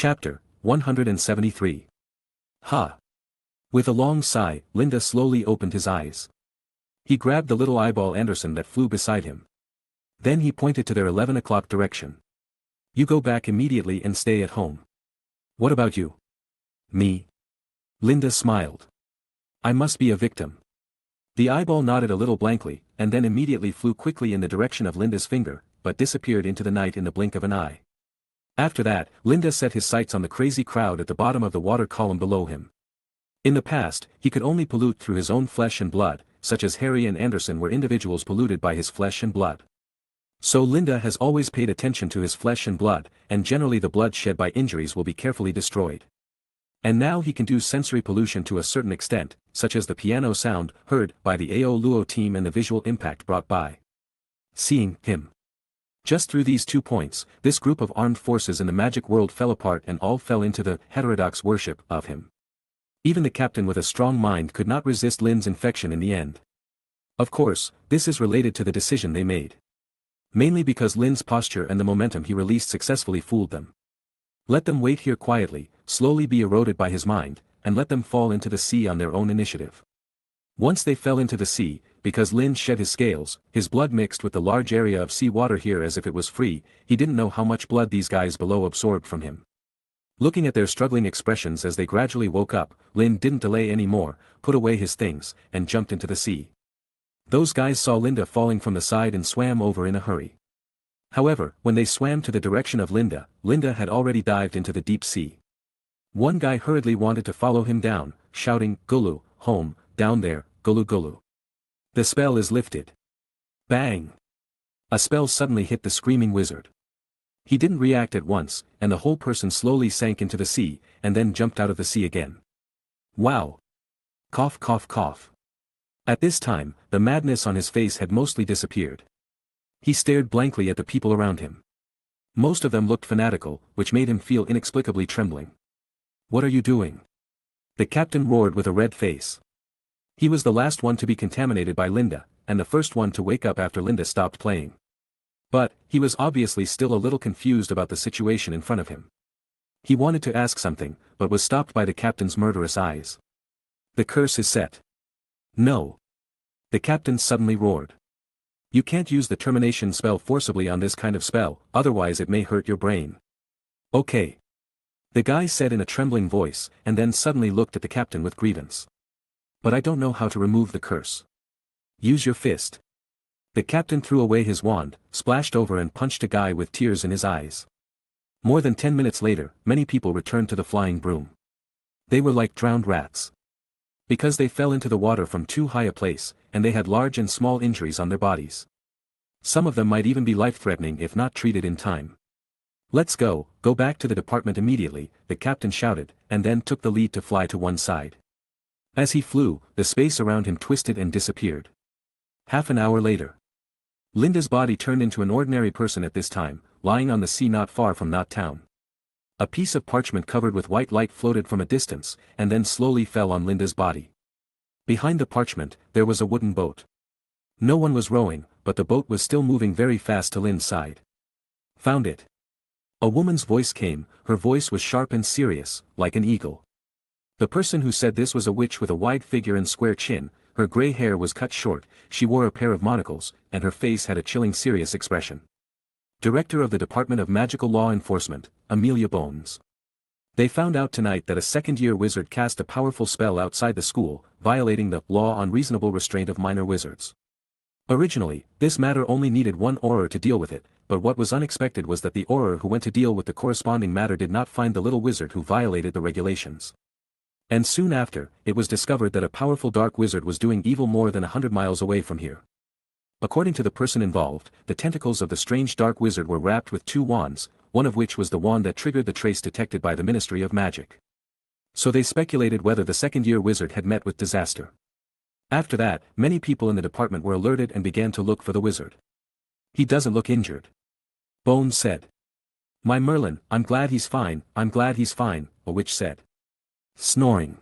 Chapter 173. Ha! With a long sigh, Linda slowly opened his eyes. He grabbed the little eyeball Anderson that flew beside him. Then he pointed to their 11 o'clock direction. You go back immediately and stay at home. What about you? Me? Linda smiled. I must be a victim. The eyeball nodded a little blankly, and then immediately flew quickly in the direction of Linda's finger, but disappeared into the night in the blink of an eye. After that, Linda set his sights on the crazy crowd at the bottom of the water column below him. In the past, he could only pollute through his own flesh and blood, such as Harry and Anderson were individuals polluted by his flesh and blood. So Linda has always paid attention to his flesh and blood, and generally the blood shed by injuries will be carefully destroyed. And now he can do sensory pollution to a certain extent, such as the piano sound heard by the AO Luo team and the visual impact brought by seeing him. Just through these 2 points, this group of armed forces in the magic world fell apart and all fell into the heterodox worship of him. Even the captain with a strong mind could not resist Lin's infection in the end. Of course, this is related to the decision they made. Mainly because Lin's posture and the momentum he released successfully fooled them. Let them wait here quietly, slowly be eroded by his mind, and let them fall into the sea on their own initiative. Once they fell into the sea, because Lin shed his scales, his blood mixed with the large area of sea water here as if it was free, he didn't know how much blood these guys below absorbed from him. Looking at their struggling expressions as they gradually woke up, Lin didn't delay any more, put away his things, and jumped into the sea. Those guys saw Linda falling from the side and swam over in a hurry. However, when they swam to the direction of Linda, Linda had already dived into the deep sea. One guy hurriedly wanted to follow him down, shouting, "Gulu, home, down there, Gulu Gulu. The spell is lifted." Bang! A spell suddenly hit the screaming wizard. He didn't react at once, and the whole person slowly sank into the sea, and then jumped out of the sea again. Wow! Cough cough cough. At this time, the madness on his face had mostly disappeared. He stared blankly at the people around him. Most of them looked fanatical, which made him feel inexplicably trembling. What are you doing? The captain roared with a red face. He was the last one to be contaminated by Linda, and the first one to wake up after Linda stopped playing. But, he was obviously still a little confused about the situation in front of him. He wanted to ask something, but was stopped by the captain's murderous eyes. The curse is set. No. The captain suddenly roared. You can't use the termination spell forcibly on this kind of spell, otherwise it may hurt your brain. Okay. The guy said in a trembling voice, and then suddenly looked at the captain with grievance. But I don't know how to remove the curse. Use your fist. The captain threw away his wand, splashed over and punched a guy with tears in his eyes. More than 10 minutes later, many people returned to the flying broom. They were like drowned rats. Because they fell into the water from too high a place, and they had large and small injuries on their bodies. Some of them might even be life-threatening if not treated in time. Let's go back to the department immediately, the captain shouted, and then took the lead to fly to one side. As he flew, the space around him twisted and disappeared. Half an hour later. Linda's body turned into an ordinary person at this time, lying on the sea not far from Knot Town. A piece of parchment covered with white light floated from a distance, and then slowly fell on Linda's body. Behind the parchment, there was a wooden boat. No one was rowing, but the boat was still moving very fast to Lin's side. Found it. A woman's voice came, her voice was sharp and serious, like an eagle. The person who said this was a witch with a wide figure and square chin, her gray hair was cut short, she wore a pair of monocles, and her face had a chilling serious expression. Director of the Department of Magical Law Enforcement, Amelia Bones. They found out tonight that a second-year wizard cast a powerful spell outside the school, violating the law on reasonable restraint of minor wizards. Originally, this matter only needed one Auror to deal with it, but what was unexpected was that the Auror who went to deal with the corresponding matter did not find the little wizard who violated the regulations. And soon after, it was discovered that a powerful dark wizard was doing evil more than 100 miles away from here. According to the person involved, the tentacles of the strange dark wizard were wrapped with 2 wands, one of which was the wand that triggered the trace detected by the Ministry of Magic. So they speculated whether the second-year wizard had met with disaster. After that, many people in the department were alerted and began to look for the wizard. He doesn't look injured. Bones said. My Merlin, I'm glad he's fine, a witch said. Snoring.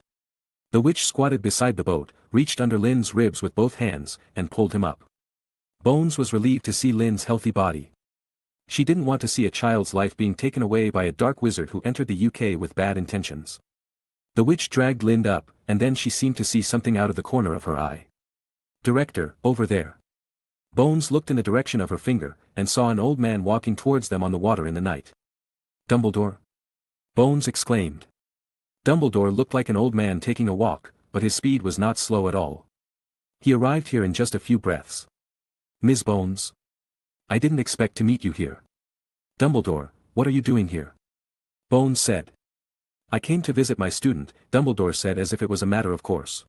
The witch squatted beside the boat, reached under Lin's ribs with both hands, and pulled him up. Bones was relieved to see Lin's healthy body. She didn't want to see a child's life being taken away by a dark wizard who entered the UK with bad intentions. The witch dragged Lind up, and then she seemed to see something out of the corner of her eye. "Director, over there." Bones looked in the direction of her finger, and saw an old man walking towards them on the water in the night. "Dumbledore?" Bones exclaimed. Dumbledore looked like an old man taking a walk, but his speed was not slow at all. He arrived here in just a few breaths. "Ms. Bones? I didn't expect to meet you here." "Dumbledore, what are you doing here?" Bones said. "I came to visit my student," Dumbledore said as if it was a matter of course.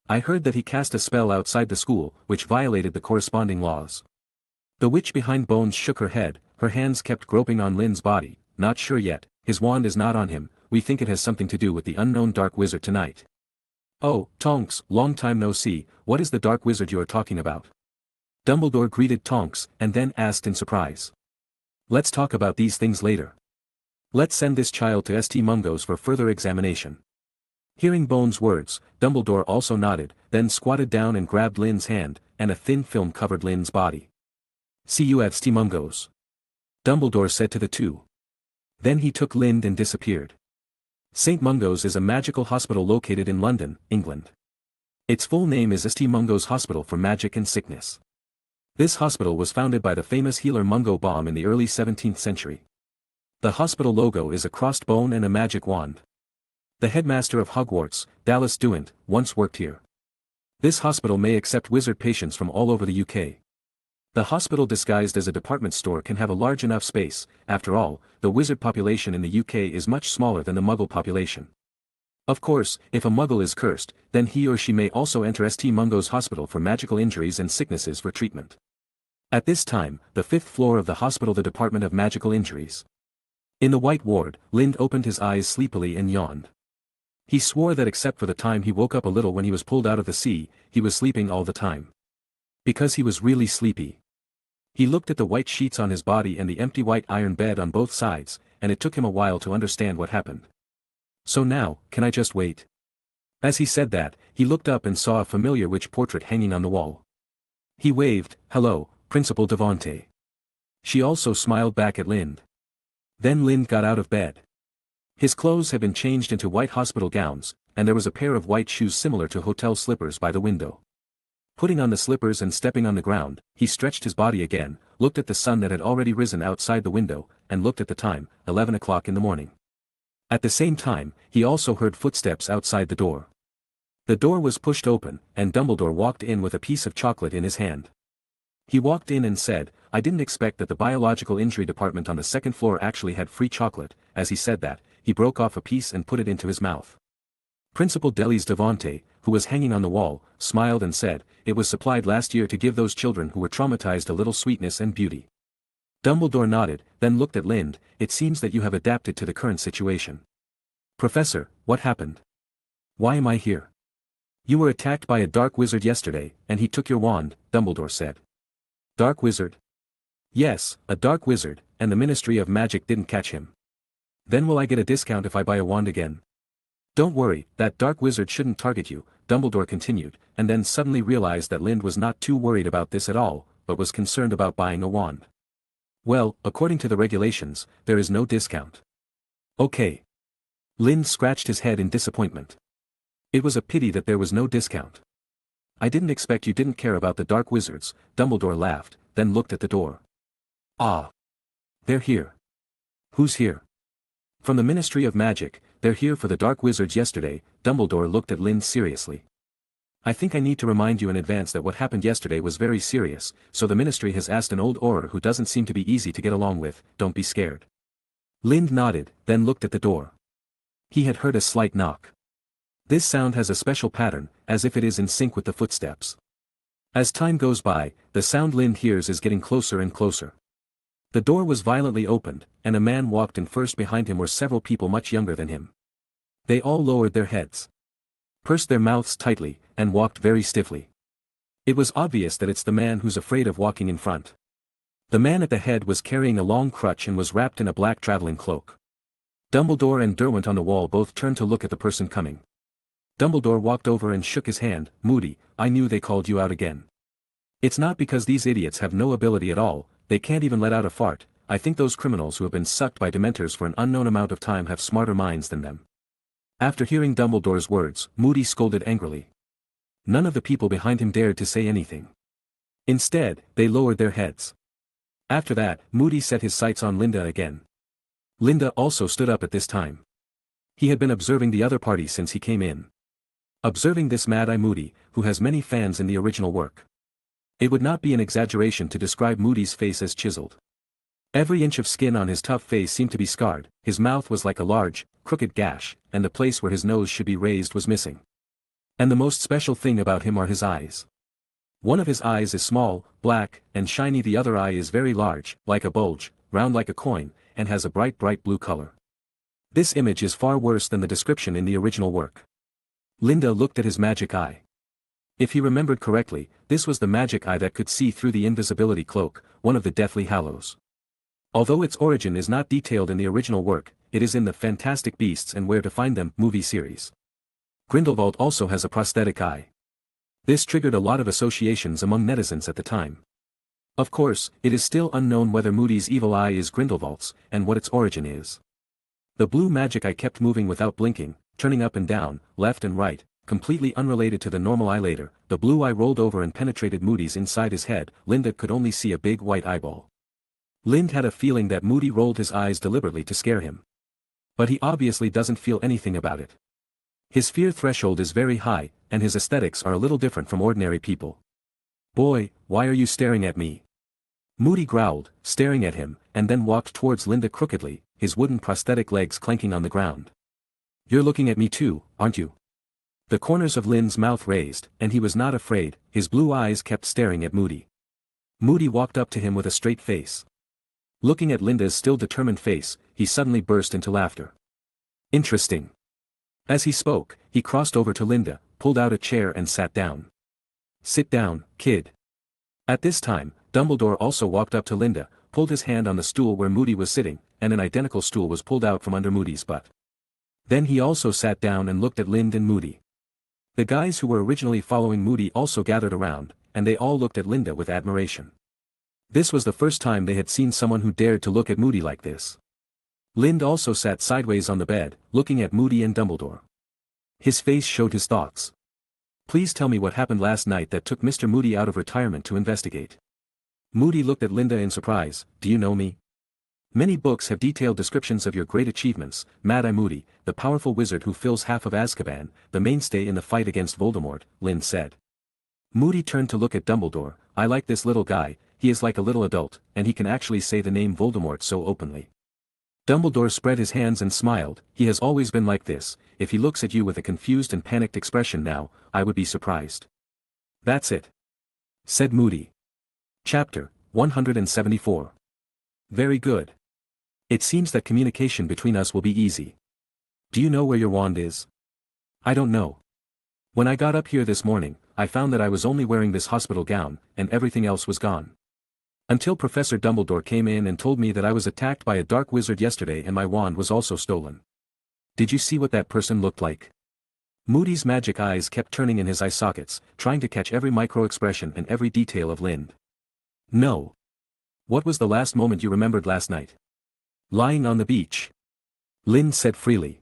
"I heard that he cast a spell outside the school, which violated the corresponding laws." The witch behind Bones shook her head, her hands kept groping on Lind's body. "Not sure yet, his wand is not on him, we think it has something to do with the unknown dark wizard tonight." "Oh, Tonks, long time no see, what is the dark wizard you are talking about?" Dumbledore greeted Tonks, and then asked in surprise. "Let's talk about these things later. Let's send this child to St. Mungo's for further examination." Hearing Bones' words, Dumbledore also nodded, then squatted down and grabbed Lind's hand, and a thin film covered Lind's body. "See you at St. Mungo's," Dumbledore said to the two. Then he took Lind and disappeared. St. Mungo's is a magical hospital located in London, England. Its full name is St. Mungo's Hospital for Magic and Sickness. This hospital was founded by the famous healer Mungo Baum in the early 17th century. The hospital logo is a crossed bone and a magic wand. The headmaster of Hogwarts, Dallas Duant, once worked here. This hospital may accept wizard patients from all over the UK. The hospital disguised as a department store can have a large enough space. After all, the wizard population in the UK is much smaller than the Muggle population. Of course, if a Muggle is cursed, then he or she may also enter St. Mungo's Hospital for magical injuries and sicknesses for treatment. At this time, the 5th floor of the hospital, the Department of Magical Injuries. In the White Ward, Lind opened his eyes sleepily and yawned. He swore that except for the time he woke up a little when he was pulled out of the sea, he was sleeping all the time. Because he was really sleepy. He looked at the white sheets on his body and the empty white iron bed on both sides, and it took him a while to understand what happened. "So now, can I just wait?" As he said that, he looked up and saw a familiar witch portrait hanging on the wall. He waved, "Hello, Principal Devante." She also smiled back at Lind. Then Lind got out of bed. His clothes had been changed into white hospital gowns, and there was a pair of white shoes similar to hotel slippers by the window. Putting on the slippers and stepping on the ground, he stretched his body again, looked at the sun that had already risen outside the window, and looked at the time, 11 o'clock in the morning. At the same time, he also heard footsteps outside the door. The door was pushed open, and Dumbledore walked in with a piece of chocolate in his hand. He walked in and said, "I didn't expect that the biological injury department on the 2nd floor actually had free chocolate." As he said that, he broke off a piece and put it into his mouth. Principal Delis Devante, who was hanging on the wall, smiled and said, "It was supplied last year to give those children who were traumatized a little sweetness and beauty." Dumbledore nodded, then looked at Lind. "It seems that you have adapted to the current situation." "Professor, what happened? Why am I here?" "You were attacked by a dark wizard yesterday, and he took your wand," Dumbledore said. "Dark wizard?" "Yes, a dark wizard, and the Ministry of Magic didn't catch him." "Then will I get a discount if I buy a wand again?" "Don't worry, that dark wizard shouldn't target you," Dumbledore continued, and then suddenly realized that Lind was not too worried about this at all, but was concerned about buying a wand. "Well, according to the regulations, there is no discount." "Okay." Lind scratched his head in disappointment. It was a pity that there was no discount. "I didn't expect you didn't care about the dark wizards," Dumbledore laughed, then looked at the door. "Ah. They're here." "Who's here?" "From the Ministry of Magic, they're here for the dark wizards yesterday." Dumbledore looked at Lind seriously. "I think I need to remind you in advance that what happened yesterday was very serious, so the Ministry has asked an old Auror who doesn't seem to be easy to get along with. Don't be scared." Lind nodded, then looked at the door. He had heard a slight knock. This sound has a special pattern, as if it is in sync with the footsteps. As time goes by, the sound Lind hears is getting closer and closer. The door was violently opened, and a man walked in first. Behind him were several people much younger than him. They all lowered their heads, pursed their mouths tightly, and walked very stiffly. It was obvious that it's the man who's afraid of walking in front. The man at the head was carrying a long crutch and was wrapped in a black traveling cloak. Dumbledore and Derwent on the wall both turned to look at the person coming. Dumbledore walked over and shook his hand. "Moody, I knew they called you out again. It's not because these idiots have no ability at all, they can't even let out a fart. I think those criminals who have been sucked by dementors for an unknown amount of time have smarter minds than them." After hearing Dumbledore's words, Moody scolded angrily. None of the people behind him dared to say anything. Instead, they lowered their heads. After that, Moody set his sights on Linda again. Linda also stood up at this time. He had been observing the other party since he came in. Observing this Mad-Eye Moody, who has many fans in the original work. It would not be an exaggeration to describe Moody's face as chiseled. Every inch of skin on his tough face seemed to be scarred, his mouth was like a large, crooked gash, and the place where his nose should be raised was missing. And the most special thing about him are his eyes. One of his eyes is small, black, and shiny, the other eye is very large, like a bulge, round like a coin, and has a bright blue color. This image is far worse than the description in the original work. Linda looked at his magic eye. If he remembered correctly, this was the magic eye that could see through the invisibility cloak, one of the Deathly Hallows. Although its origin is not detailed in the original work, it is in the Fantastic Beasts and Where to Find Them movie series. Grindelwald also has a prosthetic eye. This triggered a lot of associations among netizens at the time. Of course, it is still unknown whether Moody's evil eye is Grindelwald's, and what its origin is. The blue magic eye kept moving without blinking, turning up and down, left and right, completely unrelated to the normal eye. Later, the blue eye rolled over and penetrated Moody's inside his head. Linda could only see a big white eyeball. Lind had a feeling that Moody rolled his eyes deliberately to scare him. But he obviously doesn't feel anything about it. His fear threshold is very high, and his aesthetics are a little different from ordinary people. "Boy, why are you staring at me?" Moody growled, staring at him, and then walked towards Linda crookedly, his wooden prosthetic legs clanking on the ground. "You're looking at me too, aren't you?" The corners of Lind's mouth raised, and he was not afraid, his blue eyes kept staring at Moody. Moody walked up to him with a straight face. Looking at Linda's still determined face, he suddenly burst into laughter. "Interesting." As he spoke, he crossed over to Linda, pulled out a chair and sat down. "Sit down, kid." At this time, Dumbledore also walked up to Linda, pulled his hand on the stool where Moody was sitting, and an identical stool was pulled out from under Moody's butt. Then he also sat down and looked at Lind and Moody. The guys who were originally following Moody also gathered around, and they all looked at Linda with admiration. This was the first time they had seen someone who dared to look at Moody like this. Lind also sat sideways on the bed, looking at Moody and Dumbledore. His face showed his thoughts. "Please tell me what happened last night that took Mr. Moody out of retirement to investigate." Moody looked at Linda in surprise. "Do you know me?" "Many books have detailed descriptions of your great achievements, Mad-Eye Moody, the powerful wizard who fills half of Azkaban, the mainstay in the fight against Voldemort," Lind said. Moody turned to look at Dumbledore. "I like this little guy, he is like a little adult, and he can actually say the name Voldemort so openly." Dumbledore spread his hands and smiled. "He has always been like this. If he looks at you with a confused and panicked expression now, I would be surprised." "That's it," said Moody. Chapter 174. Very good. It seems that communication between us will be easy. Do you know where your wand is? I don't know. When I got up here this morning, I found that I was only wearing this hospital gown, and everything else was gone. Until Professor Dumbledore came in and told me that I was attacked by a dark wizard yesterday and my wand was also stolen. Did you see what that person looked like? Moody's magic eyes kept turning in his eye sockets, trying to catch every micro-expression and every detail of Lind. No. What was the last moment you remembered last night? Lying on the beach. Lind said freely.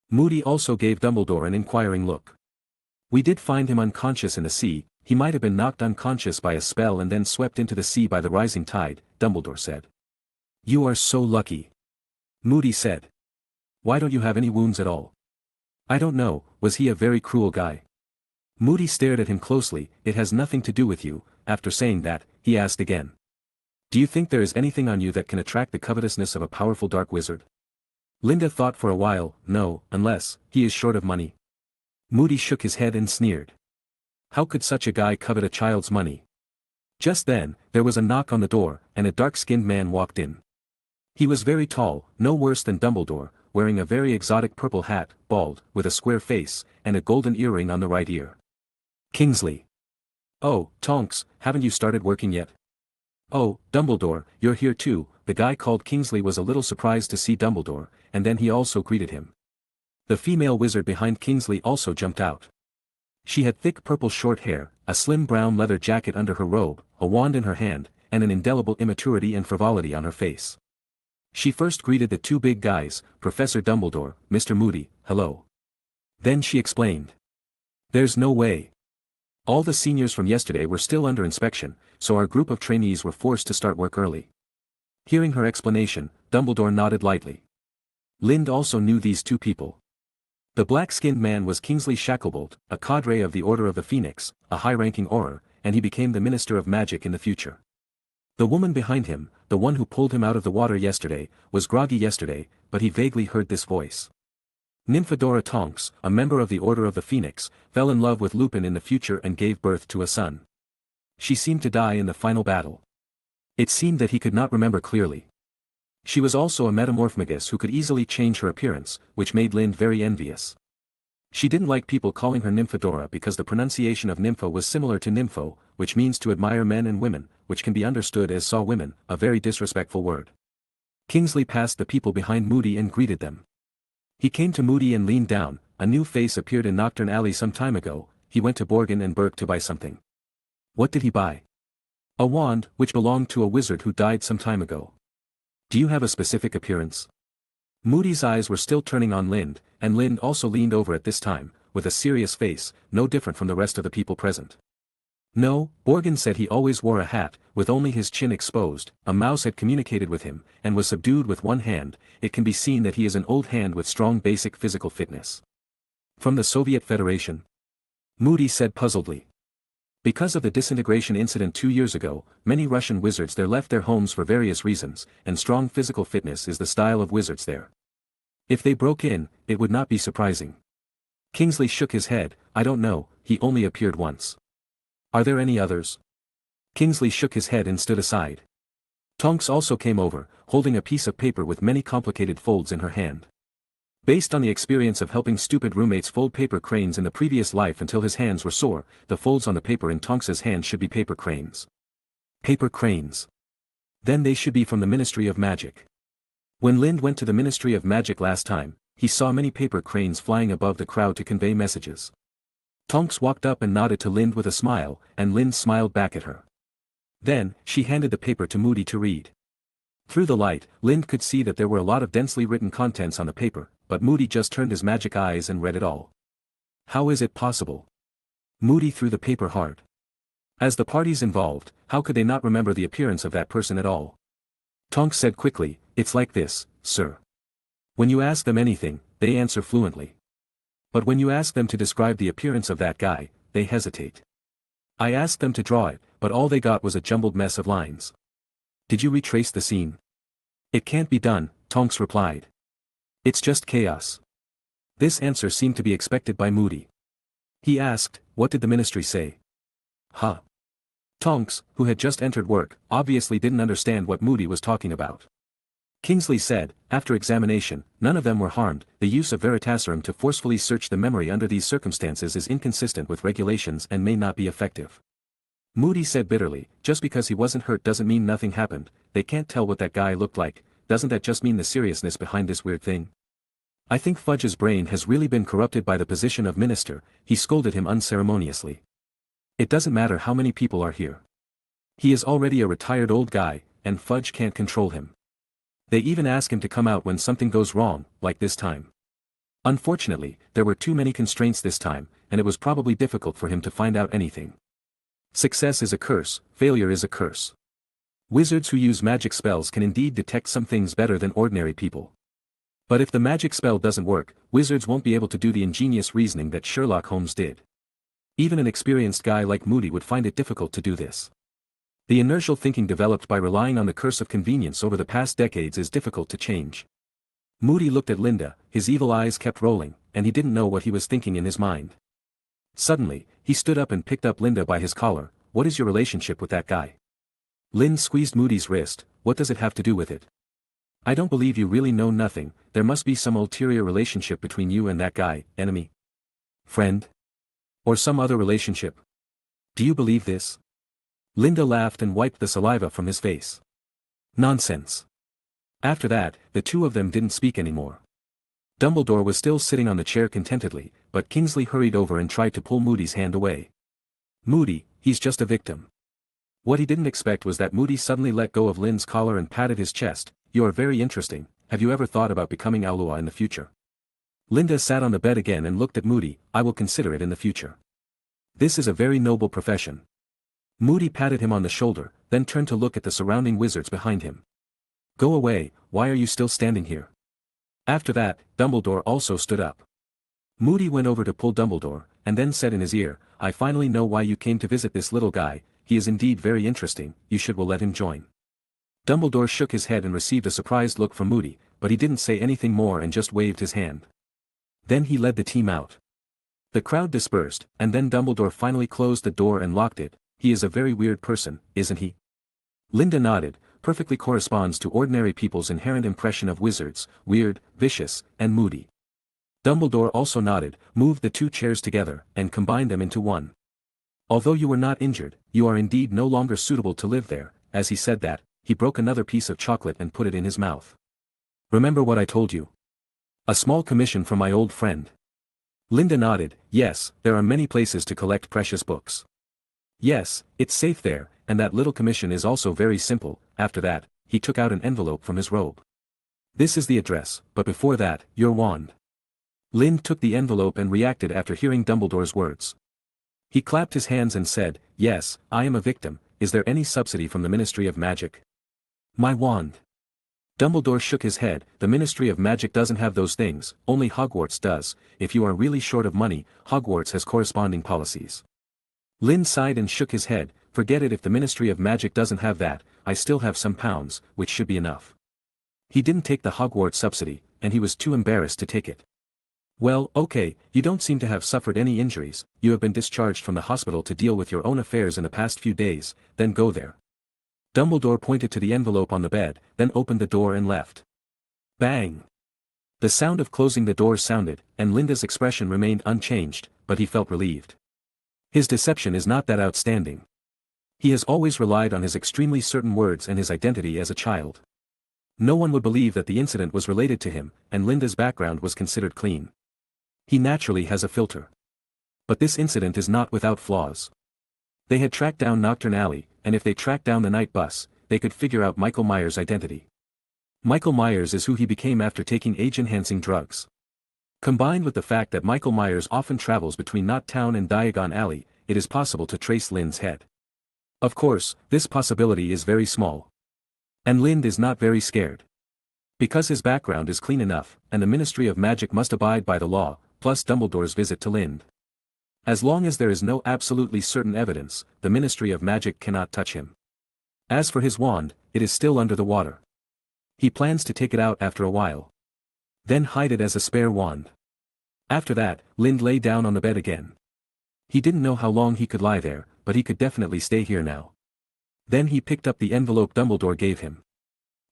Moody also gave Dumbledore an inquiring look. We did find him unconscious in the sea. He might have been knocked unconscious by a spell and then swept into the sea by the rising tide, Dumbledore said. You are so lucky. Moody said. Why don't you have any wounds at all? I don't know, was he a very cruel guy? Moody stared at him closely. It has nothing to do with you. After saying that, he asked again. Do you think there is anything on you that can attract the covetousness of a powerful dark wizard? Linda thought for a while. No, unless he is short of money. Moody shook his head and sneered. How could such a guy covet a child's money? Just then, there was a knock on the door, and a dark-skinned man walked in. He was very tall, no worse than Dumbledore, wearing a very exotic purple hat, bald, with a square face, and a golden earring on the right ear. Kingsley. Oh, Tonks, haven't you started working yet? Oh, Dumbledore, you're here too. The guy called Kingsley was a little surprised to see Dumbledore, and then he also greeted him. The female wizard behind Kingsley also jumped out. She had thick purple short hair, a slim brown leather jacket under her robe, a wand in her hand, and an indelible immaturity and frivolity on her face. She first greeted the two big guys, Professor Dumbledore, Mr. Moody, hello. Then she explained. There's no way. All the seniors from yesterday were still under inspection, so our group of trainees were forced to start work early. Hearing her explanation, Dumbledore nodded lightly. Lind also knew these two people. The black-skinned man was Kingsley Shacklebolt, a cadre of the Order of the Phoenix, a high-ranking Auror, and he became the Minister of Magic in the future. The woman behind him, the one who pulled him out of the water yesterday, was groggy yesterday, but he vaguely heard this voice. Nymphadora Tonks, a member of the Order of the Phoenix, fell in love with Lupin in the future and gave birth to a son. She seemed to die in the final battle. It seemed that he could not remember clearly. She was also a metamorphmagus who could easily change her appearance, which made Lind very envious. She didn't like people calling her Nymphadora because the pronunciation of nympho was similar to nympho, which means to admire men and women, which can be understood as saw women, a very disrespectful word. Kingsley passed the people behind Moody and greeted them. He came to Moody and leaned down. A new face appeared in Nocturne Alley some time ago. He went to Borgin and Burke to buy something. What did he buy? A wand, which belonged to a wizard who died some time ago. Do you have a specific appearance? Moody's eyes were still turning on Lind, and Lind also leaned over at this time, with a serious face, no different from the rest of the people present. No, Borgin said he always wore a hat, with only his chin exposed. A mouse had communicated with him, and was subdued with one hand. It can be seen that he is an old hand with strong basic physical fitness. From the Soviet Federation? Moody said puzzledly. Because of the disintegration incident 2 years ago, many Russian wizards there left their homes for various reasons, and strong physical fitness is the style of wizards there. If they broke in, it would not be surprising. Kingsley shook his head. I don't know, he only appeared once. Are there any others? Kingsley shook his head and stood aside. Tonks also came over, holding a piece of paper with many complicated folds in her hand. Based on the experience of helping stupid roommates fold paper cranes in the previous life until his hands were sore, the folds on the paper in Tonks's hand should be paper cranes. Paper cranes. Then they should be from the Ministry of Magic. When Lind went to the Ministry of Magic last time, he saw many paper cranes flying above the crowd to convey messages. Tonks walked up and nodded to Lind with a smile, and Lind smiled back at her. Then, she handed the paper to Moody to read. Through the light, Lind could see that there were a lot of densely written contents on the paper, but Moody just turned his magic eyes and read it all. How is it possible? Moody threw the paper hard. As the parties involved, how could they not remember the appearance of that person at all? Tonks said quickly, it's like this, sir. When you ask them anything, they answer fluently. But when you ask them to describe the appearance of that guy, they hesitate. I asked them to draw it, but all they got was a jumbled mess of lines. Did you retrace the scene? It can't be done, Tonks replied. It's just chaos. This answer seemed to be expected by Moody. He asked, what did the ministry say? Huh. Tonks, who had just entered work, obviously didn't understand what Moody was talking about. Kingsley said, after examination, none of them were harmed. The use of Veritaserum to forcefully search the memory under these circumstances is inconsistent with regulations and may not be effective. Moody said bitterly, just because he wasn't hurt doesn't mean nothing happened. They can't tell what that guy looked like. Doesn't that just mean the seriousness behind this weird thing? I think Fudge's brain has really been corrupted by the position of minister. He scolded him unceremoniously. It doesn't matter how many people are here. He is already a retired old guy, and Fudge can't control him. They even ask him to come out when something goes wrong, like this time. Unfortunately, there were too many constraints this time, and it was probably difficult for him to find out anything. Success is a curse, failure is a curse. Wizards who use magic spells can indeed detect some things better than ordinary people. But if the magic spell doesn't work, wizards won't be able to do the ingenious reasoning that Sherlock Holmes did. Even an experienced guy like Moody would find it difficult to do this. The inertial thinking developed by relying on the curse of convenience over the past decades is difficult to change. Moody looked at Linda, his evil eyes kept rolling, and he didn't know what he was thinking in his mind. Suddenly, he stood up and picked up Linda by his collar. What is your relationship with that guy? Lind squeezed Moody's wrist. What does it have to do with it? I don't believe you really know nothing. There must be some ulterior relationship between you and that guy, enemy? Friend? Or some other relationship? Do you believe this? Linda laughed and wiped the saliva from his face. Nonsense. After that, the two of them didn't speak anymore. Dumbledore was still sitting on the chair contentedly, but Kingsley hurried over and tried to pull Moody's hand away. Moody, he's just a victim. What he didn't expect was that Moody suddenly let go of Lin's collar and patted his chest. "You are very interesting. Have you ever thought about becoming Aulua in the future?" Linda sat on the bed again and looked at Moody. "I will consider it in the future. This is a very noble profession." Moody patted him on the shoulder, then turned to look at the surrounding wizards behind him. "Go away, why are you still standing here?" After that, Dumbledore also stood up. Moody went over to pull Dumbledore, and then said in his ear, "I finally know why you came to visit this little guy. He is indeed very interesting. You should will let him join." Dumbledore shook his head and received a surprised look from Moody, but he didn't say anything more and just waved his hand. Then he led the team out. The crowd dispersed, and then Dumbledore finally closed the door and locked it. "He is a very weird person, isn't he?" Linda nodded. "Perfectly corresponds to ordinary people's inherent impression of wizards, weird, vicious, and moody." Dumbledore also nodded, moved the two chairs together, and combined them into one. "Although you were not injured, you are indeed no longer suitable to live there." As he said that, he broke another piece of chocolate and put it in his mouth. "Remember what I told you? A small commission from my old friend." Linda nodded. "Yes, there are many places to collect precious books. Yes, it's safe there, and that little commission is also very simple." After that, he took out an envelope from his robe. "This is the address, but before that, your wand." Lind took the envelope and reacted after hearing Dumbledore's words. He clapped his hands and said, "Yes, I am a victim. Is there any subsidy from the Ministry of Magic?" "My wand." Dumbledore shook his head. "The Ministry of Magic doesn't have those things, only Hogwarts does. If you are really short of money, Hogwarts has corresponding policies." Lind sighed and shook his head. "Forget it. If the Ministry of Magic doesn't have that, I still have some pounds, which should be enough." He didn't take the Hogwarts subsidy, and he was too embarrassed to take it. "Well, okay, you don't seem to have suffered any injuries. You have been discharged from the hospital to deal with your own affairs in the past few days, then go there." Dumbledore pointed to the envelope on the bed, then opened the door and left. Bang! The sound of closing the door sounded, and Linda's expression remained unchanged, but he felt relieved. His deception is not that outstanding. He has always relied on his extremely certain words and his identity as a child. No one would believe that the incident was related to him, and Linda's background was considered clean. He naturally has a filter. But this incident is not without flaws. They had tracked down Nocturne Alley, and if they tracked down the night bus, they could figure out Michael Myers' identity. Michael Myers is who he became after taking age-enhancing drugs. Combined with the fact that Michael Myers often travels between Knot Town and Diagon Alley, it is possible to trace Lind's head. Of course, this possibility is very small. And Lind is not very scared. Because his background is clean enough, and the Ministry of Magic must abide by the law, plus Dumbledore's visit to Lind. As long as there is no absolutely certain evidence, the Ministry of Magic cannot touch him. As for his wand, it is still under the water. He plans to take it out after a while. Then hide it as a spare wand. After that, Lind lay down on the bed again. He didn't know how long he could lie there, but he could definitely stay here now. Then he picked up the envelope Dumbledore gave him.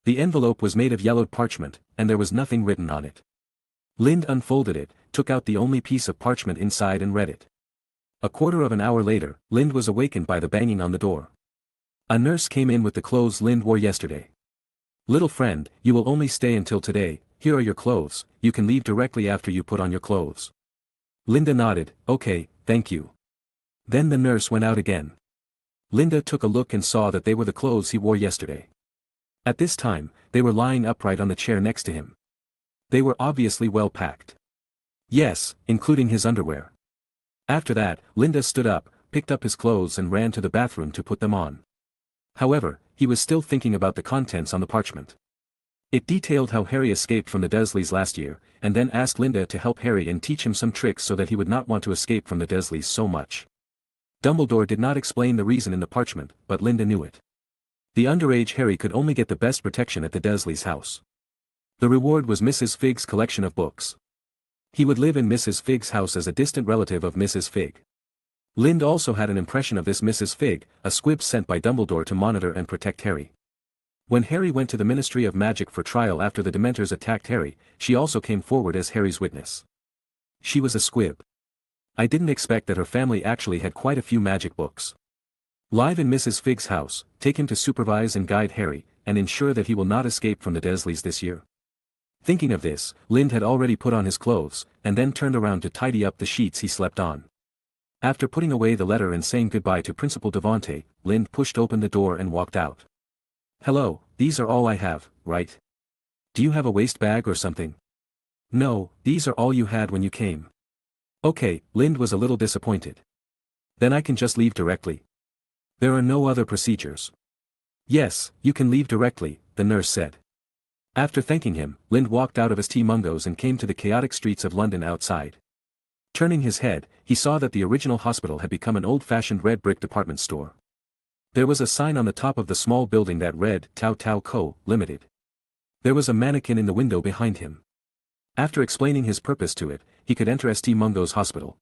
The envelope was made of yellowed parchment, and there was nothing written on it. Lind unfolded it, took out the only piece of parchment inside and read it. A quarter of an hour later, Lind was awakened by the banging on the door. A nurse came in with the clothes Lind wore yesterday. "Little friend, you will only stay until today. Here are your clothes. You can leave directly after you put on your clothes." Linda nodded. "Okay, thank you." Then the nurse went out again. Linda took a look and saw that they were the clothes he wore yesterday. At this time, they were lying upright on the chair next to him. They were obviously well packed. Yes, including his underwear. After that, Linda stood up, picked up his clothes and ran to the bathroom to put them on. However, he was still thinking about the contents on the parchment. It detailed how Harry escaped from the Dursleys last year, and then asked Linda to help Harry and teach him some tricks so that he would not want to escape from the Dursleys so much. Dumbledore did not explain the reason in the parchment, but Linda knew it. The underage Harry could only get the best protection at the Dursleys' house. The reward was Mrs. Fig's collection of books. He would live in Mrs. Fig's house as a distant relative of Mrs. Fig. Lind also had an impression of this Mrs. Fig, a squib sent by Dumbledore to monitor and protect Harry. When Harry went to the Ministry of Magic for trial after the Dementors attacked Harry, she also came forward as Harry's witness. She was a squib. I didn't expect that her family actually had quite a few magic books. Live in Mrs. Fig's house, take him to supervise and guide Harry, and ensure that he will not escape from the Dursleys this year. Thinking of this, Lind had already put on his clothes, and then turned around to tidy up the sheets he slept on. After putting away the letter and saying goodbye to Principal Devante, Lind pushed open the door and walked out. Hello, these are all I have, right? Do you have a waste bag or something? No, these are all you had when you came. Okay, Lind was a little disappointed. Then I can just leave directly. There are no other procedures. Yes, you can leave directly, the nurse said. After thanking him, Lind walked out of his T-Mungos and came to the chaotic streets of London outside. Turning his head, he saw that the original hospital had become an old-fashioned red brick department store. There was a sign on the top of the small building that read, Tau Tau Co., Limited. There was a mannequin in the window behind him. After explaining his purpose to it, he could enter St. Mungo's hospital.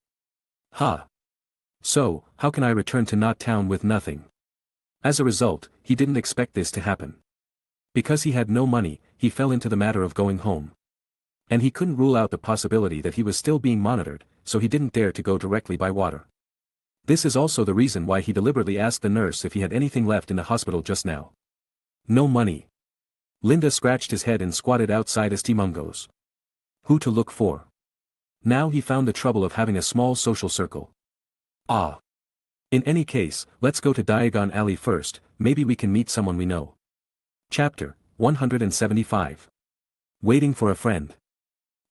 So, how can I return to Knot Town with nothing? As a result, he didn't expect this to happen. Because he had no money, he fell into the matter of going home. And he couldn't rule out the possibility that he was still being monitored, so he didn't dare to go directly by water. This is also the reason why he deliberately asked the nurse if he had anything left in the hospital just now. No money. Linda scratched his head and squatted outside St. Mungo's. Who to look for? Now he found the trouble of having a small social circle. In any case, let's go to Diagon Alley first, maybe we can meet someone we know. Chapter 175. Waiting for a Friend.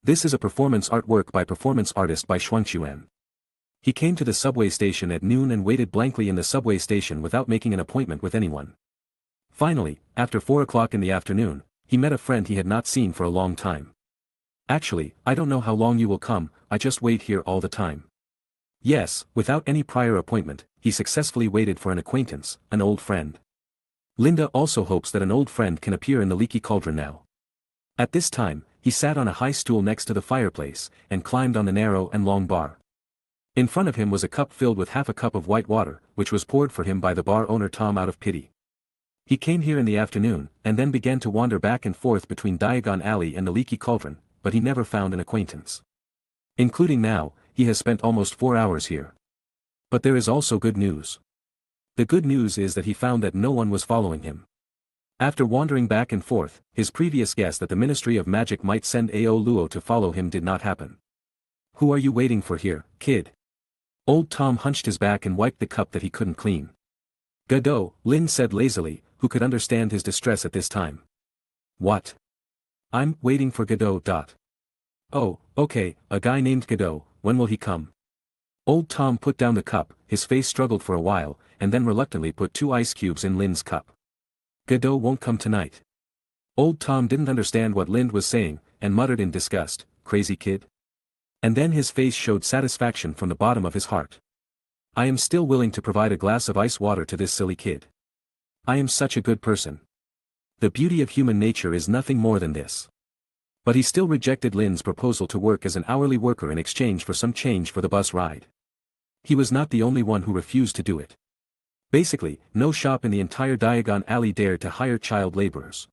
This is a performance artwork by performance artist by Shuangxuan. He came to the subway station at noon and waited blankly in the subway station without making an appointment with anyone. Finally, after 4 o'clock in the afternoon, he met a friend he had not seen for a long time. Actually, I don't know how long you will come, I just wait here all the time. Yes, without any prior appointment, he successfully waited for an acquaintance, an old friend. Linda also hopes that an old friend can appear in the leaky cauldron now. At this time, he sat on a high stool next to the fireplace, and climbed on the narrow and long bar. In front of him was a cup filled with half a cup of white water, which was poured for him by the bar owner Tom out of pity. He came here in the afternoon, and then began to wander back and forth between Diagon Alley and the leaky cauldron, but he never found an acquaintance. Including now, he has spent almost 4 hours here. But there is also good news. The good news is that he found that no one was following him. After wandering back and forth, his previous guess that the Ministry of Magic might send Ao Luo to follow him did not happen. Who are you waiting for here, kid? Old Tom hunched his back and wiped the cup that he couldn't clean. Godot, Lin said lazily, who could understand his distress at this time. What? I'm waiting for Godot. Oh, okay, a guy named Godot, when will he come? Old Tom put down the cup, his face struggled for a while, and then reluctantly put 2 ice cubes in Lin's cup. Godot won't come tonight. Old Tom didn't understand what Lind was saying, and muttered in disgust, crazy kid. And then his face showed satisfaction from the bottom of his heart. I am still willing to provide a glass of ice water to this silly kid. I am such a good person. The beauty of human nature is nothing more than this. But he still rejected Lin's proposal to work as an hourly worker in exchange for some change for the bus ride. He was not the only one who refused to do it. Basically, no shop in the entire Diagon Alley dared to hire child laborers.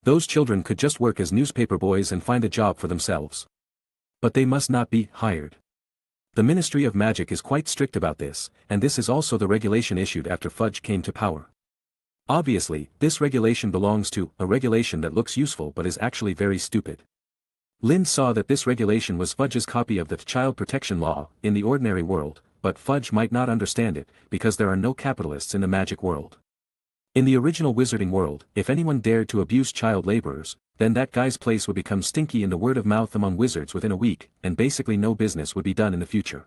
Those children could just work as newspaper boys and find a job for themselves. But they must not be hired. The Ministry of Magic is quite strict about this, and this is also the regulation issued after Fudge came to power. Obviously, this regulation belongs to a regulation that looks useful but is actually very stupid. Lind saw that this regulation was Fudge's copy of the Child Protection Law in the ordinary world, but Fudge might not understand it, because there are no capitalists in the magic world. In the original wizarding world, if anyone dared to abuse child laborers, then that guy's place would become stinky in the word of mouth among wizards within a week, and basically no business would be done in the future.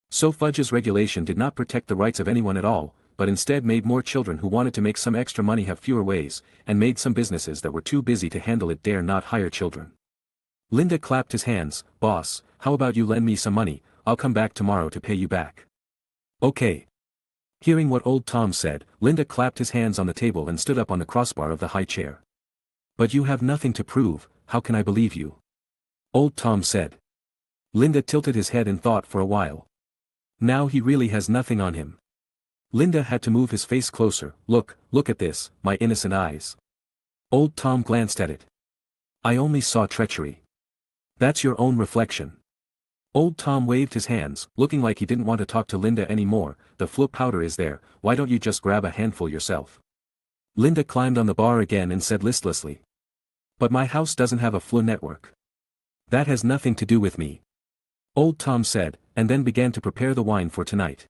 So Fudge's regulation did not protect the rights of anyone at all, but instead made more children who wanted to make some extra money have fewer ways, and made some businesses that were too busy to handle it dare not hire children. Linda clapped his hands. Boss, how about you lend me some money, I'll come back tomorrow to pay you back. Okay. Hearing what old Tom said, Linda clapped his hands on the table and stood up on the crossbar of the high chair. But you have nothing to prove, how can I believe you? Old Tom said. Linda tilted his head in thought for a while. Now he really has nothing on him. Linda had to move his face closer. Look at this, my innocent eyes. Old Tom glanced at it. I only saw treachery. That's your own reflection. Old Tom waved his hands, looking like he didn't want to talk to Linda anymore. The flu powder is there, why don't you just grab a handful yourself? Linda climbed on the bar again and said listlessly. But my house doesn't have a flu network. That has nothing to do with me. Old Tom said, and then began to prepare the wine for tonight.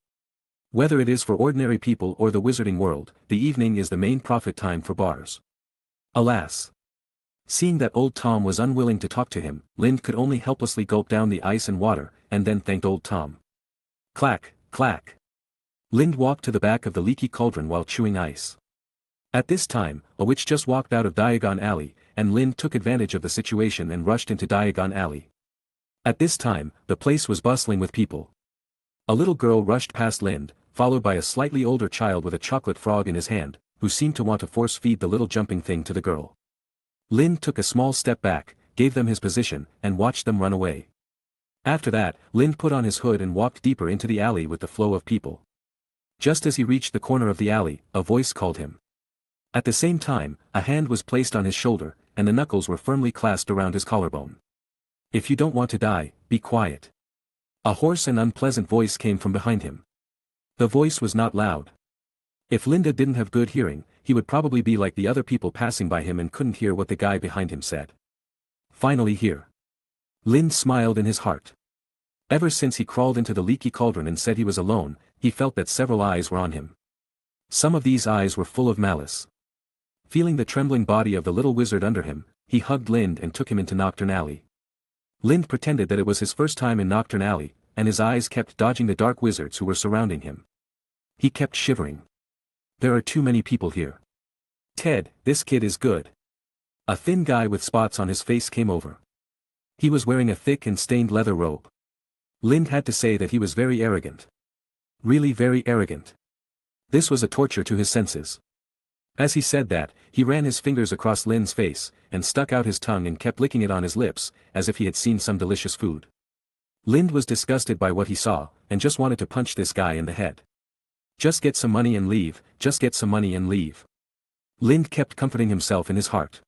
Whether it is for ordinary people or the wizarding world, the evening is the main profit time for bars. Alas! Seeing that Old Tom was unwilling to talk to him, Lind could only helplessly gulp down the ice and water, and then thanked Old Tom. Clack, clack. Lind walked to the back of the leaky cauldron while chewing ice. At this time, a witch just walked out of Diagon Alley, and Lind took advantage of the situation and rushed into Diagon Alley. At this time, the place was bustling with people. A little girl rushed past Lind, followed by a slightly older child with a chocolate frog in his hand, who seemed to want to force-feed the little jumping thing to the girl. Lind took a small step back, gave them his position, and watched them run away. After that, Lind put on his hood and walked deeper into the alley with the flow of people. Just as he reached the corner of the alley, a voice called him. At the same time, a hand was placed on his shoulder, and the knuckles were firmly clasped around his collarbone. If you don't want to die, be quiet. A hoarse and unpleasant voice came from behind him. The voice was not loud. If Linda didn't have good hearing, he would probably be like the other people passing by him and couldn't hear what the guy behind him said. Finally here. Lind smiled in his heart. Ever since he crawled into the leaky cauldron and said he was alone, he felt that several eyes were on him. Some of these eyes were full of malice. Feeling the trembling body of the little wizard under him, he hugged Lind and took him into Nocturne Alley. Lind pretended that it was his first time in Nocturne Alley, and his eyes kept dodging the dark wizards who were surrounding him. He kept shivering. There are too many people here. Ted, this kid is good. A thin guy with spots on his face came over. He was wearing a thick and stained leather robe. Lind had to say that he was very arrogant. Really very arrogant. This was a torture to his senses. As he said that, he ran his fingers across Lind's face, and stuck out his tongue and kept licking it on his lips, as if he had seen some delicious food. Lind was disgusted by what he saw, and just wanted to punch this guy in the head. Just get some money and leave, just get some money and leave. Lind kept comforting himself in his heart.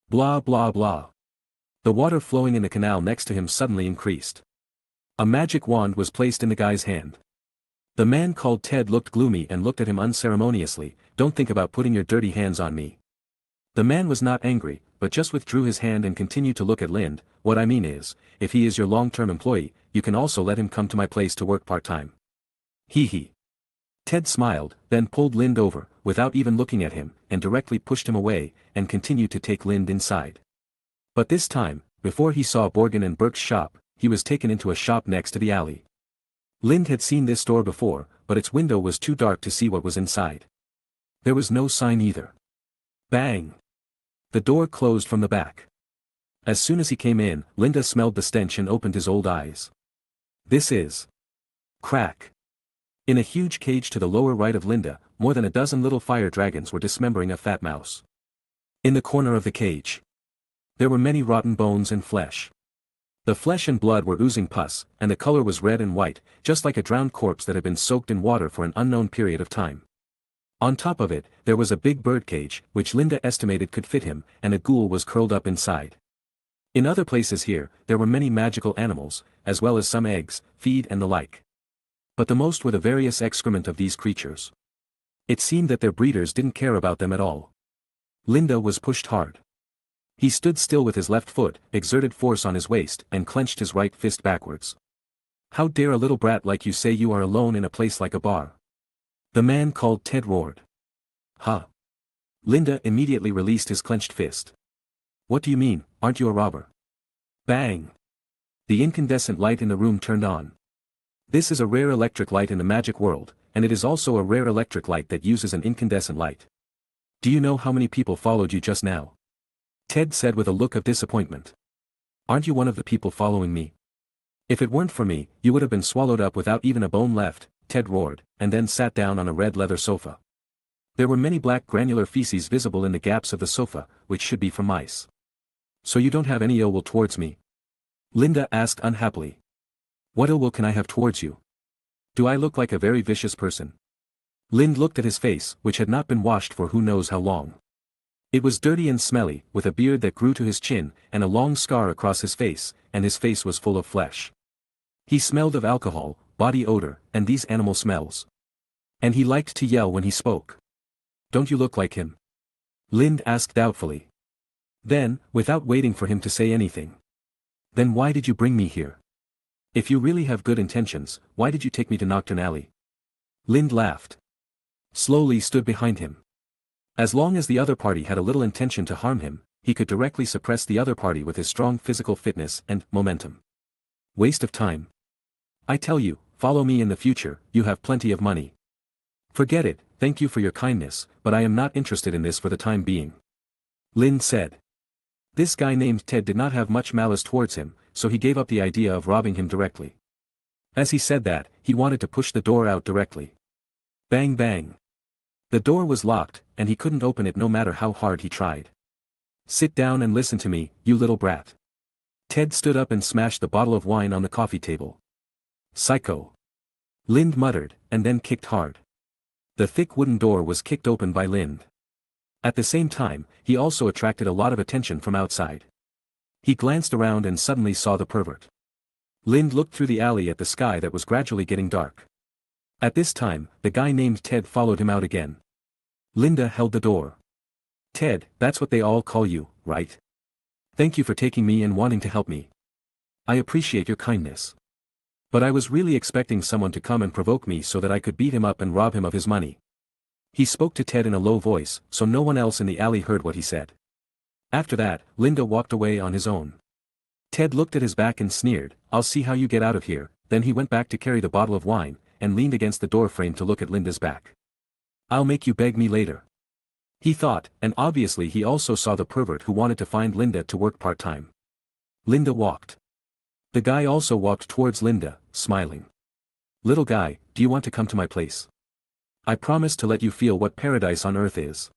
Blah blah blah. The water flowing in the canal next to him suddenly increased. A magic wand was placed in the guy's hand. The man called Ted looked gloomy and looked at him unceremoniously. Don't think about putting your dirty hands on me. The man was not angry, but just withdrew his hand and continued to look at Lind. What I mean is, if he is your long-term employee, you can also let him come to my place to work part-time. Hee hee. Ted smiled, then pulled Lind over, without even looking at him, and directly pushed him away, and continued to take Lind inside. But this time, before he saw Borgin and Burke's shop, he was taken into a shop next to the alley. Lind had seen this store before, but its window was too dark to see what was inside. There was no sign either. Bang! The door closed from the back. As soon as he came in, Linda smelled the stench and opened his old eyes. This is... Crack! In a huge cage to the lower right of Linda, more than a dozen little fire dragons were dismembering a fat mouse. In the corner of the cage, there were many rotten bones and flesh. The flesh and blood were oozing pus, and the color was red and white, just like a drowned corpse that had been soaked in water for an unknown period of time. On top of it, there was a big bird cage, which Linda estimated could fit him, and a ghoul was curled up inside. In other places here, there were many magical animals, as well as some eggs, feed and the like. But the most were the various excrement of these creatures. It seemed that their breeders didn't care about them at all. Linda was pushed hard. He stood still with his left foot, exerted force on his waist, and clenched his right fist backwards. How dare a little brat like you say you are alone in a place like a bar? The man called Ted roared. Huh? Linda immediately released his clenched fist. What do you mean, aren't you a robber? Bang! The incandescent light in the room turned on. This is a rare electric light in the magic world, and it is also a rare electric light that uses an incandescent light. Do you know how many people followed you just now? Ted said with a look of disappointment. Aren't you one of the people following me? If it weren't for me, you would have been swallowed up without even a bone left, Ted roared, and then sat down on a red leather sofa. There were many black granular feces visible in the gaps of the sofa, which should be from mice. So you don't have any ill will towards me? Linda asked unhappily. What ill will can I have towards you? Do I look like a very vicious person? Lind looked at his face, which had not been washed for who knows how long. It was dirty and smelly, with a beard that grew to his chin, and a long scar across his face, and his face was full of flesh. He smelled of alcohol, body odor, and these animal smells. And he liked to yell when he spoke. Don't you look like him? Lind asked doubtfully. Then, without waiting for him to say anything. Then why did you bring me here? If you really have good intentions, why did you take me to Nocturne Alley? Lind laughed. Slowly stood behind him. As long as the other party had a little intention to harm him, he could directly suppress the other party with his strong physical fitness and momentum. Waste of time. I tell you, follow me in the future, you have plenty of money. Forget it, thank you for your kindness, but I am not interested in this for the time being. Lind said. This guy named Ted did not have much malice towards him, so he gave up the idea of robbing him directly. As he said that, he wanted to push the door out directly. Bang bang. The door was locked, and he couldn't open it no matter how hard he tried. Sit down and listen to me, you little brat. Ted stood up and smashed the bottle of wine on the coffee table. Psycho. Lind muttered, and then kicked hard. The thick wooden door was kicked open by Lind. At the same time, he also attracted a lot of attention from outside. He glanced around and suddenly saw the pervert. Lind looked through the alley at the sky that was gradually getting dark. At this time, the guy named Ted followed him out again. Linda held the door. Ted, that's what they all call you, right? Thank you for taking me and wanting to help me. I appreciate your kindness. But I was really expecting someone to come and provoke me so that I could beat him up and rob him of his money. He spoke to Ted in a low voice, so no one else in the alley heard what he said. After that, Linda walked away on his own. Ted looked at his back and sneered, I'll see how you get out of here, then he went back to carry the bottle of wine, and leaned against the door frame to look at Linda's back. I'll make you beg me later. He thought, and obviously he also saw the pervert who wanted to find Linda to work part-time. Linda walked. The guy also walked towards Linda, smiling. Little guy, do you want to come to my place? I promise to let you feel what paradise on earth is.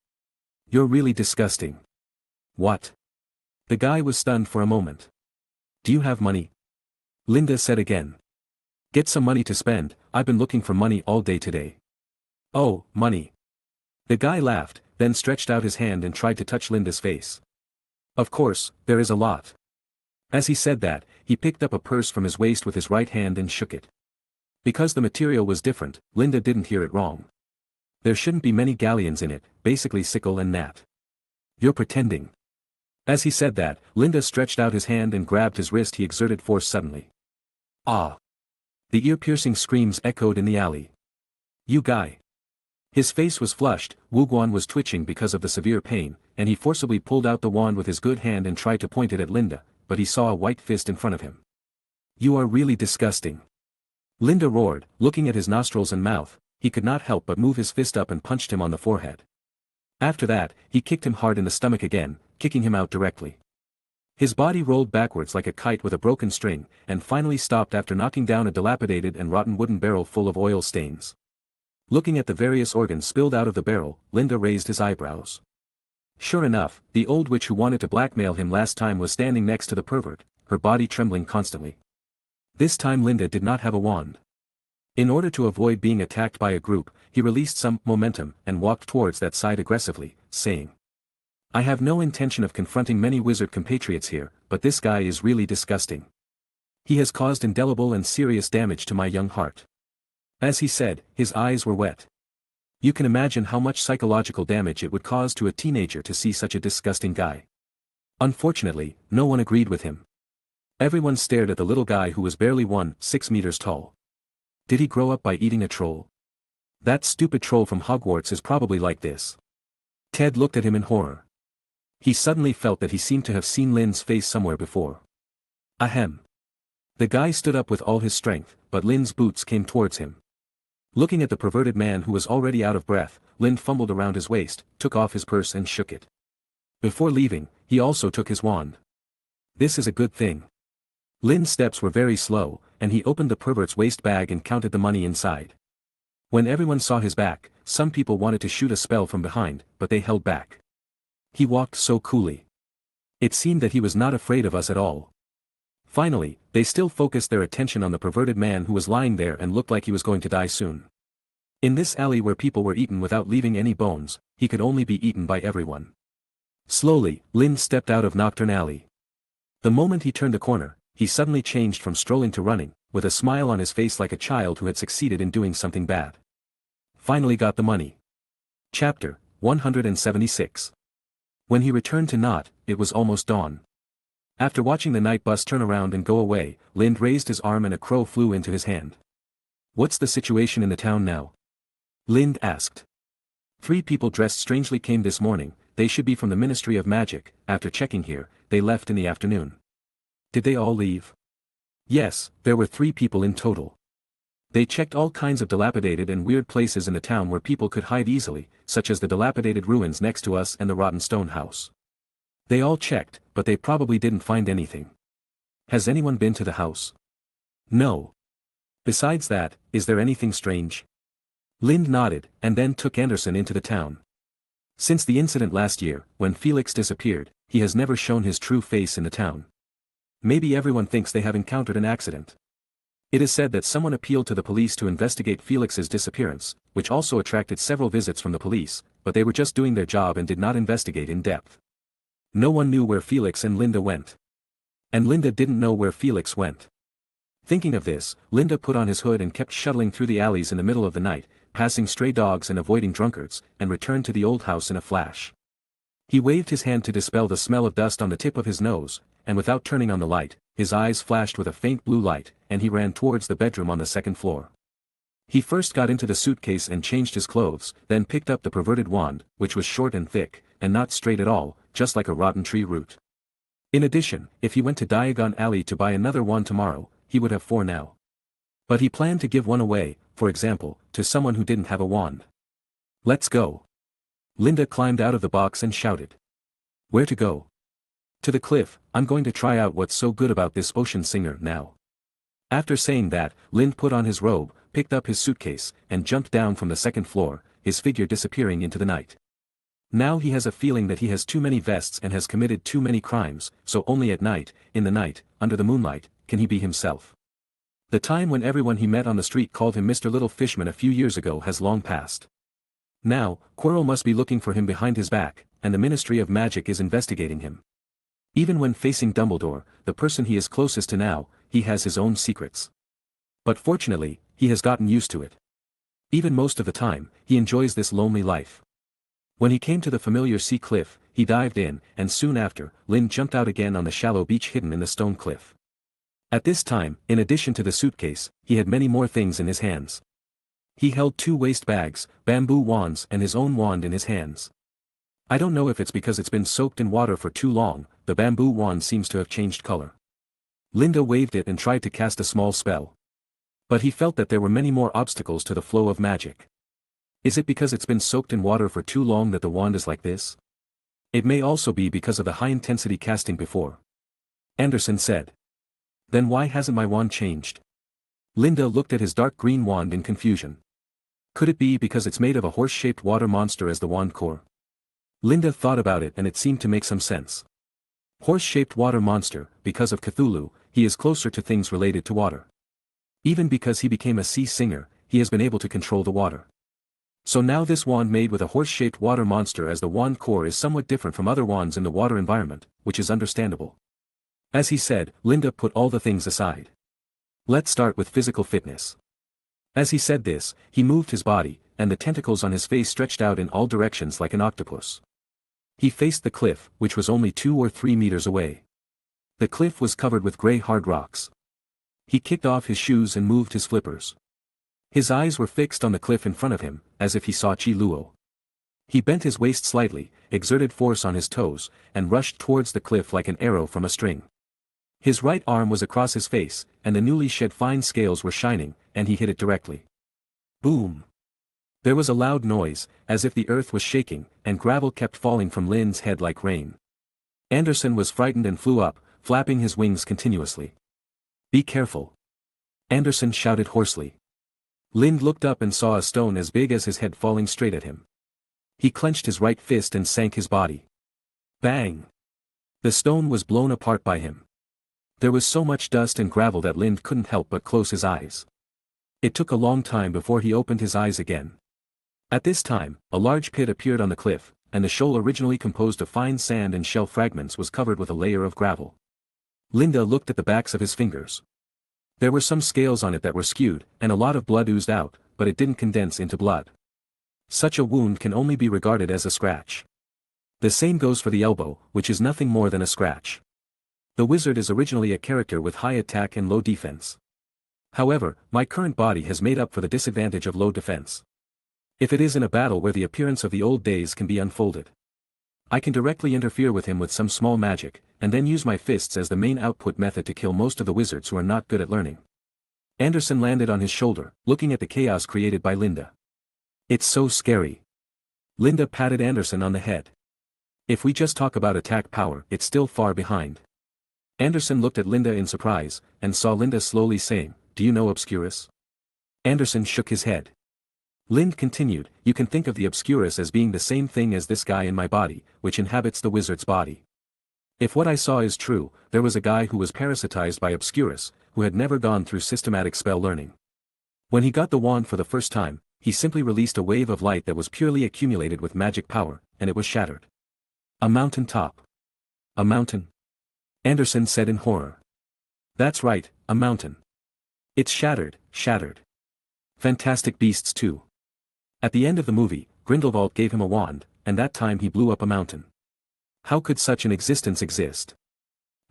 You're really disgusting. What? The guy was stunned for a moment. Do you have money? Linda said again. Get some money to spend, I've been looking for money all day today. Oh, money. The guy laughed, then stretched out his hand and tried to touch Linda's face. Of course, there is a lot. As he said that, he picked up a purse from his waist with his right hand and shook it. Because the material was different, Linda didn't hear it wrong. There shouldn't be many galleons in it, basically sickle and gnat. You're pretending. As he said that, Linda stretched out his hand and grabbed his wrist. He exerted force suddenly. Ah! The ear-piercing screams echoed in the alley. You guy! His face was flushed, Wuguan was twitching because of the severe pain, and he forcibly pulled out the wand with his good hand and tried to point it at Linda, but he saw a white fist in front of him. You are really disgusting. Linda roared, looking at his nostrils and mouth. He could not help but move his fist up and punched him on the forehead. After that, he kicked him hard in the stomach again, kicking him out directly. His body rolled backwards like a kite with a broken string, and finally stopped after knocking down a dilapidated and rotten wooden barrel full of oil stains. Looking at the various organs spilled out of the barrel, Linda raised his eyebrows. Sure enough, the old witch who wanted to blackmail him last time was standing next to the pervert, her body trembling constantly. This time Linda did not have a wand. In order to avoid being attacked by a group, he released some momentum and walked towards that side aggressively, saying, I have no intention of confronting many wizard compatriots here, but this guy is really disgusting. He has caused indelible and serious damage to my young heart. As he said, his eyes were wet. You can imagine how much psychological damage it would cause to a teenager to see such a disgusting guy. Unfortunately, no one agreed with him. Everyone stared at the little guy who was barely 6 meters tall. Did he grow up by eating a troll? That stupid troll from Hogwarts is probably like this. Ted looked at him in horror. He suddenly felt that he seemed to have seen Lin's face somewhere before. Ahem. The guy stood up with all his strength, but Lin's boots came towards him. Looking at the perverted man who was already out of breath, Lin fumbled around his waist, took off his purse and shook it. Before leaving, he also took his wand. This is a good thing. Lin's steps were very slow, and he opened the pervert's waist bag and counted the money inside. When everyone saw his back, some people wanted to shoot a spell from behind, but they held back. He walked so coolly. It seemed that he was not afraid of us at all. Finally, they still focused their attention on the perverted man who was lying there and looked like he was going to die soon. In this alley where people were eaten without leaving any bones, he could only be eaten by everyone. Slowly, Lin stepped out of Nocturne Alley. The moment he turned the corner, he suddenly changed from strolling to running, with a smile on his face like a child who had succeeded in doing something bad. Finally got the money. Chapter 176. When he returned to Knot, it was almost dawn. After watching the night bus turn around and go away, Lind raised his arm and a crow flew into his hand. "What's the situation in the town now?" Lind asked. "3 people dressed strangely came this morning. They should be from the Ministry of Magic. After checking here, they left in the afternoon." "Did they all leave?" "Yes, there were 3 people in total. They checked all kinds of dilapidated and weird places in the town where people could hide easily, such as the dilapidated ruins next to us and the rotten stone house. They all checked, but they probably didn't find anything." "Has anyone been to the house?" "No. Besides that, is there anything strange?" Lind nodded, and then took Anderson into the town. Since the incident last year, when Felix disappeared, he has never shown his true face in the town. Maybe everyone thinks they have encountered an accident. It is said that someone appealed to the police to investigate Felix's disappearance, which also attracted several visits from the police, but they were just doing their job and did not investigate in depth. No one knew where Felix and Linda went. And Linda didn't know where Felix went. Thinking of this, Linda put on his hood and kept shuttling through the alleys in the middle of the night, passing stray dogs and avoiding drunkards, and returned to the old house in a flash. He waved his hand to dispel the smell of dust on the tip of his nose, and without turning on the light, his eyes flashed with a faint blue light, and he ran towards the bedroom on the 2nd floor. He first got into the suitcase and changed his clothes, then picked up the perverted wand, which was short and thick, and not straight at all, just like a rotten tree root. In addition, if he went to Diagon Alley to buy another wand tomorrow, he would have 4 now. But he planned to give one away, for example, to someone who didn't have a wand. "Let's go." Linda climbed out of the box and shouted. "Where to go?" "To the cliff. I'm going to try out what's so good about this ocean singer now." After saying that, Lind put on his robe, picked up his suitcase, and jumped down from the 2nd floor, his figure disappearing into the night. Now he has a feeling that he has too many vests and has committed too many crimes, so only at night, in the night, under the moonlight, can he be himself. The time when everyone he met on the street called him Mr. Little Fishman a few years ago has long passed. Now, Quirrell must be looking for him behind his back, and the Ministry of Magic is investigating him. Even when facing Dumbledore, the person he is closest to now, he has his own secrets. But fortunately, he has gotten used to it. Even most of the time, he enjoys this lonely life. When he came to the familiar sea cliff, he dived in, and soon after, Lind jumped out again on the shallow beach hidden in the stone cliff. At this time, in addition to the suitcase, he had many more things in his hands. He held 2 waste bags, bamboo wands and his own wand in his hands. I don't know if it's because it's been soaked in water for too long, the bamboo wand seems to have changed color. Linda waved it and tried to cast a small spell. But he felt that there were many more obstacles to the flow of magic. Is it because it's been soaked in water for too long that the wand is like this? It may also be because of the high-intensity casting before. Anderson said. Then why hasn't my wand changed? Linda looked at his dark green wand in confusion. Could it be because it's made of a horse-shaped water monster as the wand core? Linda thought about it and it seemed to make some sense. Horse-shaped water monster, because of Cthulhu, he is closer to things related to water. Even because he became a sea singer, he has been able to control the water. So now this wand made with a horse-shaped water monster as the wand core is somewhat different from other wands in the water environment, which is understandable. As he said, Linda put all the things aside. Let's start with physical fitness. As he said this, he moved his body, and the tentacles on his face stretched out in all directions like an octopus. He faced the cliff, which was only 2 or 3 meters away. The cliff was covered with gray hard rocks. He kicked off his shoes and moved his flippers. His eyes were fixed on the cliff in front of him, as if he saw Chi Luo. He bent his waist slightly, exerted force on his toes, and rushed towards the cliff like an arrow from a string. His right arm was across his face, and the newly shed fine scales were shining, and he hit it directly. Boom! There was a loud noise, as if the earth was shaking, and gravel kept falling from Lind's head like rain. Anderson was frightened and flew up, flapping his wings continuously. Be careful! Anderson shouted hoarsely. Lind looked up and saw a stone as big as his head falling straight at him. He clenched his right fist and sank his body. Bang! The stone was blown apart by him. There was so much dust and gravel that Lind couldn't help but close his eyes. It took a long time before he opened his eyes again. At this time, a large pit appeared on the cliff, and the shoal originally composed of fine sand and shell fragments was covered with a layer of gravel. Linda looked at the backs of his fingers. There were some scales on it that were skewed, and a lot of blood oozed out, but it didn't condense into blood. Such a wound can only be regarded as a scratch. The same goes for the elbow, which is nothing more than a scratch. The wizard is originally a character with high attack and low defense. However, my current body has made up for the disadvantage of low defense. If it is in a battle where the appearance of the old days can be unfolded, I can directly interfere with him with some small magic, and then use my fists as the main output method to kill most of the wizards who are not good at learning. Anderson landed on his shoulder, looking at the chaos created by Linda. It's so scary. Linda patted Anderson on the head. If we just talk about attack power, it's still far behind. Anderson looked at Linda in surprise, and saw Linda slowly saying, "Do you know Obscurus?" Anderson shook his head. Lind continued, "You can think of the Obscurus as being the same thing as this guy in my body, which inhabits the wizard's body. If what I saw is true, there was a guy who was parasitized by Obscurus, who had never gone through systematic spell learning. When he got the wand for the first time, he simply released a wave of light that was purely accumulated with magic power, and it was shattered. A mountain top. A mountain? Anderson said in horror. That's right, a mountain. It's shattered, shattered. Fantastic Beasts 2. At the end of the movie, Grindelwald gave him a wand, and that time he blew up a mountain. How could such an existence exist?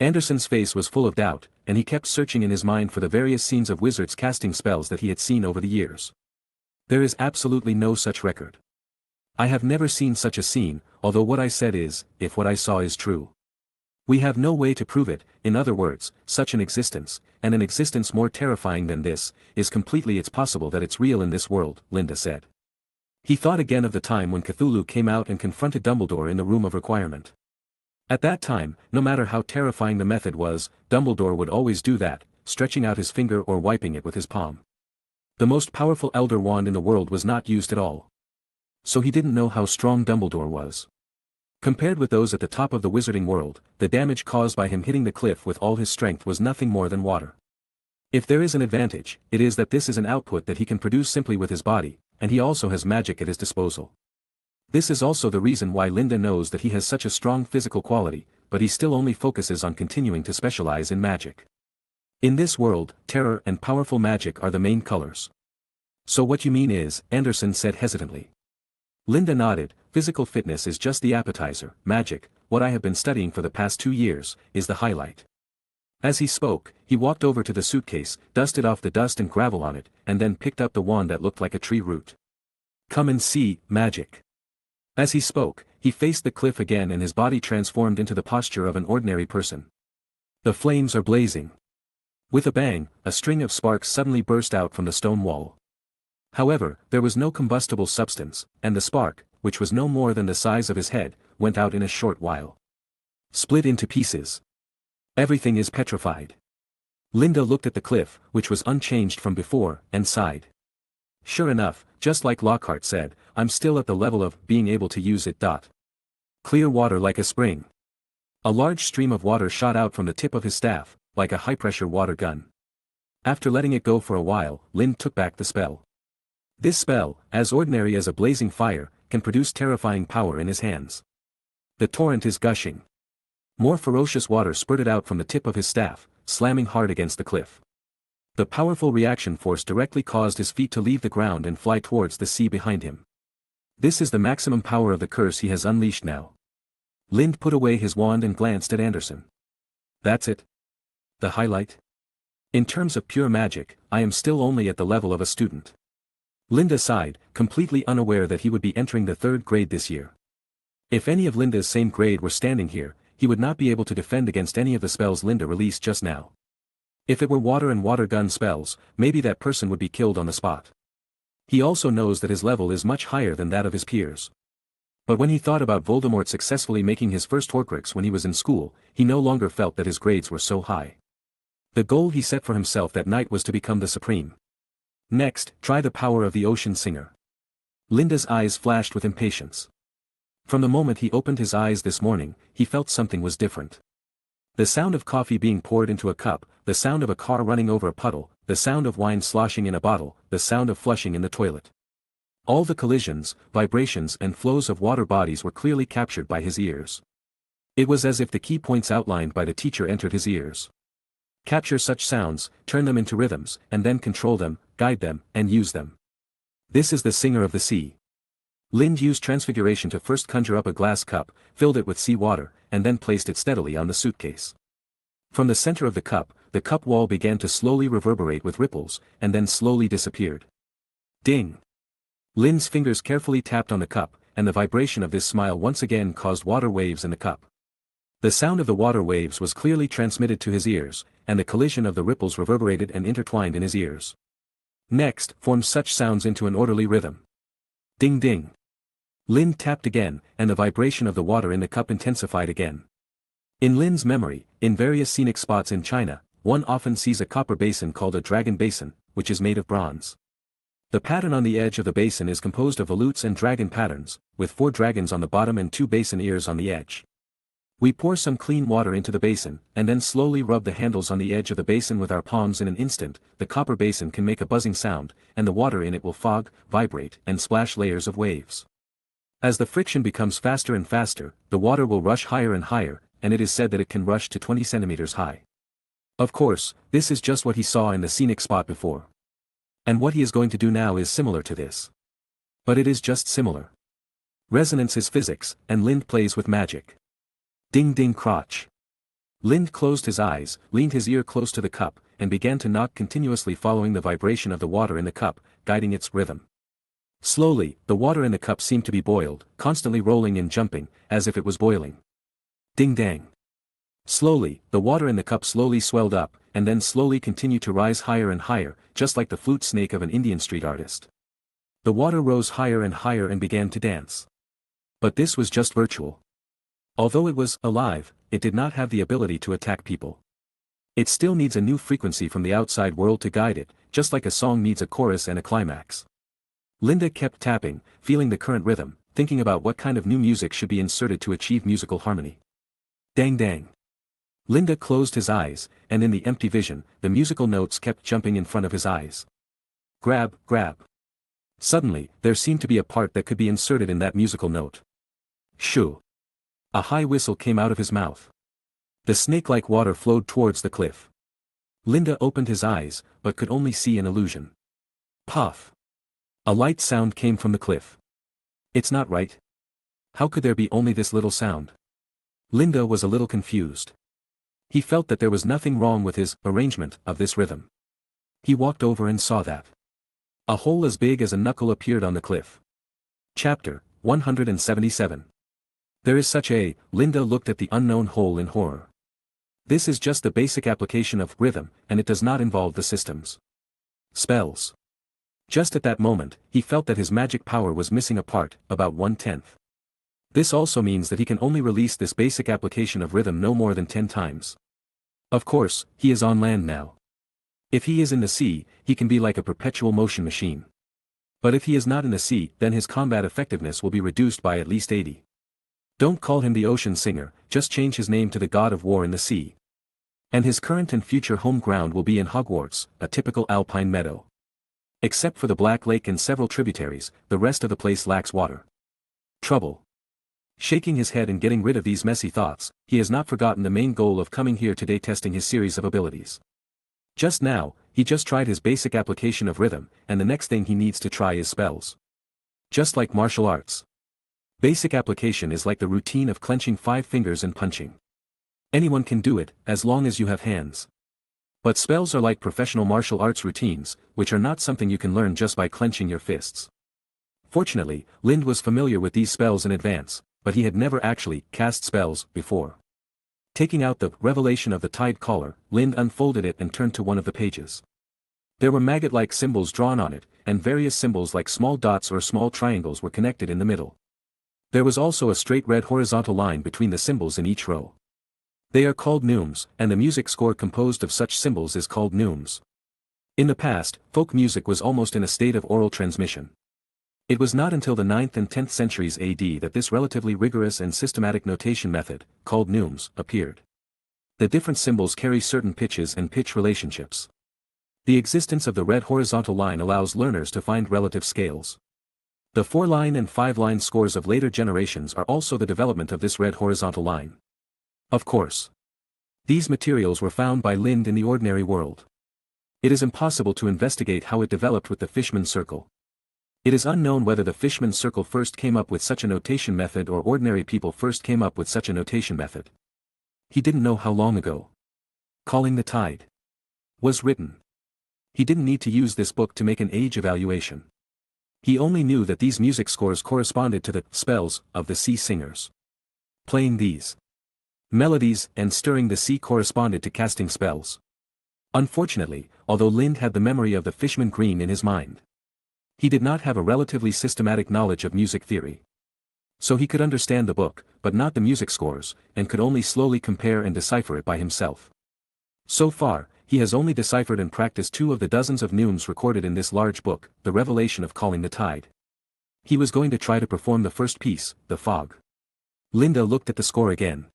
Anderson's face was full of doubt, and he kept searching in his mind for the various scenes of wizards casting spells that he had seen over the years. There is absolutely no such record. I have never seen such a scene, although what I said is, if what I saw is true. We have no way to prove it, in other words, such an existence, and an existence more terrifying than this, is completely it's possible that it's real in this world, Linda said. He thought again of the time when Cthulhu came out and confronted Dumbledore in the Room of Requirement. At that time, no matter how terrifying the method was, Dumbledore would always do that, stretching out his finger or wiping it with his palm. The most powerful Elder Wand in the world was not used at all. So he didn't know how strong Dumbledore was. Compared with those at the top of the wizarding world, the damage caused by him hitting the cliff with all his strength was nothing more than water. If there is an advantage, it is that this is an output that he can produce simply with his body, and he also has magic at his disposal. This is also the reason why Linda knows that he has such a strong physical quality, but he still only focuses on continuing to specialize in magic. In this world, terror and powerful magic are the main colors. So what you mean is, Anderson said hesitantly. Linda nodded, physical fitness is just the appetizer, magic, what I have been studying for the past 2 years, is the highlight. As he spoke, he walked over to the suitcase, dusted off the dust and gravel on it, and then picked up the wand that looked like a tree root. Come and see, magic. As he spoke, he faced the cliff again and his body transformed into the posture of an ordinary person. The flames are blazing. With a bang, a string of sparks suddenly burst out from the stone wall. However, there was no combustible substance, and the spark, which was no more than the size of his head, went out in a short while. Split into pieces. Everything is petrified. Linda looked at the cliff, which was unchanged from before, and sighed. Sure enough, just like Lockhart said, I'm still at the level of being able to use it. Clear water like a spring. A large stream of water shot out from the tip of his staff, like a high-pressure water gun. After letting it go for a while, Lind took back the spell. This spell, as ordinary as a blazing fire, can produce terrifying power in his hands. The torrent is gushing. More ferocious water spurted out from the tip of his staff, slamming hard against the cliff. The powerful reaction force directly caused his feet to leave the ground and fly towards the sea behind him. This is the maximum power of the curse he has unleashed now. Lind put away his wand and glanced at Anderson. That's it? The highlight? In terms of pure magic, I am still only at the level of a student. Linda sighed, completely unaware that he would be entering the 3rd grade this year. If any of Linda's same grade were standing here, he would not be able to defend against any of the spells Linda released just now. If it were water and water gun spells, maybe that person would be killed on the spot. He also knows that his level is much higher than that of his peers. But when he thought about Voldemort successfully making his first Horcrux when he was in school, he no longer felt that his grades were so high. The goal he set for himself that night was to become the Supreme. Next, try the power of the Ocean Singer. Linda's eyes flashed with impatience. From the moment he opened his eyes this morning, he felt something was different. The sound of coffee being poured into a cup, the sound of a car running over a puddle, the sound of wine sloshing in a bottle, the sound of flushing in the toilet. All the collisions, vibrations and flows of water bodies were clearly captured by his ears. It was as if the key points outlined by the teacher entered his ears. Capture such sounds, turn them into rhythms, and then control them, guide them, and use them. This is the singer of the sea. Lind used transfiguration to first conjure up a glass cup, filled it with sea water, and then placed it steadily on the suitcase. From the center of the cup wall began to slowly reverberate with ripples, and then slowly disappeared. Ding! Lin's fingers carefully tapped on the cup, and the vibration of this smile once again caused water waves in the cup. The sound of the water waves was clearly transmitted to his ears, and the collision of the ripples reverberated and intertwined in his ears. Next, formed such sounds into an orderly rhythm. Ding ding! Lin tapped again, and the vibration of the water in the cup intensified again. In Lin's memory, in various scenic spots in China, one often sees a copper basin called a dragon basin, which is made of bronze. The pattern on the edge of the basin is composed of volutes and dragon patterns, with 4 dragons on the bottom and 2 basin ears on the edge. We pour some clean water into the basin, and then slowly rub the handles on the edge of the basin with our palms. In an instant, the copper basin can make a buzzing sound, and the water in it will fog, vibrate, and splash layers of waves. As the friction becomes faster and faster, the water will rush higher and higher, and it is said that it can rush to 20 centimeters high. Of course, this is just what he saw in the scenic spot before. And what he is going to do now is similar to this. But it is just similar. Resonance is physics, and Lind plays with magic. Ding ding crotch. Lind closed his eyes, leaned his ear close to the cup, and began to knock continuously, following the vibration of the water in the cup, guiding its rhythm. Slowly, the water in the cup seemed to be boiled, constantly rolling and jumping, as if it was boiling. Ding dang. Slowly, the water in the cup slowly swelled up, and then slowly continued to rise higher and higher, just like the flute snake of an Indian street artist. The water rose higher and began to dance. But this was just virtual. Although it was alive, it did not have the ability to attack people. It still needs a new frequency from the outside world to guide it, just like a song needs a chorus and a climax. Linda kept tapping, feeling the current rhythm, thinking about what kind of new music should be inserted to achieve musical harmony. Dang dang. Linda closed his eyes, and in the empty vision, the musical notes kept jumping in front of his eyes. Grab, grab. Suddenly, there seemed to be a part that could be inserted in that musical note. Shoo. A high whistle came out of his mouth. The snake-like water flowed towards the cliff. Linda opened his eyes, but could only see an illusion. Puff. A light sound came from the cliff. It's not right. How could there be only this little sound? Linda was a little confused. He felt that there was nothing wrong with his arrangement of this rhythm. He walked over and saw that a hole as big as a knuckle appeared on the cliff. Chapter 177. There is such a. Linda looked at the unknown hole in horror. This is just the basic application of rhythm, and it does not involve the systems. Spells. Just at that moment, he felt that his magic power was missing a part, about 1/10. This also means that he can only release this basic application of rhythm no more than 10 times. Of course, he is on land now. If he is in the sea, he can be like a perpetual motion machine. But if he is not in the sea, then his combat effectiveness will be reduced by at least 80. Don't call him the ocean singer, just change his name to the god of war in the sea. And his current and future home ground will be in Hogwarts, a typical alpine meadow. Except for the Black Lake and several tributaries, the rest of the place lacks water. Trouble. Shaking his head and getting rid of these messy thoughts, he has not forgotten the main goal of coming here today, testing his series of abilities. Just now, he just tried his basic application of rhythm, and the next thing he needs to try is spells. Just like martial arts. Basic application is like the routine of clenching 5 fingers and punching. Anyone can do it, as long as you have hands. But spells are like professional martial arts routines, which are not something you can learn just by clenching your fists. Fortunately, Lind was familiar with these spells in advance, but he had never actually cast spells before. Taking out the revelation of the Tide Caller, Lind unfolded it and turned to one of the pages. There were maggot-like symbols drawn on it, and various symbols like small dots or small triangles were connected in the middle. There was also a straight red horizontal line between the symbols in each row. They are called neumes, and the music score composed of such symbols is called neumes. In the past, folk music was almost in a state of oral transmission. It was not until the 9th and 10th centuries AD that this relatively rigorous and systematic notation method, called neumes, appeared. The different symbols carry certain pitches and pitch relationships. The existence of the red horizontal line allows learners to find relative scales. The 4-line and 5-line scores of later generations are also the development of this red horizontal line. Of course. These materials were found by Lind in the ordinary world. It is impossible to investigate how it developed with the Fishman circle. It is unknown whether the Fishman circle first came up with such a notation method or ordinary people first came up with such a notation method. He didn't know how long ago. Calling the Tide was written. He didn't need to use this book to make an age evaluation. He only knew that these music scores corresponded to the spells of the sea singers. Playing these melodies and stirring the sea corresponded to casting spells. Unfortunately, although Lind had the memory of the Fishman Green in his mind, he did not have a relatively systematic knowledge of music theory. So he could understand the book, but not the music scores, and could only slowly compare and decipher it by himself. So far, he has only deciphered and practiced 2 of the dozens of neumes recorded in this large book, the revelation of Calling the Tide. He was going to try to perform the first piece, the fog. Linda looked at the score again.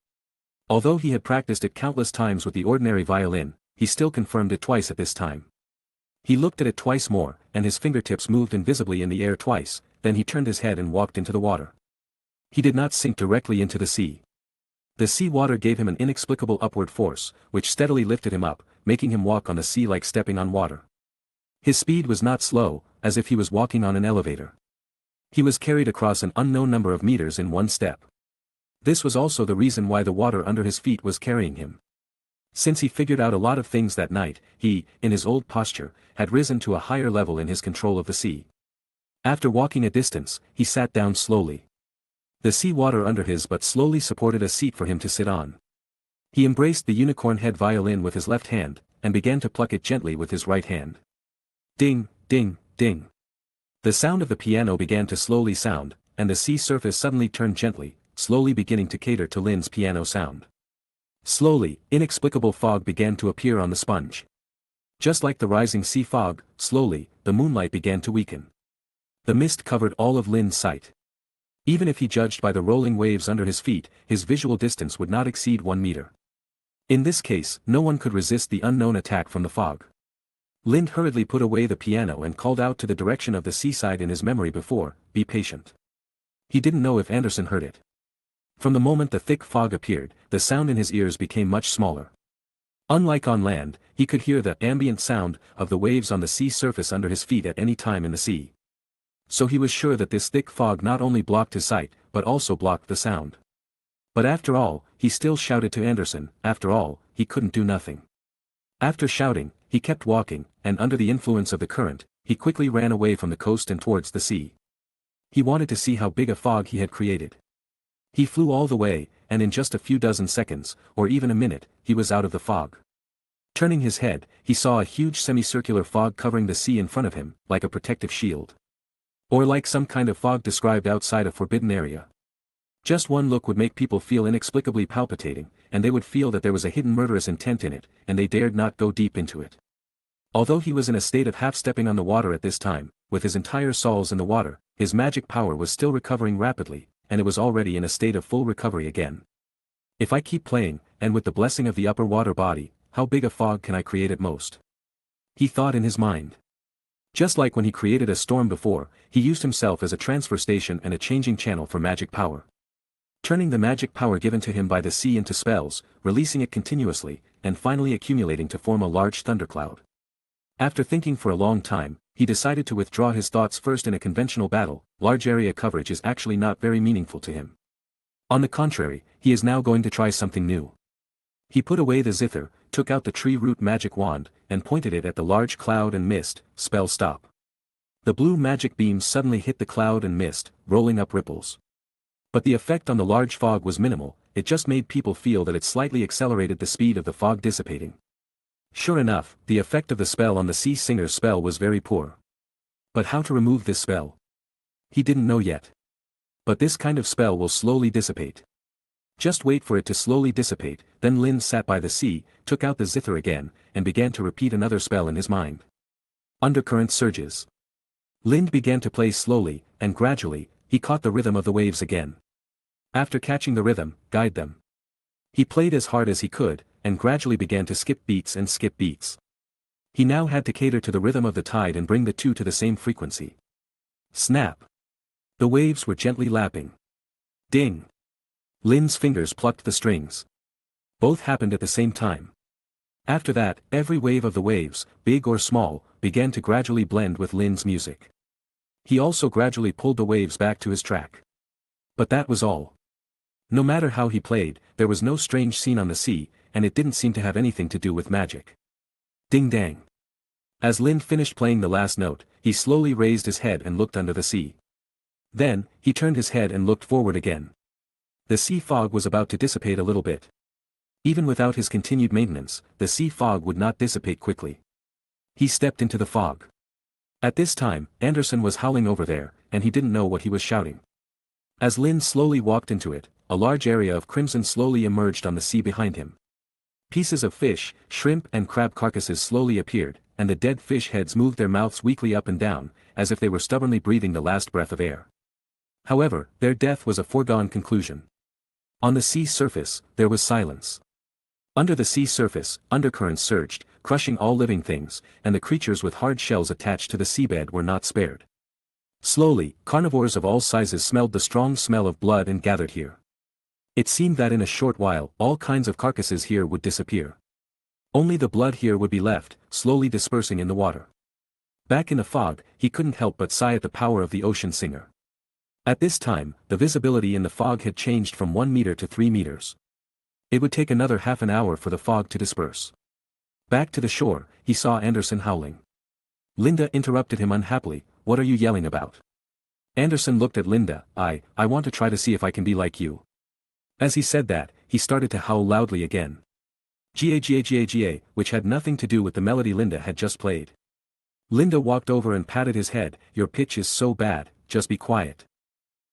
Although he had practiced it countless times with the ordinary violin, he still confirmed it twice at this time. He looked at it twice more, and his fingertips moved invisibly in the air twice, then he turned his head and walked into the water. He did not sink directly into the sea. The sea water gave him an inexplicable upward force, which steadily lifted him up, making him walk on the sea like stepping on water. His speed was not slow, as if he was walking on an elevator. He was carried across an unknown number of meters in one step. This was also the reason why the water under his feet was carrying him. Since he figured out a lot of things that night, he, in his old posture, had risen to a higher level in his control of the sea. After walking a distance, he sat down slowly. The sea water under his butt slowly supported a seat for him to sit on. He embraced the unicorn head violin with his left hand, and began to pluck it gently with his right hand. Ding, ding, ding. The sound of the piano began to slowly sound, and the sea surface suddenly turned gently, slowly beginning to cater to Lin's piano sound. Slowly, inexplicable fog began to appear on the sponge. Just like the rising sea fog, slowly, the moonlight began to weaken. The mist covered all of Lin's sight. Even if he judged by the rolling waves under his feet, his visual distance would not exceed 1 meter. In this case, no one could resist the unknown attack from the fog. Lind hurriedly put away the piano and called out to the direction of the seaside in his memory before, "Be patient." He didn't know if Anderson heard it. From the moment the thick fog appeared, the sound in his ears became much smaller. Unlike on land, he could hear the ambient sound of the waves on the sea surface under his feet at any time in the sea. So he was sure that this thick fog not only blocked his sight, but also blocked the sound. But after all, he still shouted to Anderson. After all, he couldn't do nothing. After shouting, he kept walking, and under the influence of the current, he quickly ran away from the coast and towards the sea. He wanted to see how big a fog he had created. He flew all the way, and in just a few dozen seconds, or even a minute, he was out of the fog. Turning his head, he saw a huge semicircular fog covering the sea in front of him, like a protective shield. Or like some kind of fog described outside a forbidden area. Just one look would make people feel inexplicably palpitating, and they would feel that there was a hidden murderous intent in it, and they dared not go deep into it. Although he was in a state of half-stepping on the water at this time, with his entire soles in the water, his magic power was still recovering rapidly, and it was already in a state of full recovery again. If I keep playing, and with the blessing of the upper water body, how big a fog can I create at most? He thought in his mind. Just like when he created a storm before, he used himself as a transfer station and a changing channel for magic power. Turning the magic power given to him by the sea into spells, releasing it continuously, and finally accumulating to form a large thundercloud. After thinking for a long time, he decided to withdraw his thoughts first. In a conventional battle, large area coverage is actually not very meaningful to him. On the contrary, he is now going to try something new. He put away the zither, took out the tree root magic wand, and pointed it at the large cloud and mist. Spell stop. The blue magic beams suddenly hit the cloud and mist, rolling up ripples. But the effect on the large fog was minimal, it just made people feel that it slightly accelerated the speed of the fog dissipating. Sure enough, the effect of the spell on the sea singer's spell was very poor. But how to remove this spell? He didn't know yet. But this kind of spell will slowly dissipate. Just wait for it to slowly dissipate. Then Lind sat by the sea, took out the zither again, and began to repeat another spell in his mind. Undercurrent surges. Lind began to play slowly, and gradually, he caught the rhythm of the waves again. After catching the rhythm, guide them. He played as hard as he could, and gradually began to skip beats and skip beats. He now had to cater to the rhythm of the tide and bring the two to the same frequency. Snap. The waves were gently lapping. Ding. Lind's fingers plucked the strings. Both happened at the same time. After that, every wave of the waves, big or small, began to gradually blend with Lind's music. He also gradually pulled the waves back to his track. But that was all. No matter how he played, there was no strange scene on the sea, and it didn't seem to have anything to do with magic. Ding dang. As Lind finished playing the last note, he slowly raised his head and looked under the sea. Then, he turned his head and looked forward again. The sea fog was about to dissipate a little bit. Even without his continued maintenance, the sea fog would not dissipate quickly. He stepped into the fog. At this time, Anderson was howling over there, and he didn't know what he was shouting. As Lind slowly walked into it, a large area of crimson slowly emerged on the sea behind him. Pieces of fish, shrimp and crab carcasses slowly appeared, and the dead fish heads moved their mouths weakly up and down, as if they were stubbornly breathing the last breath of air. However, their death was a foregone conclusion. On the sea surface, there was silence. Under the sea surface, undercurrents surged, crushing all living things, and the creatures with hard shells attached to the seabed were not spared. Slowly, carnivores of all sizes smelled the strong smell of blood and gathered here. It seemed that in a short while, all kinds of carcasses here would disappear. Only the blood here would be left, slowly dispersing in the water. Back in the fog, he couldn't help but sigh at the power of the ocean singer. At this time, the visibility in the fog had changed from 1 meter to 3 meters. It would take another half an hour for the fog to disperse. Back to the shore, he saw Anderson howling. Linda interrupted him unhappily, "What are you yelling about?" Anderson looked at Linda, I want to try to see if I can be like you." As he said that, he started to howl loudly again. Ga, which had nothing to do with the melody Linda had just played. Linda walked over and patted his head, "Your pitch is so bad, just be quiet."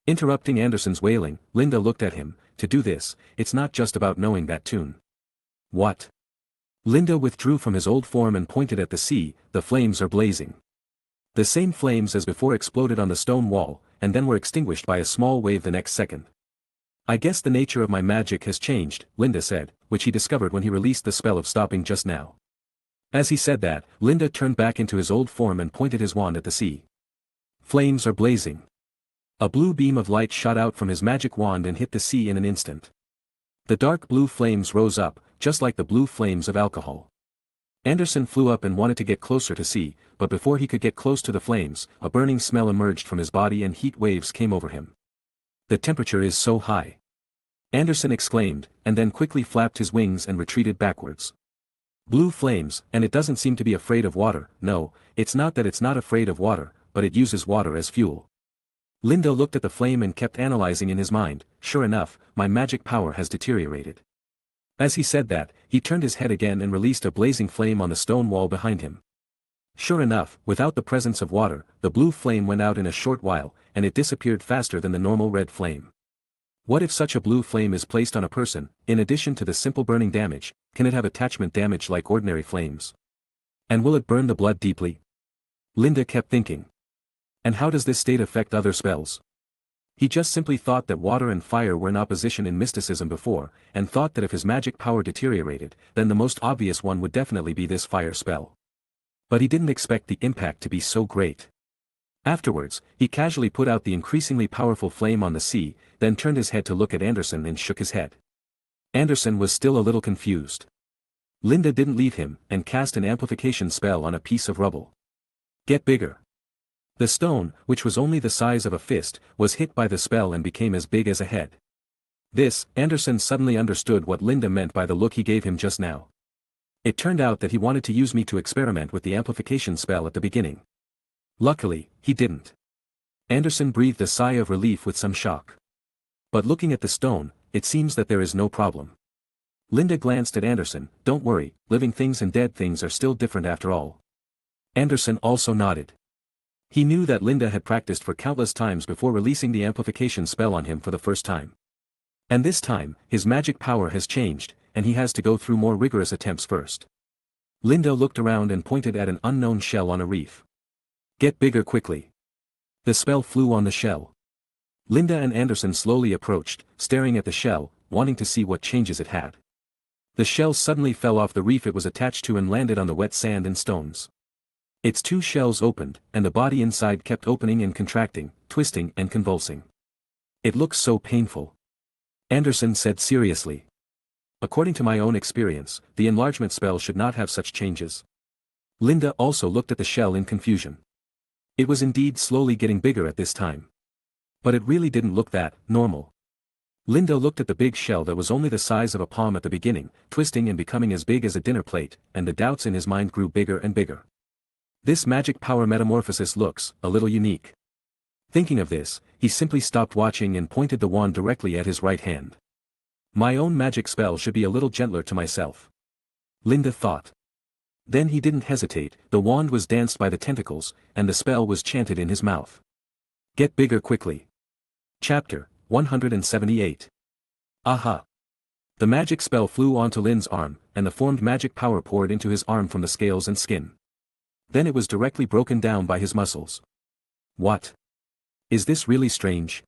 Interrupting Anderson's wailing, Linda looked at him, "To do this, it's not just about knowing that tune." "What?" Linda withdrew from his old form and pointed at the sea, "The flames are blazing." The same flames as before exploded on the stone wall, and then were extinguished by a small wave the next second. "I guess the nature of my magic has changed," Linda said, which he discovered when he released the spell of stopping just now. As he said that, Linda turned back into his old form and pointed his wand at the sea. "Flames are blazing." A blue beam of light shot out from his magic wand and hit the sea in an instant. The dark blue flames rose up, just like the blue flames of alcohol. Anderson flew up and wanted to get closer to see, but before he could get close to the flames, a burning smell emerged from his body and heat waves came over him. "The temperature is so high," Anderson exclaimed, and then quickly flapped his wings and retreated backwards. "Blue flames, and it doesn't seem to be afraid of water." "No, it's not that it's not afraid of water, but it uses water as fuel." Linda looked at the flame and kept analyzing in his mind, "Sure enough, my magic power has deteriorated." As he said that, he turned his head again and released a blazing flame on the stone wall behind him. Sure enough, without the presence of water, the blue flame went out in a short while, and it disappeared faster than the normal red flame. What if such a blue flame is placed on a person? In addition to the simple burning damage, can it have attachment damage like ordinary flames? And will it burn the blood deeply? Linda kept thinking. And how does this state affect other spells? He just simply thought that water and fire were in opposition in mysticism before, and thought that if his magic power deteriorated, then the most obvious one would definitely be this fire spell. But he didn't expect the impact to be so great. Afterwards, he casually put out the increasingly powerful flame on the sea, then turned his head to look at Anderson and shook his head. Anderson was still a little confused. Linda didn't leave him, and cast an amplification spell on a piece of rubble. "Get bigger." The stone, which was only the size of a fist, was hit by the spell and became as big as a head. Anderson suddenly understood what Linda meant by the look he gave him just now. It turned out that he wanted to use me to experiment with the amplification spell at the beginning. Luckily, he didn't. Anderson breathed a sigh of relief with some shock. But looking at the stone, it seems that there is no problem. Linda glanced at Anderson, "Don't worry, living things and dead things are still different after all." Anderson also nodded. He knew that Linda had practiced for countless times before releasing the amplification spell on him for the first time. And this time, his magic power has changed, and he has to go through more rigorous attempts first. Linda looked around and pointed at an unknown shell on a reef. "Get bigger quickly." The spell flew on the shell. Linda and Anderson slowly approached, staring at the shell, wanting to see what changes it had. The shell suddenly fell off the reef it was attached to and landed on the wet sand and stones. Its two shells opened, and the body inside kept opening and contracting, twisting and convulsing. "It looks so painful," Anderson said seriously. "According to my own experience, the enlargement spell should not have such changes." Linda also looked at the shell in confusion. It was indeed slowly getting bigger at this time. But it really didn't look that normal. Linda looked at the big shell that was only the size of a palm at the beginning, twisting and becoming as big as a dinner plate, and the doubts in his mind grew bigger and bigger. This magic power metamorphosis looks a little unique. Thinking of this, he simply stopped watching and pointed the wand directly at his right hand. My own magic spell should be a little gentler to myself, Linda thought. Then he didn't hesitate, the wand was danced by the tentacles, and the spell was chanted in his mouth. Get bigger quickly. Chapter 178. Aha! The magic spell flew onto Lin's arm, and the formed magic power poured into his arm from the scales and skin. Then it was directly broken down by his muscles. What? Is this really strange?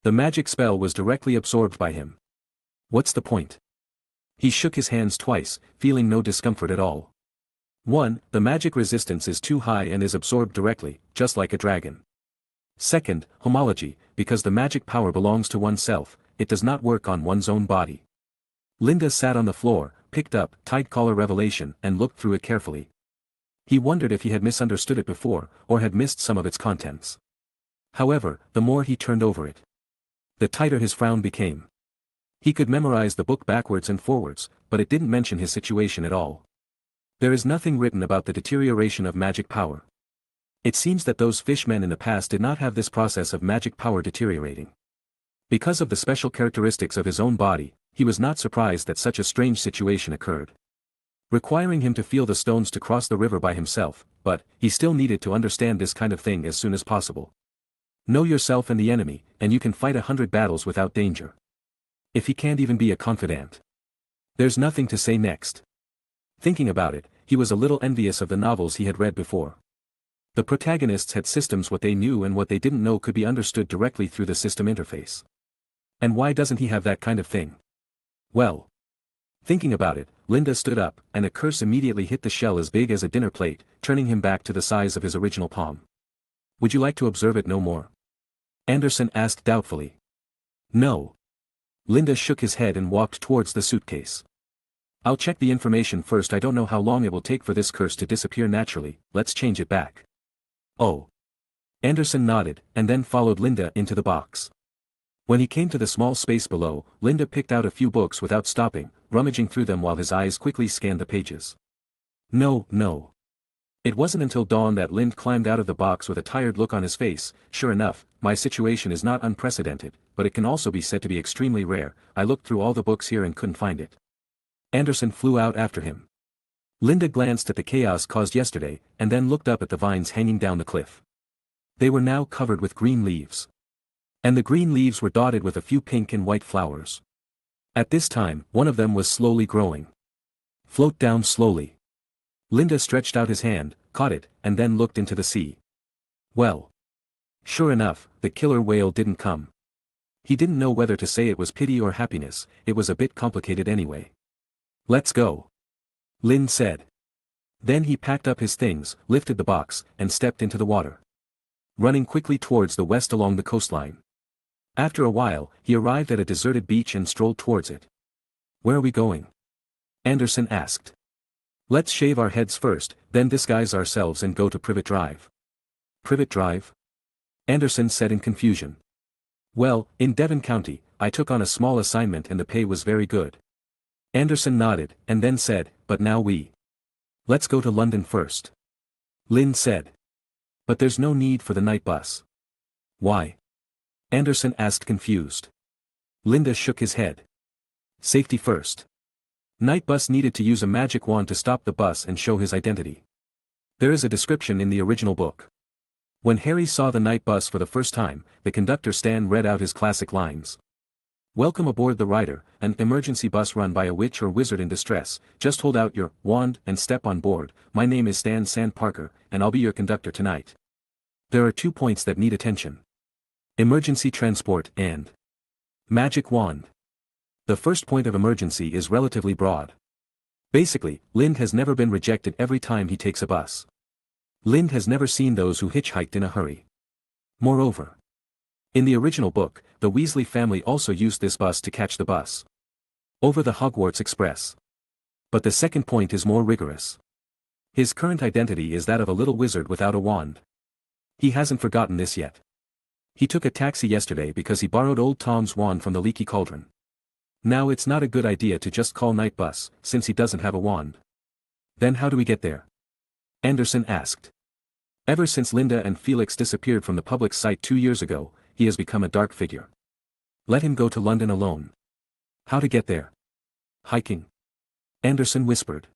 The magic spell was directly absorbed by him. What's the point? He shook his hands twice, feeling no discomfort at all. 1. The magic resistance is too high and is absorbed directly, just like a dragon. 2. Homology, because the magic power belongs to oneself, it does not work on one's own body. Linda sat on the floor, picked up Tight Collar Revelation and looked through it carefully. He wondered if he had misunderstood it before, or had missed some of its contents. However, the more he turned over it, the tighter his frown became. He could memorize the book backwards and forwards, but it didn't mention his situation at all. There is nothing written about the deterioration of magic power. It seems that those fishmen in the past did not have this process of magic power deteriorating. Because of the special characteristics of his own body, he was not surprised that such a strange situation occurred, requiring him to feel the stones to cross the river by himself, but he still needed to understand this kind of thing as soon as possible. Know yourself and the enemy, and you can fight 100 battles without danger. If he can't even be a confidant, there's nothing to say next. Thinking about it, he was a little envious of the novels he had read before. The protagonists had systems. What they knew and what they didn't know could be understood directly through the system interface. And why doesn't he have that kind of thing? Well, thinking about it, Linda stood up, and a curse immediately hit the shell as big as a dinner plate, turning him back to the size of his original palm. Would you like to observe it no more? Anderson asked doubtfully. No. Linda shook his head and walked towards the suitcase. I'll check the information first. I don't know how long it will take for this curse to disappear naturally. Let's change it back. Oh. Anderson nodded, and then followed Linda into the box. When he came to the small space below, Linda picked out a few books without stopping, rummaging through them while his eyes quickly scanned the pages. No. It wasn't until dawn that Lind climbed out of the box with a tired look on his face. Sure enough, my situation is not unprecedented, but it can also be said to be extremely rare. I looked through all the books here and couldn't find it. Anderson flew out after him. Linda glanced at the chaos caused yesterday, and then looked up at the vines hanging down the cliff. They were now covered with green leaves. And the green leaves were dotted with a few pink and white flowers. At this time, one of them was slowly growing. Float down slowly. Linda stretched out his hand, caught it, and then looked into the sea. Well. Sure enough, the killer whale didn't come. He didn't know whether to say it was pity or happiness. It was a bit complicated anyway. Let's go. Lin said. Then he packed up his things, lifted the box, and stepped into the water, running quickly towards the west along the coastline. After a while, he arrived at a deserted beach and strolled towards it. Where are we going? Anderson asked. Let's shave our heads first, then disguise ourselves and go to Privet Drive. Privet Drive? Anderson said in confusion. Well, in Devon County, I took on a small assignment and the pay was very good. Anderson nodded, and then said, but now let's go to London first. Lin said. But there's no need for the night bus. Why? Anderson asked confused. Linda shook his head. Safety first. Night bus needed to use a magic wand to stop the bus and show his identity. There is a description in the original book. When Harry saw the night bus for the first time, the conductor Stan read out his classic lines. Welcome aboard the Rider, an emergency bus run by a witch or wizard in distress. Just hold out your wand and step on board. My name is Stan Sandparker, and I'll be your conductor tonight. There are 2 points that need attention. Emergency transport and magic wand. The first point of emergency is relatively broad. Basically, Lind has never been rejected every time he takes a bus. Lind has never seen those who hitchhiked in a hurry. Moreover, in the original book, the Weasley family also used this bus to catch the bus over the Hogwarts Express. But the second point is more rigorous. His current identity is that of a little wizard without a wand. He hasn't forgotten this yet. He took a taxi yesterday because he borrowed old Tom's wand from the leaky cauldron. Now it's not a good idea to just call night bus, since he doesn't have a wand. Then how do we get there? Anderson asked. Ever since Linda and Felix disappeared from the public sight 2 years ago, he has become a dark figure. Let him go to London alone. How to get there? Hiking. Anderson whispered.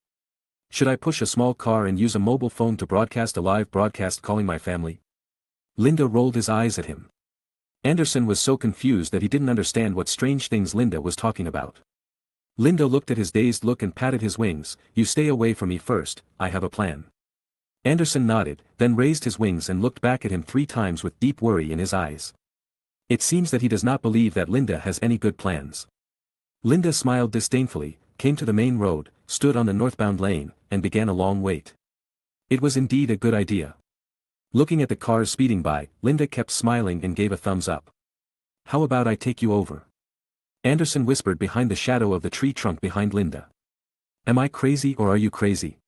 Should I push a small car and use a mobile phone to broadcast a live broadcast calling my family? Linda rolled his eyes at him. Anderson was so confused that he didn't understand what strange things Linda was talking about. Linda looked at his dazed look and patted his wings. You stay away from me first, I have a plan. Anderson nodded, then raised his wings and looked back at him 3 times with deep worry in his eyes. It seems that he does not believe that Linda has any good plans. Linda smiled disdainfully, came to the main road, stood on the northbound lane, and began a long wait. It was indeed a good idea. Looking at the cars speeding by, Linda kept smiling and gave a thumbs up. How about I take you over? Anderson whispered behind the shadow of the tree trunk behind Linda. Am I crazy or are you crazy?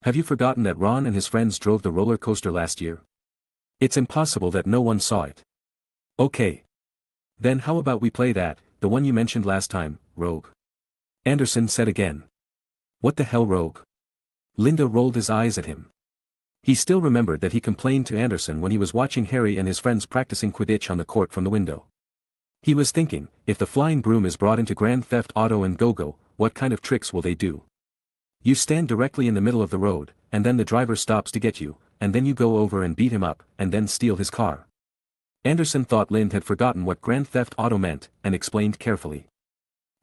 Have you forgotten that Ron and his friends drove the roller coaster last year? It's impossible that no one saw it. Okay. Then how about we play that, the one you mentioned last time, Rogue? Anderson said again. What the hell, Rogue? Linda rolled his eyes at him. He still remembered that he complained to Anderson when he was watching Harry and his friends practicing Quidditch on the court from the window. He was thinking, if the flying broom is brought into Grand Theft Auto and Go-Go, what kind of tricks will they do? You stand directly in the middle of the road, and then the driver stops to get you, and then you go over and beat him up, and then steal his car. Anderson thought Lind had forgotten what Grand Theft Auto meant, and explained carefully.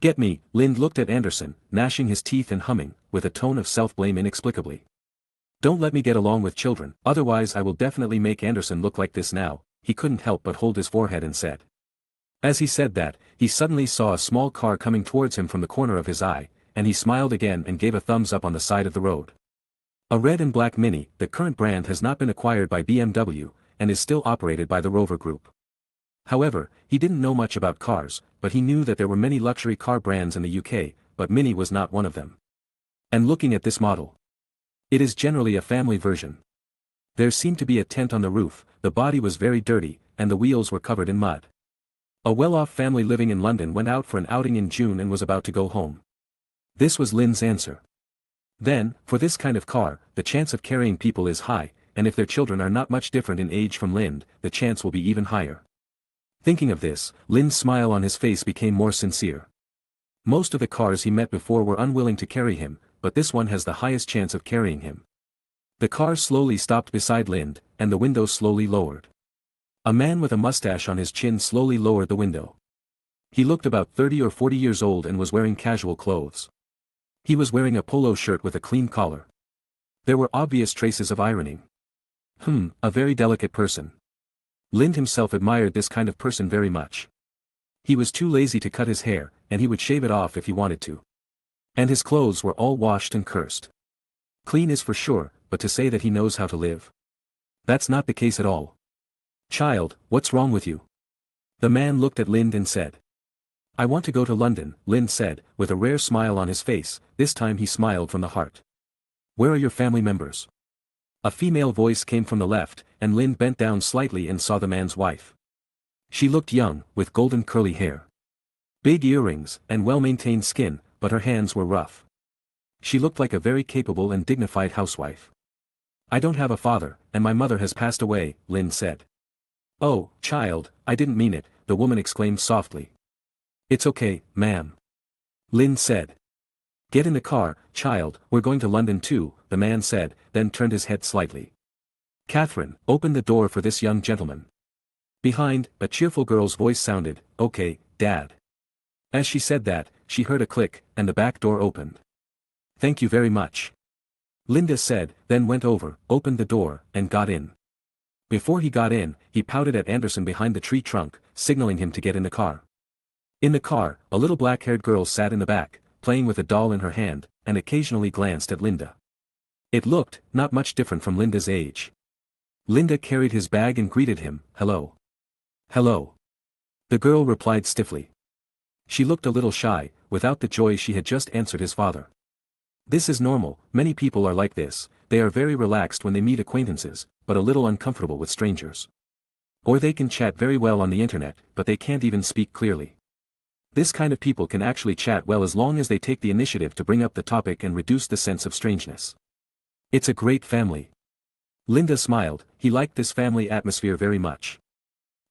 Get me, Lind looked at Anderson, gnashing his teeth and humming, with a tone of self-blame inexplicably. Don't let me get along with children, otherwise I will definitely make Anderson look like this now. He couldn't help but hold his forehead and said. As he said that, he suddenly saw a small car coming towards him from the corner of his eye, and he smiled again and gave a thumbs up on the side of the road. A red and black Mini, the current brand has not been acquired by BMW, and is still operated by the Rover Group. However, he didn't know much about cars, but he knew that there were many luxury car brands in the UK, but Mini was not one of them. And looking at this model. It is generally a family version. There seemed to be a tent on the roof, the body was very dirty, and the wheels were covered in mud. A well-off family living in London went out for an outing in June and was about to go home. This was Lynn's answer. Then, for this kind of car, the chance of carrying people is high, and if their children are not much different in age from Lynn, the chance will be even higher. Thinking of this, Lynn's smile on his face became more sincere. Most of the cars he met before were unwilling to carry him, but this one has the highest chance of carrying him. The car slowly stopped beside Lind, and the window slowly lowered. A man with a mustache on his chin slowly lowered the window. He looked about 30 or 40 years old and was wearing casual clothes. He was wearing a polo shirt with a clean collar. There were obvious traces of ironing. A very delicate person. Lind himself admired this kind of person very much. He was too lazy to cut his hair, and he would shave it off if he wanted to. And his clothes were all washed and cursed. Clean is for sure, but to say that he knows how to live. That's not the case at all. Child, what's wrong with you? The man looked at Lind and said. I want to go to London, Lind said, with a rare smile on his face. This time he smiled from the heart. Where are your family members? A female voice came from the left, and Lind bent down slightly and saw the man's wife. She looked young, with golden curly hair. Big earrings, and well-maintained skin, but her hands were rough. She looked like a very capable and dignified housewife. I don't have a father, and my mother has passed away, Lind said. Oh, child, I didn't mean it, the woman exclaimed softly. It's okay, ma'am. Lind said. Get in the car, child, we're going to London too, the man said, then turned his head slightly. Catherine, open the door for this young gentleman. Behind, a cheerful girl's voice sounded, okay, Dad. As she said that, she heard a click, and the back door opened. Thank you very much. Linda said, then went over, opened the door, and got in. Before he got in, he pouted at Anderson behind the tree trunk, signaling him to get in the car. In the car, a little black-haired girl sat in the back, playing with a doll in her hand, and occasionally glanced at Linda. It looked, not much different from Linda's age. Linda carried his bag and greeted him, hello. Hello. The girl replied stiffly. She looked a little shy, without the joy she had just answered his father. This is normal, many people are like this, they are very relaxed when they meet acquaintances, but a little uncomfortable with strangers. Or they can chat very well on the internet, but they can't even speak clearly. This kind of people can actually chat well as long as they take the initiative to bring up the topic and reduce the sense of strangeness. It's a great family. Linda smiled. He liked this family atmosphere very much.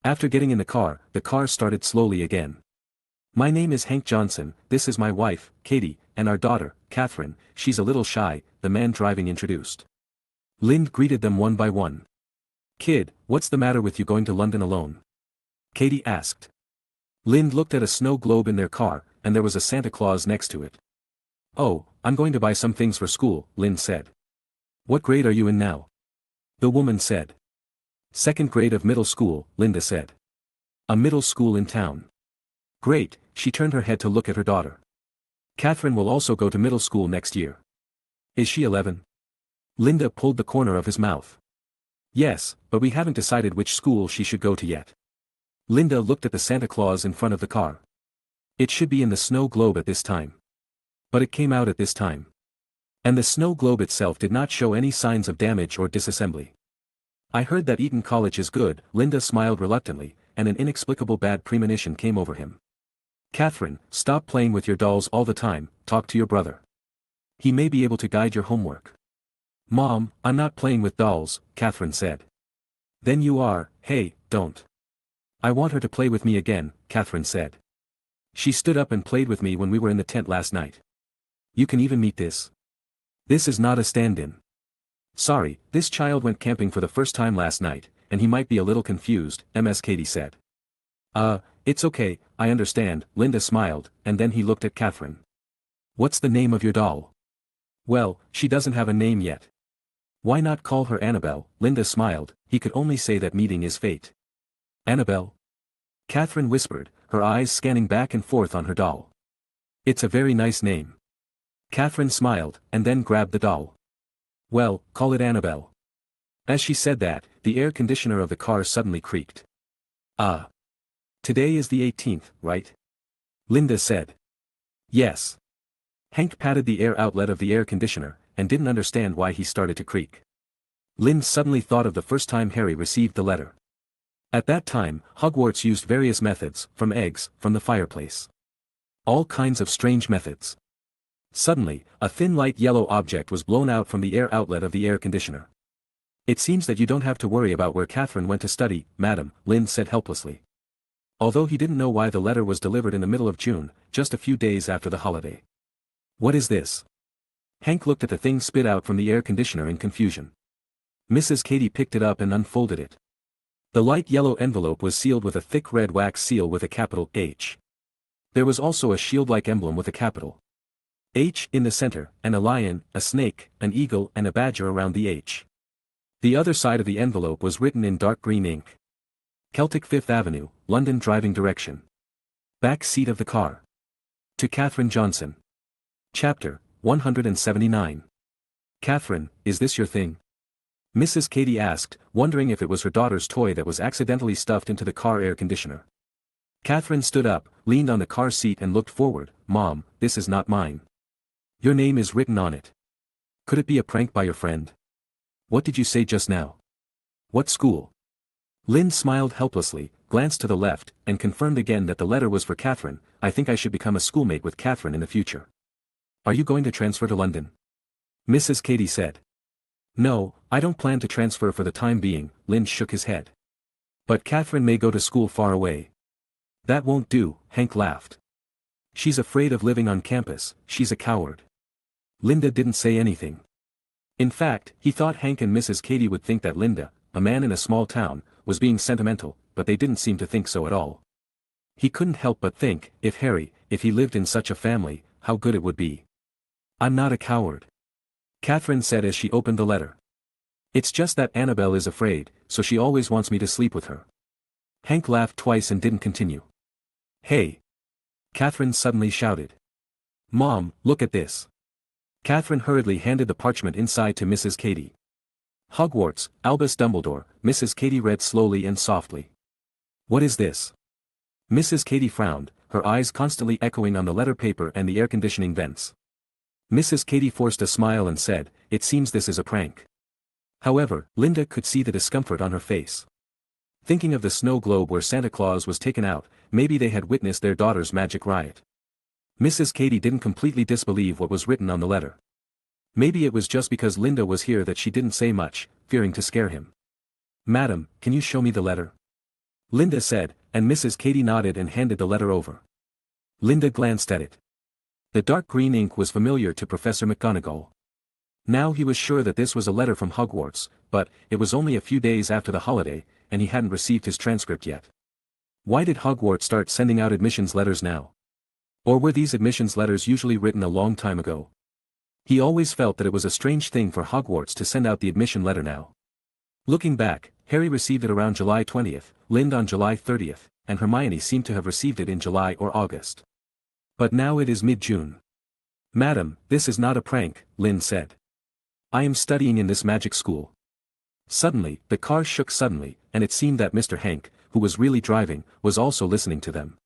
After getting in the car started slowly again. My name is Hank Johnson, this is my wife, Katie, and our daughter, Catherine. She's a little shy, the man driving introduced. Lind greeted them one by one. Kid, what's the matter with you going to London alone? Katie asked. Lind looked at a snow globe in their car, and there was a Santa Claus next to it. Oh, I'm going to buy some things for school, Lind said. What grade are you in now? The woman said. Second grade of middle school, Linda said. A middle school in town. Great, she turned her head to look at her daughter. Catherine will also go to middle school next year. Is she 11? Linda pulled the corner of his mouth. Yes, but we haven't decided which school she should go to yet. Linda looked at the Santa Claus in front of the car. It should be in the snow globe at this time. But it came out at this time. And the snow globe itself did not show any signs of damage or disassembly. I heard that Eton College is good, Linda smiled reluctantly, and an inexplicable bad premonition came over him. Catherine, stop playing with your dolls all the time, talk to your brother. He may be able to guide your homework. Mom, I'm not playing with dolls, Catherine said. Then you are. Hey, don't. I want her to play with me again, Catherine said. She stood up and played with me when we were in the tent last night. You can even meet this. This is not a stand-in. Sorry, this child went camping for the first time last night, and he might be a little confused, Ms. Katie said. It's okay, I understand, Linda smiled, and then he looked at Catherine. What's the name of your doll? Well, she doesn't have a name yet. Why not call her Annabelle? Linda smiled. He could only say that meeting is fate. Annabelle? Catherine whispered, her eyes scanning back and forth on her doll. It's a very nice name. Catherine smiled, and then grabbed the doll. Well, call it Annabelle. As she said that, the air conditioner of the car suddenly creaked. Today is the 18th, right? Linda said. Yes. Hank patted the air outlet of the air conditioner, and didn't understand why he started to creak. Lind suddenly thought of the first time Harry received the letter. At that time, Hogwarts used various methods, from eggs, from the fireplace. All kinds of strange methods. Suddenly, a thin light yellow object was blown out from the air outlet of the air conditioner. It seems that you don't have to worry about where Catherine went to study, madam, Lind said helplessly. Although he didn't know why the letter was delivered in the middle of June, just a few days after the holiday. What is this? Hank looked at the thing spit out from the air conditioner in confusion. Mrs. Katie picked it up and unfolded it. The light yellow envelope was sealed with a thick red wax seal with a capital H. There was also a shield-like emblem with a capital H in the center, and a lion, a snake, an eagle and a badger around the H. The other side of the envelope was written in dark green ink. Celtic 5th Avenue, London driving direction. Back seat of the car. To Catherine Johnson. Chapter 179. Catherine, is this your thing? Mrs. Katie asked, wondering if it was her daughter's toy that was accidentally stuffed into the car air conditioner. Catherine stood up, leaned on the car seat and looked forward. Mom, this is not mine. Your name is written on it. Could it be a prank by your friend? What did you say just now? What school? Lind smiled helplessly, glanced to the left, and confirmed again that the letter was for Catherine. I think I should become a schoolmate with Catherine in the future. Are you going to transfer to London? Mrs. Katie said. No, I don't plan to transfer for the time being, Lind shook his head. But Catherine may go to school far away. That won't do, Hank laughed. She's afraid of living on campus, she's a coward. Linda didn't say anything. In fact, he thought Hank and Mrs. Katie would think that Linda, a man in a small town, was being sentimental, but they didn't seem to think so at all. He couldn't help but think, if he lived in such a family, how good it would be. I'm not a coward. Catherine said as she opened the letter. It's just that Annabelle is afraid, so she always wants me to sleep with her. Hank laughed twice and didn't continue. Hey! Catherine suddenly shouted. Mom, look at this. Catherine hurriedly handed the parchment inside to Mrs. Katie. Hogwarts, Albus Dumbledore, Mrs. Katie read slowly and softly. What is this? Mrs. Katie frowned, her eyes constantly echoing on the letter paper and the air conditioning vents. Mrs. Katie forced a smile and said, it seems this is a prank. However, Linda could see the discomfort on her face. Thinking of the snow globe where Santa Claus was taken out, maybe they had witnessed their daughter's magic riot. Mrs. Katy didn't completely disbelieve what was written on the letter. Maybe it was just because Linda was here that she didn't say much, fearing to scare him. "Madam, can you show me the letter?" Linda said, and Mrs. Katy nodded and handed the letter over. Linda glanced at it. The dark green ink was familiar to Professor McGonagall. Now he was sure that this was a letter from Hogwarts, but it was only a few days after the holiday, and he hadn't received his transcript yet. Why did Hogwarts start sending out admissions letters now? Or were these admissions letters usually written a long time ago? He always felt that it was a strange thing for Hogwarts to send out the admission letter now. Looking back, Harry received it around July 20th, Lynn on July 30th, and Hermione seemed to have received it in July or August. But now it is mid-June. "Madam, this is not a prank," Lynn said. "I am studying in this magic school." Suddenly, the car shook suddenly, and it seemed that Mr. Hank, who was really driving, was also listening to them.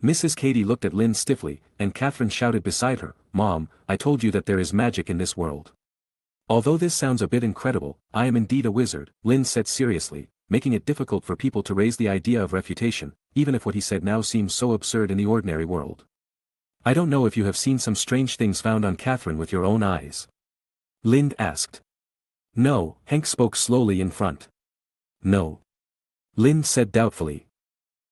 Mrs. Katy looked at Lynn stiffly, and Catherine shouted beside her, "Mom, I told you that there is magic in this world." "Although this sounds a bit incredible, I am indeed a wizard," Lynn said seriously, making it difficult for people to raise the idea of refutation, even if what he said now seems so absurd in the ordinary world. "I don't know if you have seen some strange things found on Catherine with your own eyes?" Lynn asked. "No," Hank spoke slowly in front. "No." Lynn said doubtfully.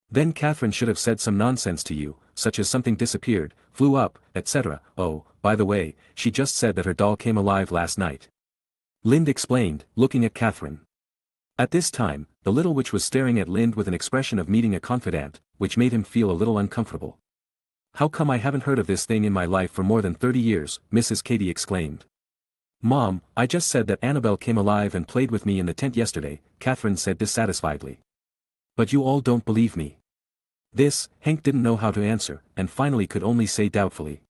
"Then Catherine should have said some nonsense to you, such as something disappeared, flew up, etc. Oh, by the way, she just said that her doll came alive last night." Lynn explained, looking at Catherine. At this time, the little witch was staring at Lynn with an expression of meeting a confidant, which made him feel a little uncomfortable. "How come I haven't heard of this thing in my life for more than 30 years, Mrs. Katy exclaimed. "Mom, I just said that Annabelle came alive and played with me in the tent yesterday," Catherine said dissatisfiedly. "But you all don't believe me." This, Hank didn't know how to answer, and finally could only say doubtfully.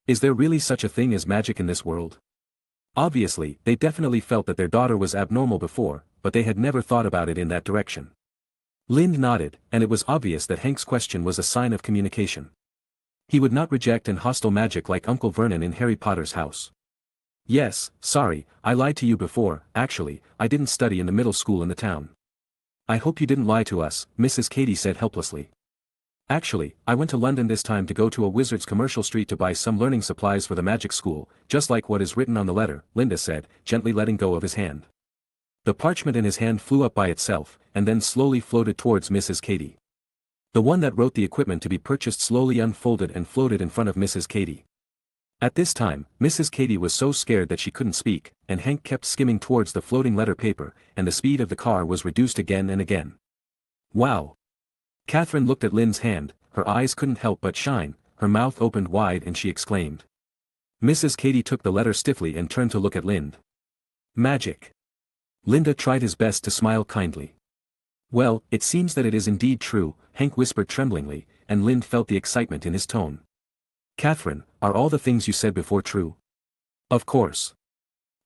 Is there really such a thing as magic in this world? Obviously, they definitely felt that their daughter was abnormal before, but they had never thought about it in that direction. Lynn nodded, and it was obvious that Hank's question was a sign of communication. He would not reject and hostile magic like Uncle Vernon in Harry Potter's house. "Yes, sorry, I lied to you before. Actually, I didn't study in the middle school in the town." "I hope you didn't lie to us," Mrs. Katy said helplessly. "Actually, I went to London this time to go to a wizard's commercial street to buy some learning supplies for the magic school, just like what is written on the letter," Linda said, gently letting go of his hand. The parchment in his hand flew up by itself, and then slowly floated towards Mrs. Katy. The one that wrote the equipment to be purchased slowly unfolded and floated in front of Mrs. Katy. At this time, Mrs. Katy was so scared that she couldn't speak, and Hank kept skimming towards the floating letter paper, and the speed of the car was reduced again and again. "Wow!" Catherine looked at Lynn's hand, her eyes couldn't help but shine, her mouth opened wide and she exclaimed. Mrs. Katy took the letter stiffly and turned to look at Lynn. "Magic." Linda tried his best to smile kindly. "Well, it seems that it is indeed true," Hank whispered tremblingly, and Lynn felt the excitement in his tone. "Catherine, are all the things you said before true?" "Of course."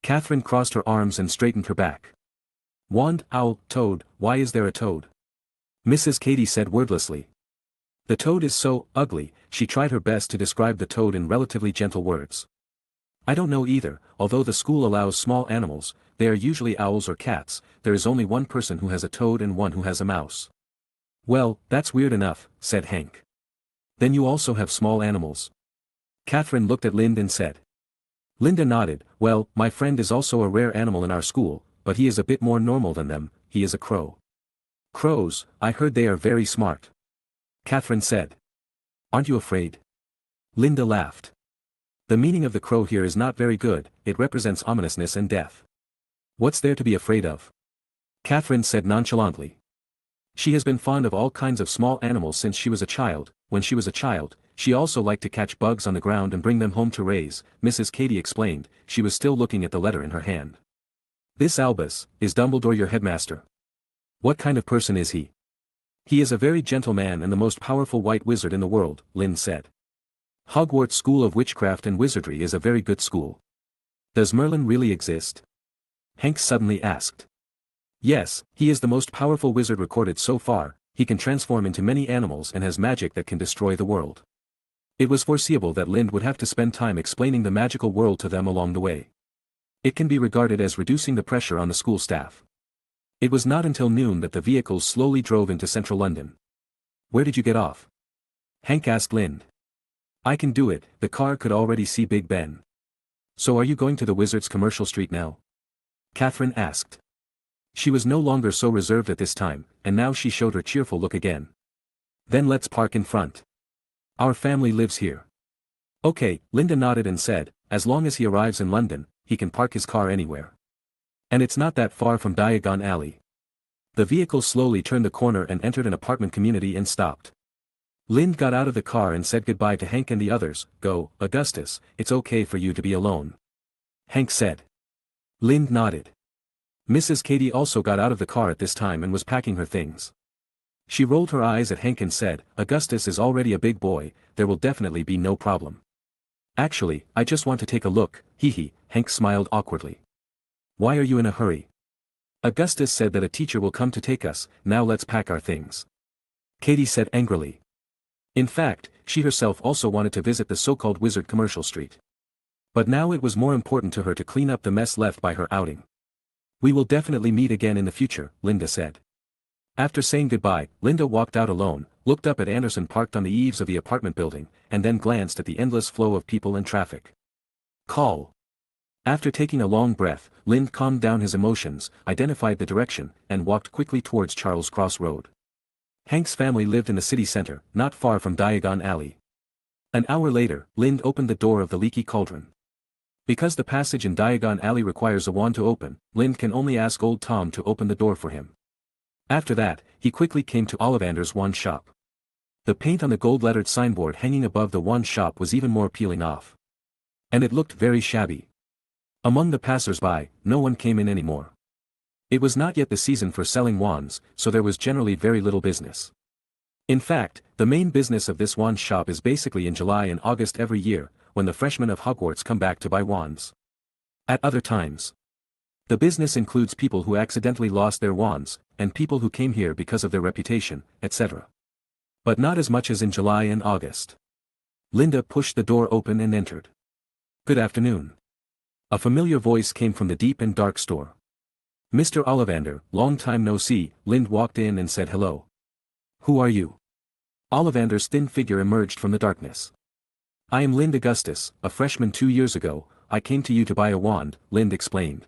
Catherine crossed her arms and straightened her back. "Wand, owl, toad, why is there a toad?" Mrs. Katy said wordlessly. "The toad is so ugly," she tried her best to describe the toad in relatively gentle words. "I don't know either, although the school allows small animals, they are usually owls or cats, there is only one person who has a toad and one who has a mouse." "Well, that's weird enough," said Hank. "Then you also have small animals?" Catherine looked at Lynn and said. Linda nodded. "Well, my friend is also a rare animal in our school, but he is a bit more normal than them, he is a crow." "Crows, I heard they are very smart." Catherine said. "Aren't you afraid?" Linda laughed. "The meaning of the crow here is not very good, it represents ominousness and death." "What's there to be afraid of?" Catherine said nonchalantly. She has been fond of all kinds of small animals since she was a child. When she was a child, she also liked to catch bugs on the ground and bring them home to raise, Mrs. Katy explained. She was still looking at the letter in her hand. "This Albus, is Dumbledore your headmaster?" "What kind of person is he?" "He is a very gentle man and the most powerful white wizard in the world," Lynn said. "Hogwarts School of Witchcraft and Wizardry is a very good school." "Does Merlin really exist?" Hank suddenly asked. "Yes, he is the most powerful wizard recorded so far, he can transform into many animals and has magic that can destroy the world." It was foreseeable that Lynn would have to spend time explaining the magical world to them along the way. It can be regarded as reducing the pressure on the school staff. It was not until noon that the vehicles slowly drove into central London. "Where did you get off?" Hank asked Lind. "I can do it," the car could already see Big Ben. "So are you going to the Wizard's Commercial Street now?" Catherine asked. She was no longer so reserved at this time, and now she showed her cheerful look again. "Then let's park in front. Our family lives here." "Okay," Linda nodded and said, "as long as he arrives in London, he can park his car anywhere. And it's not that far from Diagon Alley." The vehicle slowly turned the corner and entered an apartment community and stopped. Lind got out of the car and said goodbye to Hank and the others. "Go, Augustus, it's okay for you to be alone," Hank said. Lind nodded. Mrs. Katie also got out of the car at this time and was packing her things. She rolled her eyes at Hank and said, "Augustus is already a big boy, there will definitely be no problem." "Actually, I just want to take a look, hee." Hank smiled awkwardly. "Why are you in a hurry?" "Augustus said that a teacher will come to take us, now let's pack our things," Katie said angrily. In fact, she herself also wanted to visit the so-called Wizard Commercial Street. But now it was more important to her to clean up the mess left by her outing. "We will definitely meet again in the future," Linda said. After saying goodbye, Linda walked out alone, looked up at Anderson parked on the eaves of the apartment building, and then glanced at the endless flow of people and traffic. Call. After taking a long breath, Lind calmed down his emotions, identified the direction, and walked quickly towards Charles Cross Road. Hank's family lived in the city center, not far from Diagon Alley. An hour later, Lind opened the door of the Leaky Cauldron. Because the passage in Diagon Alley requires a wand to open, Lind can only ask Old Tom to open the door for him. After that, he quickly came to Ollivander's wand shop. The paint on the gold-lettered signboard hanging above the wand shop was even more peeling off. And it looked very shabby. Among the passers-by, no one came in anymore. It was not yet the season for selling wands, so there was generally very little business. In fact, the main business of this wand shop is basically in July and August every year, when the freshmen of Hogwarts come back to buy wands. At other times, the business includes people who accidentally lost their wands, and people who came here because of their reputation, etc. But not as much as in July and August. Linda pushed the door open and entered. "Good afternoon." A familiar voice came from the deep and dark store. "Mr. Ollivander, long time no see," Lind walked in and said hello. "Who are you?" Ollivander's thin figure emerged from the darkness. "I am Lind Augustus, a freshman 2 years ago. I came to you to buy a wand," Lind explained.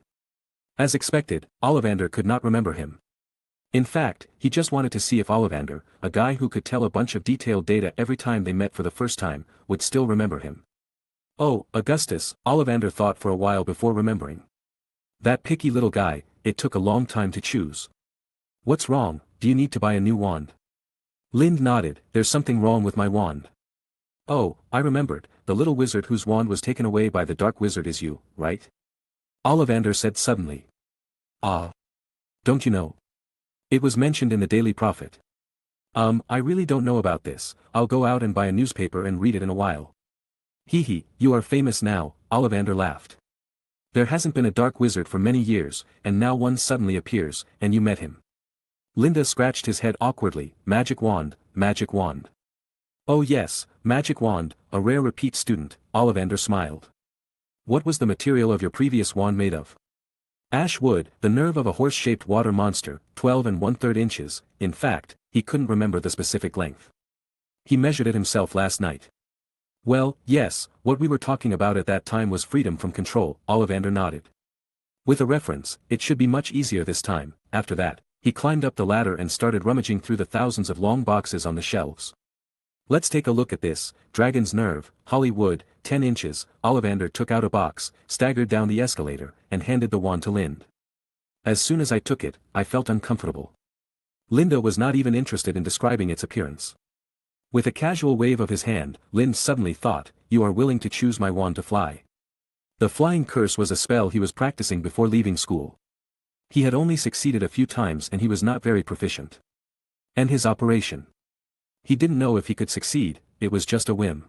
As expected, Ollivander could not remember him. In fact, he just wanted to see if Ollivander, a guy who could tell a bunch of detailed data every time they met for the first time, would still remember him. "Oh, Augustus," Ollivander thought for a while before remembering. That picky little guy, it took a long time to choose. "What's wrong, do you need to buy a new wand?" Lind nodded, "There's something wrong with my wand." "Oh, I remembered, the little wizard whose wand was taken away by the dark wizard is you, right?" Ollivander said suddenly. "Ah. Don't you know? It was mentioned in the Daily Prophet." I really don't know about this, I'll go out and buy a newspaper and read it in a while." "Hee, you are famous now," Ollivander laughed. "There hasn't been a dark wizard for many years, and now one suddenly appears, and you met him." Linda scratched his head awkwardly. Magic wand, magic wand." "Oh yes, magic wand, a rare repeat student," Ollivander smiled. "What was the material of your previous wand made of?" "Ash wood, the nerve of a horse-shaped water monster, 12 1/3 inches, in fact, he couldn't remember the specific length. He measured it himself last night." "Well, yes, what we were talking about at that time was freedom from control," Ollivander nodded. "With a reference, it should be much easier this time." After that, he climbed up the ladder and started rummaging through the thousands of long boxes on the shelves. "Let's take a look at this, dragon's nerve, holly wood, 10 inches, Ollivander took out a box, staggered down the escalator, and handed the wand to Lind. "As soon as I took it, I felt uncomfortable." Linda was not even interested in describing its appearance. With a casual wave of his hand, Lind suddenly thought, "You are willing to choose my wand to fly." The flying curse was a spell he was practicing before leaving school. He had only succeeded a few times and he was not very proficient. And his operation. He didn't know if he could succeed, it was just a whim.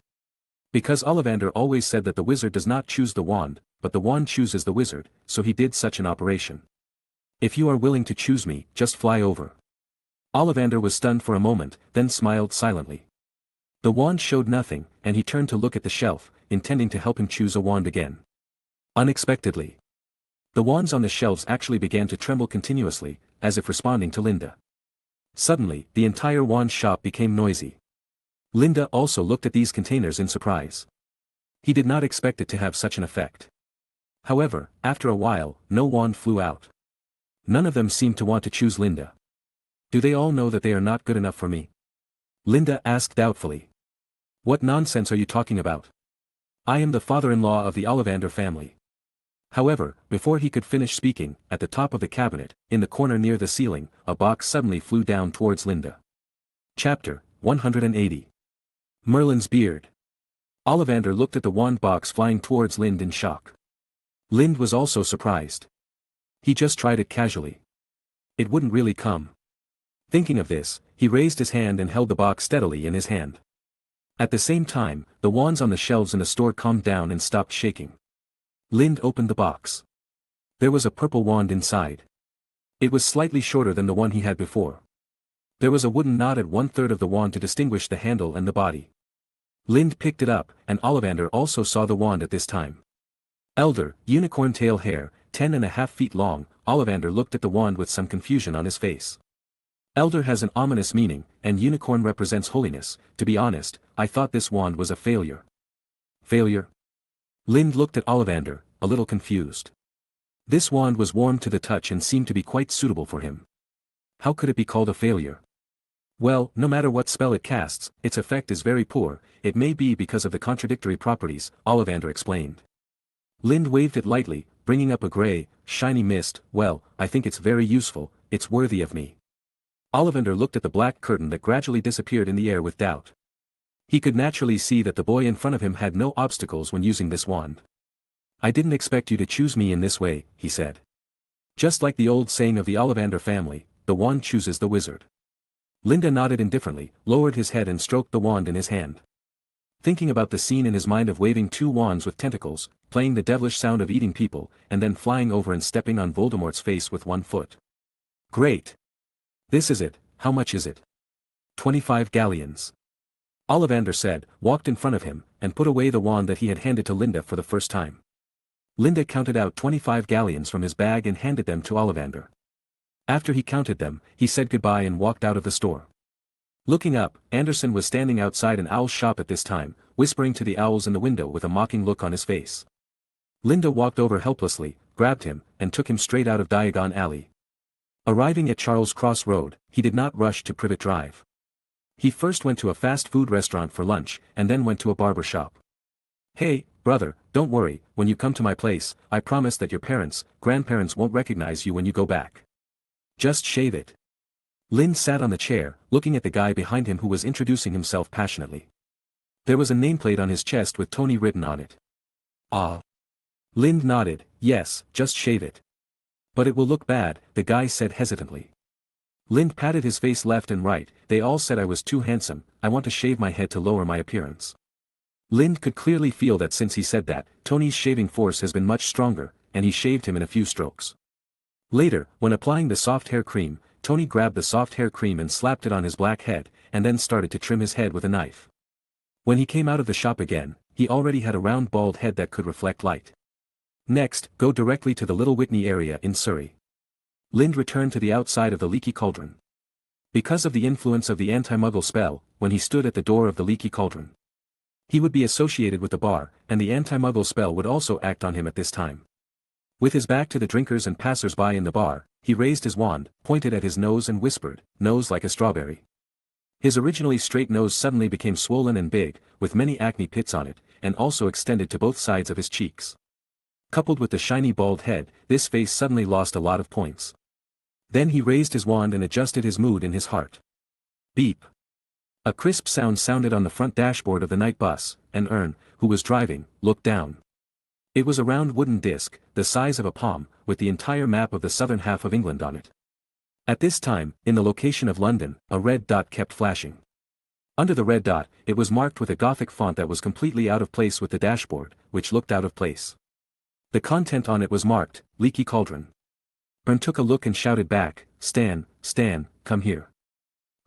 Because Ollivander always said that the wizard does not choose the wand, but the wand chooses the wizard, so he did such an operation. "If you are willing to choose me, just fly over." Ollivander was stunned for a moment, then smiled silently. The wand showed nothing, and he turned to look at the shelf, intending to help him choose a wand again. Unexpectedly, the wands on the shelves actually began to tremble continuously, as if responding to Linda. Suddenly, the entire wand shop became noisy. Linda also looked at these containers in surprise. He did not expect it to have such an effect. However, after a while, no wand flew out. None of them seemed to want to choose Linda. Do they all know that they are not good enough for me? Linda asked doubtfully. What nonsense are you talking about? I am the father-in-law of the Ollivander family. However, before he could finish speaking, at the top of the cabinet, in the corner near the ceiling, a box suddenly flew down towards Linda. Chapter 180. Merlin's Beard. Ollivander looked at the wand box flying towards Lind in shock. Lind was also surprised. He just tried it casually. It wouldn't really come. Thinking of this, he raised his hand and held the box steadily in his hand. At the same time, the wands on the shelves in the store calmed down and stopped shaking. Lind opened the box. There was a purple wand inside. It was slightly shorter than the one he had before. There was a wooden knot at 1/3 of the wand to distinguish the handle and the body. Lind picked it up, and Ollivander also saw the wand at this time. Elder, unicorn tail hair, 10.5 feet long, Ollivander looked at the wand with some confusion on his face. Elder has an ominous meaning, and unicorn represents holiness. To be honest, I thought this wand was a failure. Failure? Lind looked at Ollivander, a little confused. This wand was warm to the touch and seemed to be quite suitable for him. How could it be called a failure? Well, no matter what spell it casts, its effect is very poor. It may be because of the contradictory properties, Ollivander explained. Lind waved it lightly, bringing up a gray, shiny mist. Well, I think it's very useful, it's worthy of me. Ollivander looked at the black curtain that gradually disappeared in the air with doubt. He could naturally see that the boy in front of him had no obstacles when using this wand. I didn't expect you to choose me in this way, he said. Just like the old saying of the Ollivander family, the wand chooses the wizard. Linda nodded indifferently, lowered his head and stroked the wand in his hand. Thinking about the scene in his mind of waving two wands with tentacles, playing the devilish sound of eating people, and then flying over and stepping on Voldemort's face with 1 foot. Great! This is it. How much is it? 25 galleons. Ollivander said, walked in front of him, and put away the wand that he had handed to Linda for the first time. Linda counted out 25 galleons from his bag and handed them to Ollivander. After he counted them, he said goodbye and walked out of the store. Looking up, Anderson was standing outside an owl's shop at this time, whispering to the owls in the window with a mocking look on his face. Linda walked over helplessly, grabbed him, and took him straight out of Diagon Alley. Arriving at Charles Cross Road, he did not rush to Privet Drive. He first went to a fast food restaurant for lunch, and then went to a barber shop. Hey, brother, don't worry, when you come to my place, I promise that your parents, grandparents won't recognize you when you go back. Just shave it. Lind sat on the chair, looking at the guy behind him who was introducing himself passionately. There was a nameplate on his chest with Tony written on it. Ah. Lind nodded, yes, just shave it. But it will look bad, the guy said hesitantly. Lind patted his face left and right. They all said I was too handsome, I want to shave my head to lower my appearance. Lind could clearly feel that since he said that, Tony's shaving force has been much stronger, and he shaved him in a few strokes. Later, when applying the soft hair cream, Tony grabbed the soft hair cream and slapped it on his black head, and then started to trim his head with a knife. When he came out of the shop again, he already had a round bald head that could reflect light. Next, go directly to the Little Whitney area in Surrey. Lind returned to the outside of the Leaky Cauldron. Because of the influence of the anti-muggle spell, when he stood at the door of the Leaky Cauldron, he would be associated with the bar, and the anti-muggle spell would also act on him at this time. With his back to the drinkers and passers-by in the bar, he raised his wand, pointed at his nose and whispered, "Nose like a strawberry." His originally straight nose suddenly became swollen and big, with many acne pits on it, and also extended to both sides of his cheeks. Coupled with the shiny bald head, this face suddenly lost a lot of points. Then he raised his wand and adjusted his mood in his heart. Beep. A crisp sound sounded on the front dashboard of the night bus, and Ern, who was driving, looked down. It was a round wooden disc, the size of a palm, with the entire map of the southern half of England on it. At this time, in the location of London, a red dot kept flashing. Under the red dot, it was marked with a Gothic font that was completely out of place with the dashboard, which looked out of place. The content on it was marked, Leaky Cauldron. Ern took a look and shouted back, Stan, come here.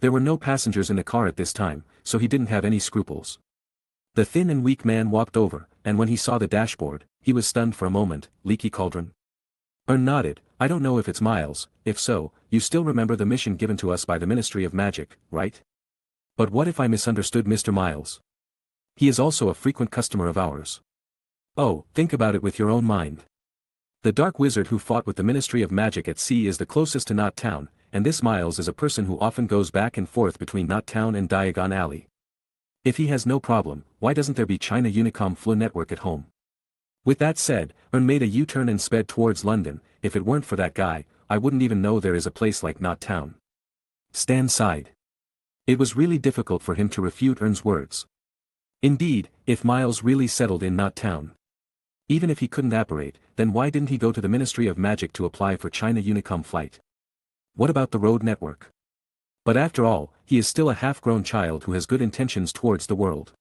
There were no passengers in the car at this time, so he didn't have any scruples. The thin and weak man walked over, and when he saw the dashboard, he was stunned for a moment. Leaky Cauldron? Nodded. I don't know if it's Miles. If so, you still remember the mission given to us by the Ministry of Magic, right? But what if I misunderstood Mr. Miles? He is also a frequent customer of ours. Oh, think about it with your own mind. The dark wizard who fought with the Ministry of Magic at sea is the closest to Knot Town, and this Miles is a person who often goes back and forth between Knot Town and Diagon Alley. If he has no problem, why doesn't there be China Unicom Flu network at home? With that said, made a U-turn and sped towards London. If it weren't for that guy, I wouldn't even know there is a place like Knot Town. Stan sighed. It was really difficult for him to refute Ern's words. Indeed, if Miles really settled in Knot Town, even if he couldn't apparate, then why didn't he go to the Ministry of Magic to apply for China Unicom flight? What about the road network? But after all, he is still a half-grown child who has good intentions towards the world.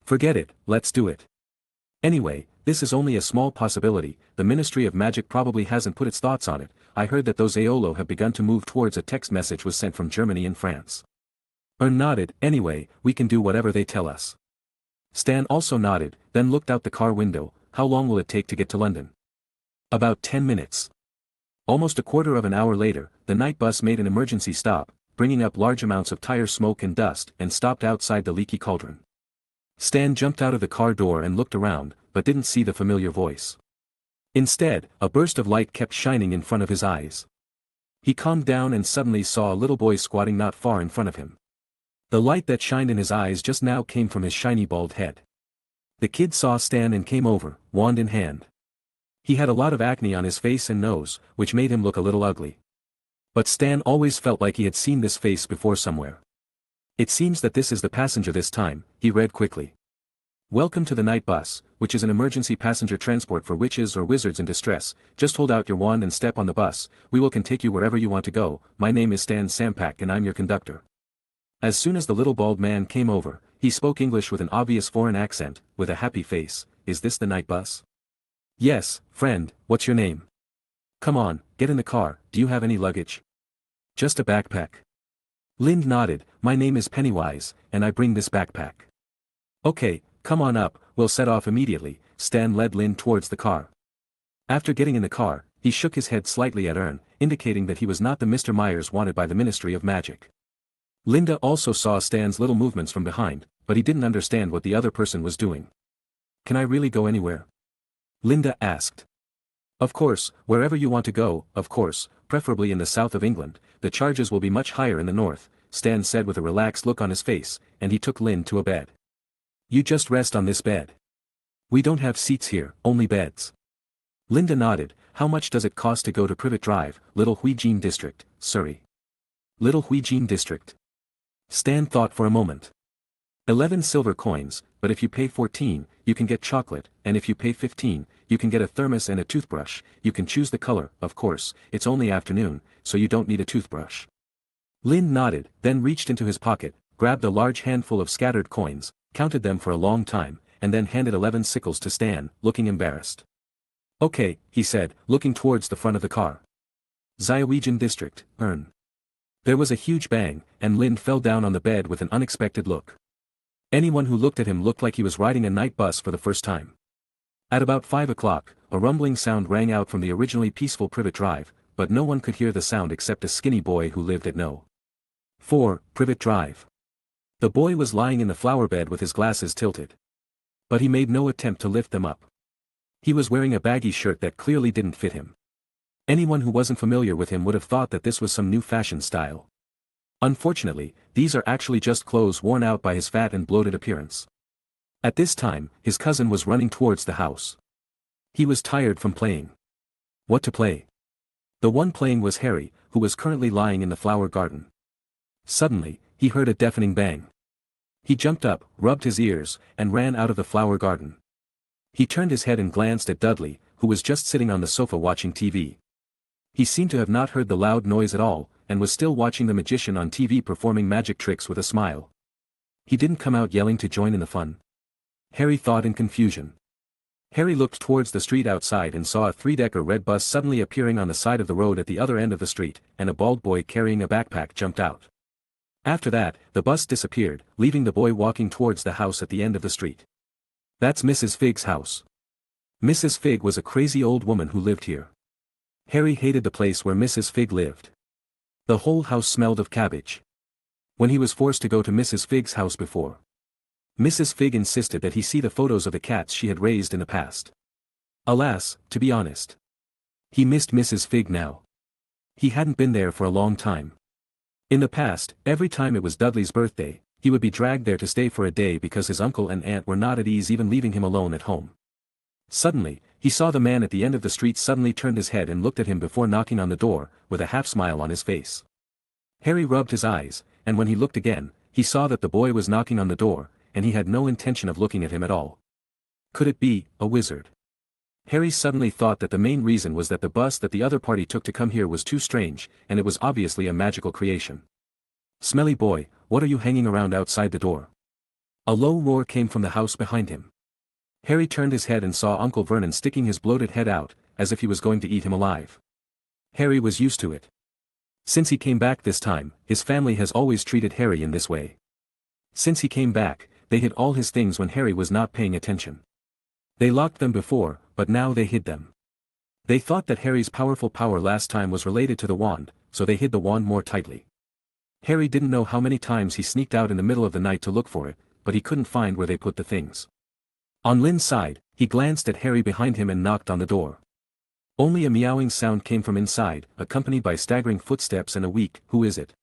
Forget it, let's do it. Anyway, this is only a small possibility. The Ministry of Magic probably hasn't put its thoughts on it. I heard that those Aolo have begun to move towards a text message was sent from Germany and France. Nodded. Anyway, we can do whatever they tell us. Stan also nodded, then looked out the car window. How long will it take to get to London? About 10 minutes. Almost a quarter of an hour later, the night bus made an emergency stop, bringing up large amounts of tire smoke and dust, and stopped outside the leaky cauldron. Stan jumped out of the car door and looked around, but didn't see the familiar voice. Instead, a burst of light kept shining in front of his eyes. He calmed down and suddenly saw a little boy squatting not far in front of him. The light that shined in his eyes just now came from his shiny bald head. The kid saw Stan and came over, wand in hand. He had a lot of acne on his face and nose, which made him look a little ugly. But Stan always felt like he had seen this face before somewhere. It seems that this is the passenger this time, he read quickly. Welcome to the night bus, which is an emergency passenger transport for witches or wizards in distress. Just hold out your wand and step on the bus. We can take you wherever you want to go. My name is Stan Sampak and I'm your conductor. As soon as the little bald man came over, he spoke English with an obvious foreign accent, with a happy face. Is this the night bus? Yes, friend, what's your name? Come on, get in the car. Do you have any luggage? Just a backpack. Lind nodded. My name is Pennywise, and I bring this backpack. Okay, come on up, we'll set off immediately. Stan led Lind towards the car. After getting in the car, he shook his head slightly at Ern, indicating that he was not the Mr. Myers wanted by the Ministry of Magic. Linda also saw Stan's little movements from behind, but he didn't understand what the other person was doing. Can I really go anywhere? Linda asked. Of course, wherever you want to go, of course, preferably in the south of England. The charges will be much higher in the north, Stan said with a relaxed look on his face, and he took Lind to a bed. You just rest on this bed. We don't have seats here, only beds. Linda nodded. How much does it cost to go to Privet Drive, Little Huijin District, Surrey? Little Huijin District. Stan thought for a moment. 11 silver coins, but if you pay 14, you can get chocolate, and if you pay 15, you can get a thermos and a toothbrush. You can choose the color, of course. It's only afternoon, so you don't need a toothbrush. Lind nodded, then reached into his pocket, grabbed a large handful of scattered coins, counted them for a long time, and then handed 11 sickles to Stan, looking embarrassed. Okay, he said, looking towards the front of the car. Ziowegian District, Ern. There was a huge bang, and Lind fell down on the bed with an unexpected look. Anyone who looked at him looked like he was riding a night bus for the first time. At about 5 o'clock, a rumbling sound rang out from the originally peaceful Privet Drive, but no one could hear the sound except a skinny boy who lived at No. 4, Privet Drive. The boy was lying in the flower bed with his glasses tilted. But he made no attempt to lift them up. He was wearing a baggy shirt that clearly didn't fit him. Anyone who wasn't familiar with him would have thought that this was some new fashion style. Unfortunately, these are actually just clothes worn out by his fat and bloated appearance. At this time, his cousin was running towards the house. He was tired from playing. What to play? The one playing was Harry, who was currently lying in the flower garden. Suddenly, he heard a deafening bang. He jumped up, rubbed his ears, and ran out of the flower garden. He turned his head and glanced at Dudley, who was just sitting on the sofa watching TV. He seemed to have not heard the loud noise at all, and was still watching the magician on TV performing magic tricks with a smile. He didn't come out yelling to join in the fun. Harry thought in confusion. Harry looked towards the street outside and saw a 3-decker red bus suddenly appearing on the side of the road at the other end of the street, and a bald boy carrying a backpack jumped out. After that, the bus disappeared, leaving the boy walking towards the house at the end of the street. That's Mrs. Fig's house. Mrs. Fig was a crazy old woman who lived here. Harry hated the place where Mrs. Fig lived. The whole house smelled of cabbage. When he was forced to go to Mrs. Fig's house before, Mrs. Fig insisted that he see the photos of the cats she had raised in the past. Alas, to be honest, he missed Mrs. Fig now. He hadn't been there for a long time. In the past, every time it was Dudley's birthday, he would be dragged there to stay for a day because his uncle and aunt were not at ease even leaving him alone at home. Suddenly, he saw the man at the end of the street suddenly turned his head and looked at him before knocking on the door, with a half-smile on his face. Harry rubbed his eyes, and when he looked again, he saw that the boy was knocking on the door, and he had no intention of looking at him at all. Could it be a wizard? Harry suddenly thought that the main reason was that the bus that the other party took to come here was too strange, and it was obviously a magical creation. "Smelly boy, what are you hanging around outside the door?" A low roar came from the house behind him. Harry turned his head and saw Uncle Vernon sticking his bloated head out, as if he was going to eat him alive. Harry was used to it. Since he came back this time, his family has always treated Harry in this way. Since he came back, they hid all his things when Harry was not paying attention. They locked them before, but now they hid them. They thought that Harry's powerful power last time was related to the wand, so they hid the wand more tightly. Harry didn't know how many times he sneaked out in the middle of the night to look for it, but he couldn't find where they put the things. On Lynn's side, he glanced at Harry behind him and knocked on the door. Only a meowing sound came from inside, accompanied by staggering footsteps and a weak, "Who is it?"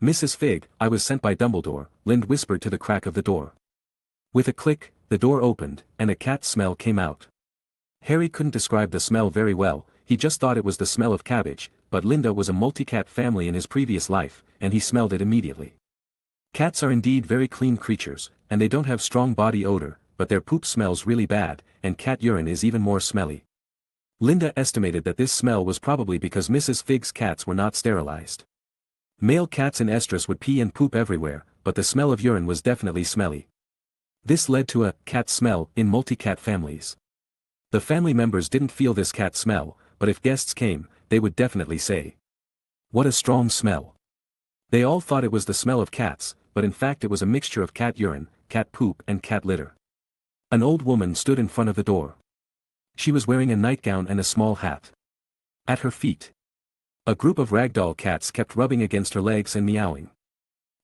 "Mrs. Fig, I was sent by Dumbledore," Lynn whispered to the crack of the door. With a click, the door opened, and a cat smell came out. Harry couldn't describe the smell very well, he just thought it was the smell of cabbage, but Linda was a multi-cat family in his previous life, and he smelled it immediately. Cats are indeed very clean creatures, and they don't have strong body odor, but their poop smells really bad, and cat urine is even more smelly. Linda estimated that this smell was probably because Mrs. Fig's cats were not sterilized. Male cats in estrus would pee and poop everywhere, but the smell of urine was definitely smelly. This led to a cat smell in multi-cat families. The family members didn't feel this cat smell, but if guests came, they would definitely say, "What a strong smell." They all thought it was the smell of cats, but in fact it was a mixture of cat urine, cat poop and cat litter. An old woman stood in front of the door. She was wearing a nightgown and a small hat. At her feet, a group of ragdoll cats kept rubbing against her legs and meowing.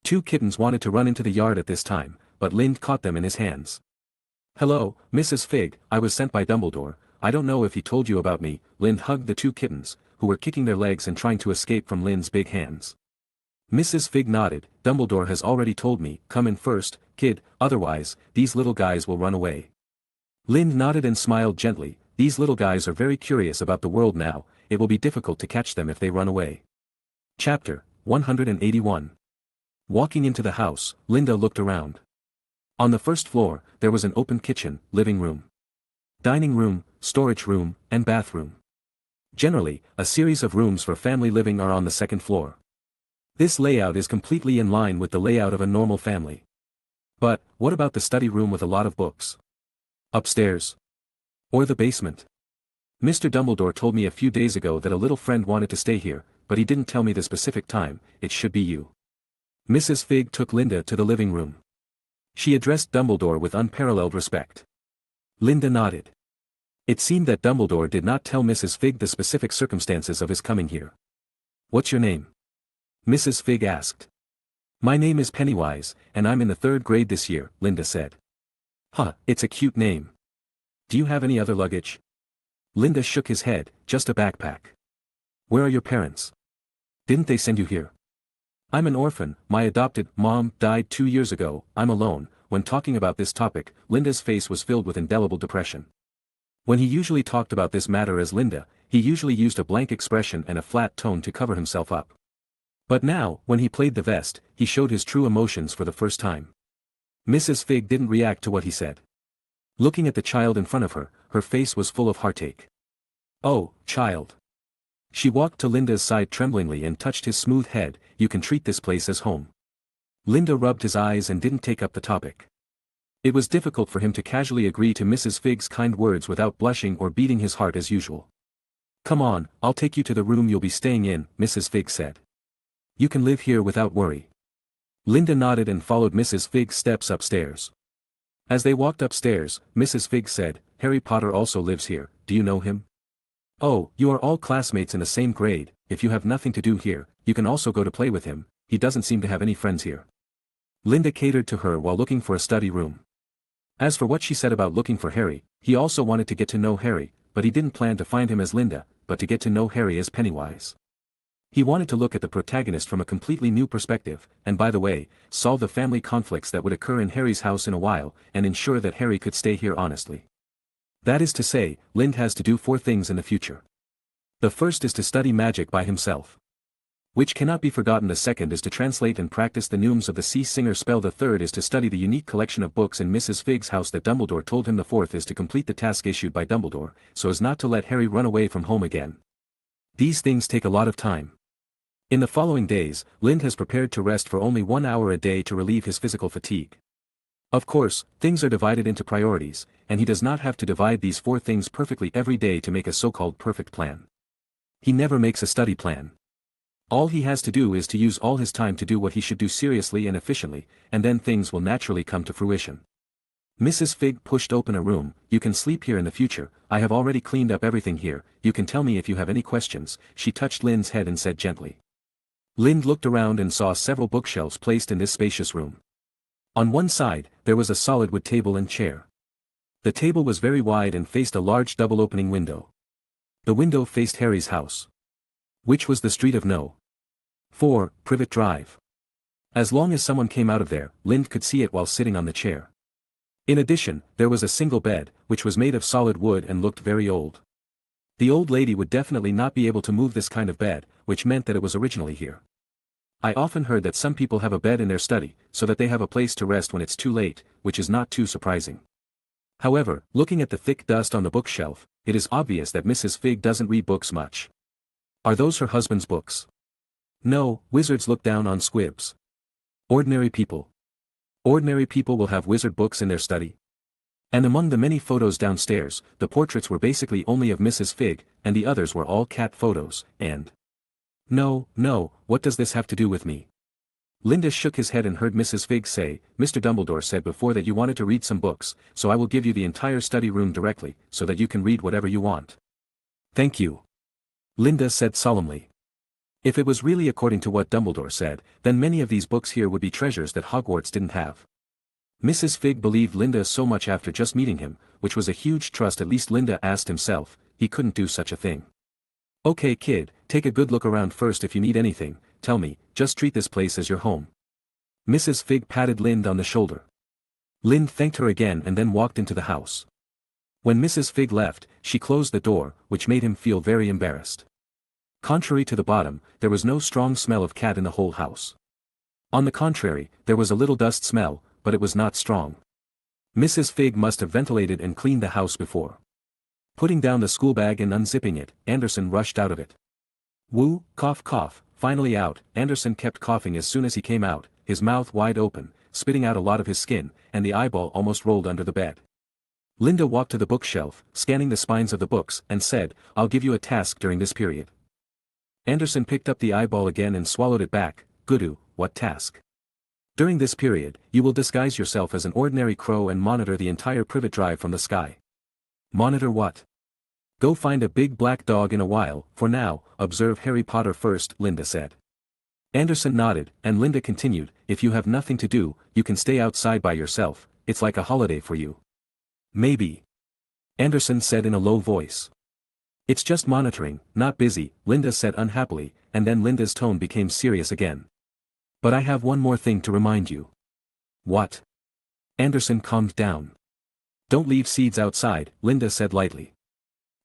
2 kittens wanted to run into the yard at this time, but Lind caught them in his hands. "Hello, Mrs. Fig, I was sent by Dumbledore, I don't know if he told you about me." Lind hugged the 2 kittens, who were kicking their legs and trying to escape from Lind's big hands. Mrs. Fig nodded. "Dumbledore has already told me, come in first, kid, otherwise, these little guys will run away." Lind nodded and smiled gently. "These little guys are very curious about the world now, it will be difficult to catch them if they run away. Chapter 181. Walking into the house, Linda looked around. On the first floor, there was an open kitchen, living room, dining room, storage room, and bathroom. Generally, a series of rooms for family living are on the second floor. This layout is completely in line with the layout of a normal family. But, what about the study room with a lot of books? Upstairs? Or the basement? Mr. Dumbledore told me a few days ago that a little friend wanted to stay here, but he didn't tell me the specific time. It should be you. Mrs. Fig took Linda to the living room. She addressed Dumbledore with unparalleled respect. Linda nodded. It seemed that Dumbledore did not tell Mrs. Fig the specific circumstances of his coming here. "What's your name?" Mrs. Fig asked. "My name is Pennywise, and I'm in the 3rd grade this year," Linda said. "Huh, it's a cute name. Do you have any other luggage?" Linda shook his head. "Just a backpack." "Where are your parents? Didn't they send you here?" "I'm an orphan, my adopted mom died 2 years ago, I'm alone." When talking about this topic, Linda's face was filled with indelible depression. When he usually talked about this matter as Linda, he usually used a blank expression and a flat tone to cover himself up. But now, when he played the vest, he showed his true emotions for the first time. Mrs. Fig didn't react to what he said. Looking at the child in front of her, her face was full of heartache. "Oh, child." She walked to Linda's side tremblingly and touched his smooth head. "You can treat this place as home." Linda rubbed his eyes and didn't take up the topic. It was difficult for him to casually agree to Mrs. Fig's kind words without blushing or beating his heart as usual. "Come on, I'll take you to the room you'll be staying in," Mrs. Fig said. "You can live here without worry." Linda nodded and followed Mrs. Fig's steps upstairs. As they walked upstairs, Mrs. Fig said, "Harry Potter also lives here, do you know him?" Oh, you are all classmates in the same grade, if you have nothing to do here, you can also go to play with him, he doesn't seem to have any friends here. Linda catered to her while looking for a study room. As for what she said about looking for Harry, he also wanted to get to know Harry, but he didn't plan to find him as Linda, but to get to know Harry as Pennywise. He wanted to look at the protagonist from a completely new perspective, and by the way, solve the family conflicts that would occur in Harry's house in a while, and ensure that Harry could stay here honestly. That is to say, Lind has to do 4 things in the future. The first is to study magic by himself, which cannot be forgotten. The second is to translate and practice the neumes of the sea singer spell. The third is to study the unique collection of books in Mrs. Fig's house that Dumbledore told him. The fourth is to complete the task issued by Dumbledore, so as not to let Harry run away from home again. These things take a lot of time. In the following days, Lind has prepared to rest for only 1 hour a day to relieve his physical fatigue. Of course, things are divided into priorities, and he does not have to divide these 4 things perfectly every day to make a so-called perfect plan. He never makes a study plan. All he has to do is to use all his time to do what he should do seriously and efficiently, and then things will naturally come to fruition. Mrs. Fig pushed open a room. You can sleep here in the future, I have already cleaned up everything here, you can tell me if you have any questions. She touched Lind's head and said gently. Lind looked around and saw several bookshelves placed in this spacious room. On one side, there was a solid wood table and chair. The table was very wide and faced a large double-opening window. The window faced Harry's house, which was the street of No. 4, Privet Drive. As long as someone came out of there, Lind could see it while sitting on the chair. In addition, there was a single bed, which was made of solid wood and looked very old. The old lady would definitely not be able to move this kind of bed, which meant that it was originally here. I often heard that some people have a bed in their study, so that they have a place to rest when it's too late, which is not too surprising. However, looking at the thick dust on the bookshelf, it is obvious that Mrs. Fig doesn't read books much. Are those her husband's books? No, wizards look down on squibs. Ordinary people. Ordinary people will have wizard books in their study. And among the many photos downstairs, the portraits were basically only of Mrs. Fig, and the others were all cat photos, and... No, what does this have to do with me? Linda shook his head and heard Mrs. Fig say, Mr. Dumbledore said before that you wanted to read some books, so I will give you the entire study room directly, so that you can read whatever you want. Thank you. Linda said solemnly. If it was really according to what Dumbledore said, then many of these books here would be treasures that Hogwarts didn't have. Mrs. Fig believed Linda so much after just meeting him, which was a huge trust. At least Linda asked himself, he couldn't do such a thing. Okay kid, take a good look around first. If you need anything, tell me, just treat this place as your home. Mrs. Fig patted Lind on the shoulder. Lind thanked her again and then walked into the house. When Mrs. Fig left, she closed the door, which made him feel very embarrassed. Contrary to the bottom, there was no strong smell of cat in the whole house. On the contrary, there was a little dust smell, but it was not strong. Mrs. Fig must have ventilated and cleaned the house before. Putting down the school bag and unzipping it, Anderson rushed out of it. Woo, cough, finally out. Anderson kept coughing as soon as he came out, his mouth wide open, spitting out a lot of his skin, and the eyeball almost rolled under the bed. Linda walked to the bookshelf, scanning the spines of the books, and said, I'll give you a task during this period. Anderson picked up the eyeball again and swallowed it back. Goodoo, what task? During this period, you will disguise yourself as an ordinary crow and monitor the entire Privet Drive from the sky. Monitor what? Go find a big black dog in a while. For now, observe Harry Potter first, Linda said. Anderson nodded, and Linda continued, if you have nothing to do, you can stay outside by yourself, it's like a holiday for you. Maybe. Anderson said in a low voice. It's just monitoring, not busy, Linda said unhappily, and then Linda's tone became serious again. But I have one more thing to remind you. What? Anderson calmed down. Don't leave seeds outside, Linda said lightly.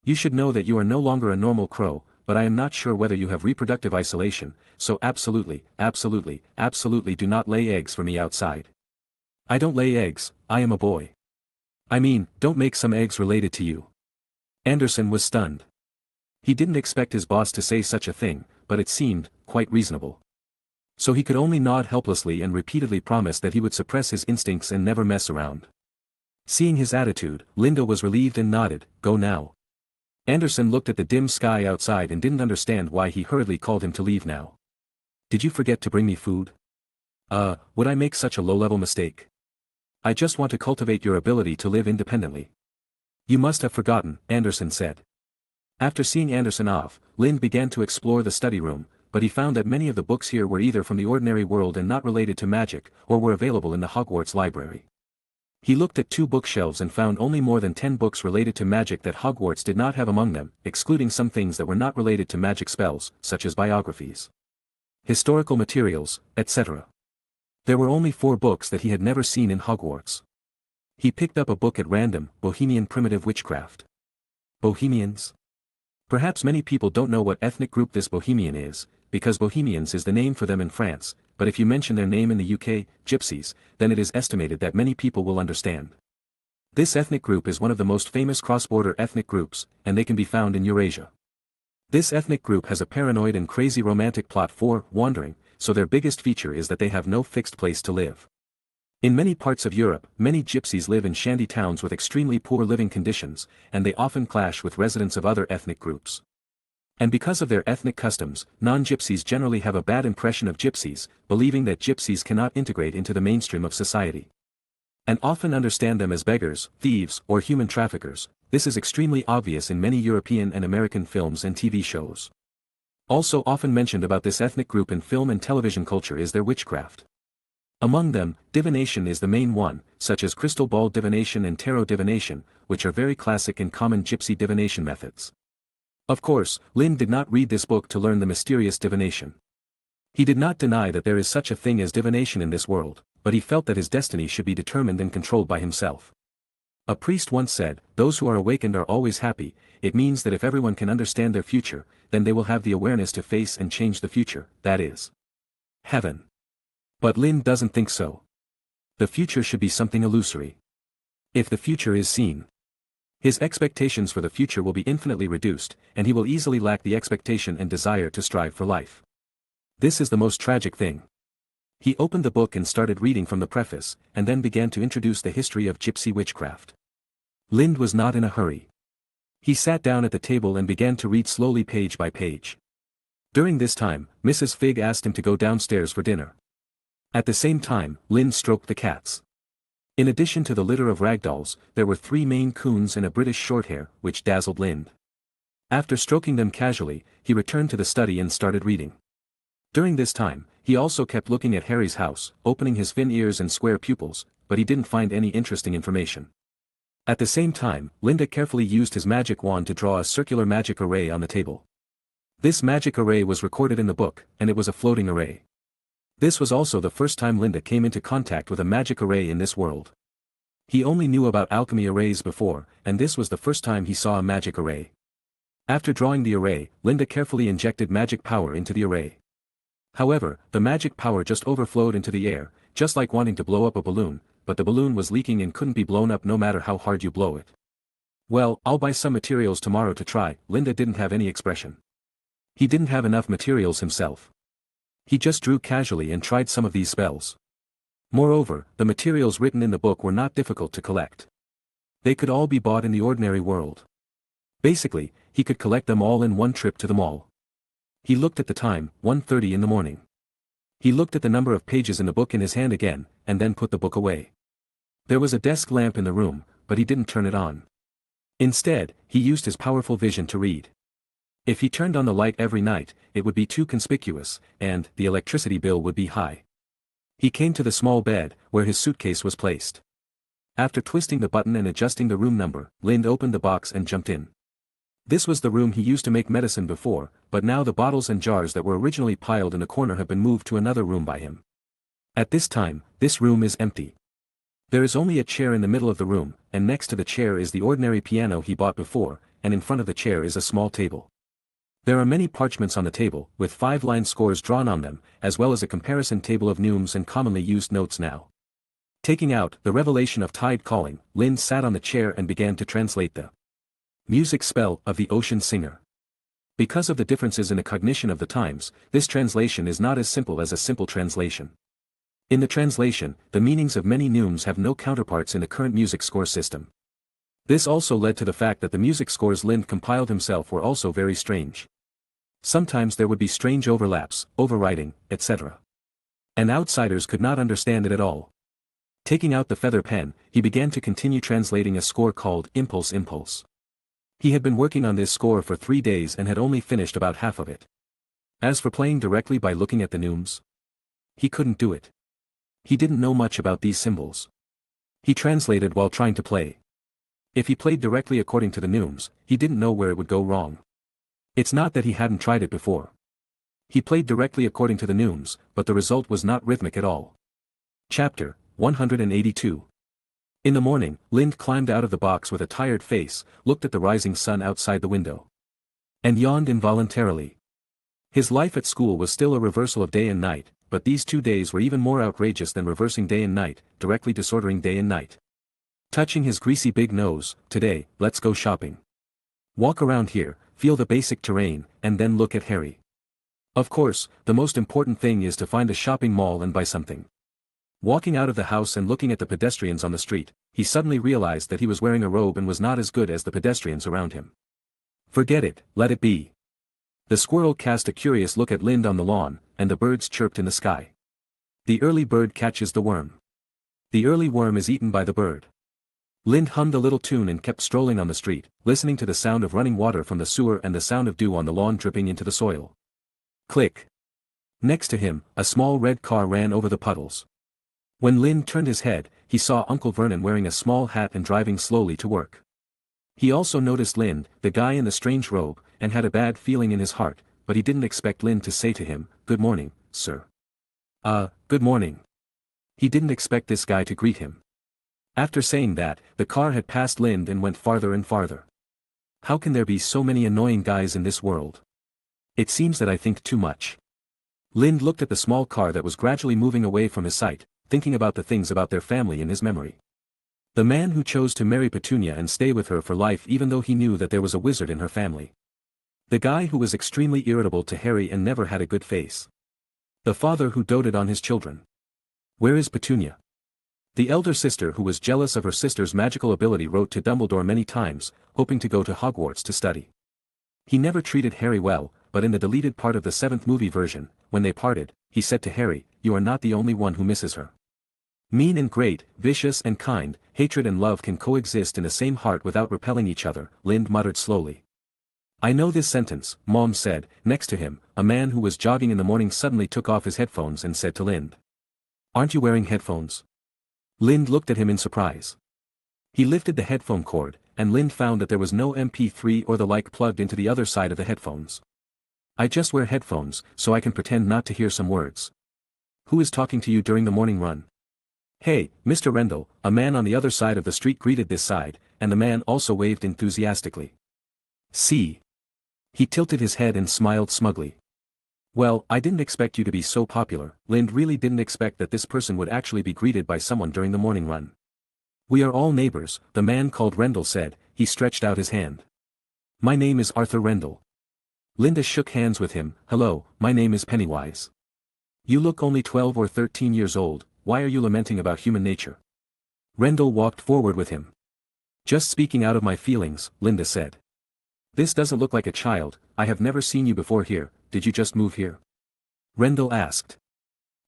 You should know that you are no longer a normal crow, but I am not sure whether you have reproductive isolation, so absolutely do not lay eggs for me outside. I don't lay eggs, I am a boy. I mean, don't make some eggs related to you. Anderson was stunned. He didn't expect his boss to say such a thing, but it seemed quite reasonable. So he could only nod helplessly and repeatedly promise that he would suppress his instincts and never mess around. Seeing his attitude, Linda was relieved and nodded, go now. Anderson looked at the dim sky outside and didn't understand why he hurriedly called him to leave now. Did you forget to bring me food? Would I make such a low-level mistake? I just want to cultivate your ability to live independently. You must have forgotten, Anderson said. After seeing Anderson off, Lind began to explore the study room, but he found that many of the books here were either from the ordinary world and not related to magic, or were available in the Hogwarts library. He looked at 2 bookshelves and found only more than 10 books related to magic that Hogwarts did not have among them, excluding some things that were not related to magic spells, such as biographies, historical materials, etc. There were only 4 books that he had never seen in Hogwarts. He picked up a book at random, Bohemian Primitive Witchcraft. Bohemians? Perhaps many people don't know what ethnic group this Bohemian is, because Bohemians is the name for them in France, but if you mention their name in the UK, Gypsies, then it is estimated that many people will understand. This ethnic group is one of the most famous cross-border ethnic groups, and they can be found in Eurasia. This ethnic group has a paranoid and crazy romantic plot for wandering, so their biggest feature is that they have no fixed place to live. In many parts of Europe, many gypsies live in shanty towns with extremely poor living conditions, and they often clash with residents of other ethnic groups. And because of their ethnic customs, non-gypsies generally have a bad impression of gypsies, believing that gypsies cannot integrate into the mainstream of society, and often understand them as beggars, thieves, or human traffickers. This is extremely obvious in many European and American films and TV shows. Also often mentioned about this ethnic group in film and television culture is their witchcraft. Among them, divination is the main one, such as crystal ball divination and tarot divination, which are very classic and common gypsy divination methods. Of course, Lind did not read this book to learn the mysterious divination. He did not deny that there is such a thing as divination in this world, but he felt that his destiny should be determined and controlled by himself. A priest once said, "Those who are awakened are always happy." It means that if everyone can understand their future, then they will have the awareness to face and change the future, that is, heaven. But Lind doesn't think so. The future should be something illusory. If the future is seen, his expectations for the future will be infinitely reduced, and he will easily lack the expectation and desire to strive for life. This is the most tragic thing. He opened the book and started reading from the preface, and then began to introduce the history of gypsy witchcraft. Lind was not in a hurry. He sat down at the table and began to read slowly page by page. During this time, Mrs. Fig asked him to go downstairs for dinner. At the same time, Lind stroked the cats. In addition to the litter of ragdolls, there were 3 Maine Coons and a British Shorthair, which dazzled Lind. After stroking them casually, he returned to the study and started reading. During this time, he also kept looking at Harry's house, opening his fin ears and square pupils, but he didn't find any interesting information. At the same time, Linda carefully used his magic wand to draw a circular magic array on the table. This magic array was recorded in the book, and it was a floating array. This was also the first time Linda came into contact with a magic array in this world. He only knew about alchemy arrays before, and this was the first time he saw a magic array. After drawing the array, Linda carefully injected magic power into the array. However, the magic power just overflowed into the air, just like wanting to blow up a balloon, but the balloon was leaking and couldn't be blown up no matter how hard you blow it. "Well, I'll buy some materials tomorrow to try." Linda didn't have any expression. He didn't have enough materials himself. He just drew casually and tried some of these spells. Moreover, the materials written in the book were not difficult to collect. They could all be bought in the ordinary world. Basically, he could collect them all in one trip to the mall. He looked at the time, 1:30 in the morning. He looked at the number of pages in the book in his hand again, and then put the book away. There was a desk lamp in the room, but he didn't turn it on. Instead, he used his powerful vision to read. If he turned on the light every night, it would be too conspicuous, and the electricity bill would be high. He came to the small bed, where his suitcase was placed. After twisting the button and adjusting the room number, Lind opened the box and jumped in. This was the room he used to make medicine before, but now the bottles and jars that were originally piled in a corner have been moved to another room by him. At this time, this room is empty. There is only a chair in the middle of the room, and next to the chair is the ordinary piano he bought before, and in front of the chair is a small table. There are many parchments on the table, with 5-line scores drawn on them, as well as a comparison table of neumes and commonly used notes now. Taking out The Revelation of Tide Calling, Lind sat on the chair and began to translate the music spell of the Ocean Singer. Because of the differences in the cognition of the times, this translation is not as simple as a simple translation. In the translation, the meanings of many neumes have no counterparts in the current music score system. This also led to the fact that the music scores Lind compiled himself were also very strange. Sometimes there would be strange overlaps, overwriting, etc. And outsiders could not understand it at all. Taking out the feather pen, he began to continue translating a score called Impulse Impulse. He had been working on this score for 3 days and had only finished about half of it. As for playing directly by looking at the neumes, he couldn't do it. He didn't know much about these symbols. He translated while trying to play. If he played directly according to the neumes, he didn't know where it would go wrong. It's not that he hadn't tried it before. He played directly according to the neumes, but the result was not rhythmic at all. Chapter 182. In the morning, Lind climbed out of the box with a tired face, looked at the rising sun outside the window, and yawned involuntarily. His life at school was still a reversal of day and night, but these 2 days were even more outrageous than reversing day and night, directly disordering day and night. Touching his greasy big nose, today, let's go shopping. Walk around here, feel the basic terrain, and then look at Harry. Of course, the most important thing is to find a shopping mall and buy something. Walking out of the house and looking at the pedestrians on the street, he suddenly realized that he was wearing a robe and was not as good as the pedestrians around him. Forget it, let it be. The squirrel cast a curious look at Lind on the lawn, and the birds chirped in the sky. The early bird catches the worm. The early worm is eaten by the bird. Lind hummed a little tune and kept strolling on the street, listening to the sound of running water from the sewer and the sound of dew on the lawn dripping into the soil. Click. Next to him, a small red car ran over the puddles. When Lind turned his head, he saw Uncle Vernon wearing a small hat and driving slowly to work. He also noticed Lind, the guy in the strange robe, and had a bad feeling in his heart, but he didn't expect Lind to say to him, "Good morning, sir." Good morning. He didn't expect this guy to greet him. After saying that, the car had passed Lind and went farther and farther. How can there be so many annoying guys in this world? It seems that I think too much. Lind looked at the small car that was gradually moving away from his sight, thinking about the things about their family in his memory. The man who chose to marry Petunia and stay with her for life even though he knew that there was a wizard in her family. The guy who was extremely irritable to Harry and never had a good face. The father who doted on his children. Where is Petunia? The elder sister who was jealous of her sister's magical ability wrote to Dumbledore many times, hoping to go to Hogwarts to study. He never treated Harry well, but in the deleted part of the 7th movie version, when they parted, he said to Harry, "You are not the only one who misses her." Mean and great, vicious and kind, hatred and love can coexist in the same heart without repelling each other, Lind muttered slowly. "I know this sentence," Mom said. Next to him, a man who was jogging in the morning suddenly took off his headphones and said to Lind, "Aren't you wearing headphones?" Lind looked at him in surprise. He lifted the headphone cord, and Lind found that there was no MP3 or the like plugged into the other side of the headphones. "I just wear headphones, so I can pretend not to hear some words." "Who is talking to you during the morning run?" "Hey, Mr. Rendell," a man on the other side of the street greeted this side, and the man also waved enthusiastically. "See?" He tilted his head and smiled smugly. "Well, I didn't expect you to be so popular." Lind really didn't expect that this person would actually be greeted by someone during the morning run. "We are all neighbors," the man called Rendell said. He stretched out his hand. "My name is Arthur Rendell." Linda shook hands with him. "Hello, my name is Pennywise." "You look only 12 or 13 years old, why are you lamenting about human nature?" Rendell walked forward with him. "Just speaking out of my feelings," Linda said. "This doesn't look like a child. I have never seen you before here. Did you just move here?" Rendell asked.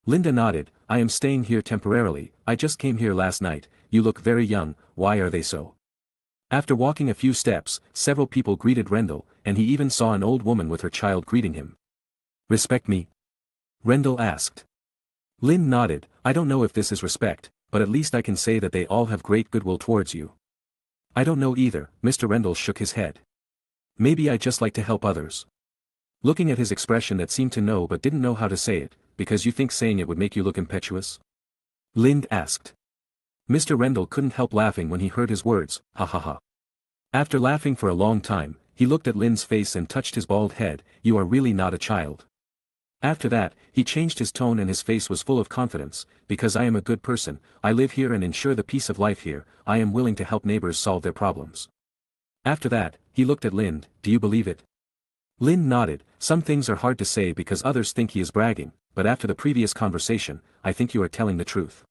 Linda nodded. "I am staying here temporarily. I just came here last night. You look very young. Why are they so?" After walking a few steps, several people greeted Rendell, and he even saw an old woman with her child greeting him. "Respect me?" Rendell asked. Lind nodded. "I don't know if this is respect, but at least I can say that they all have great goodwill towards you." "I don't know either." Mr. Rendell shook his head. "Maybe I just like to help others." Looking at his expression that seemed to know but didn't know how to say it, "Because you think saying it would make you look impetuous?" Lind asked. Mr. Rendell couldn't help laughing when he heard his words, ha ha ha. After laughing for a long time, he looked at Lind's face and touched his bald head. "You are really not a child." After that, he changed his tone and his face was full of confidence. "Because I am a good person, I live here and ensure the peace of life here, I am willing to help neighbors solve their problems." After that, he looked at Lind. "Do you believe it?" Lind nodded. "Some things are hard to say because others think he is bragging, but after the previous conversation, I think you are telling the truth."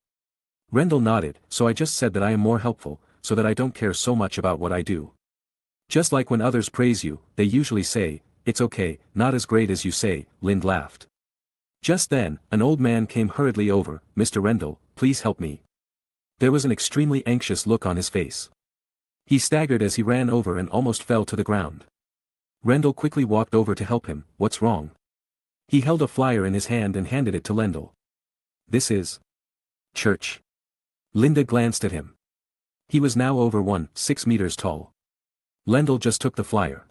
Rendell nodded. "So I just said that I am more helpful, so that I don't care so much about what I do. Just like when others praise you, they usually say, 'It's okay, not as great as you say,'" Lind laughed. Just then, an old man came hurriedly over. "Mr. Rendell, please help me." There was an extremely anxious look on his face. He staggered as he ran over and almost fell to the ground. Rendell quickly walked over to help him. What's wrong? He held a flyer in his hand and handed it to Lendl. This is church. Linda glanced at him. He was now over 1.6 meters tall. Lendl just took the flyer.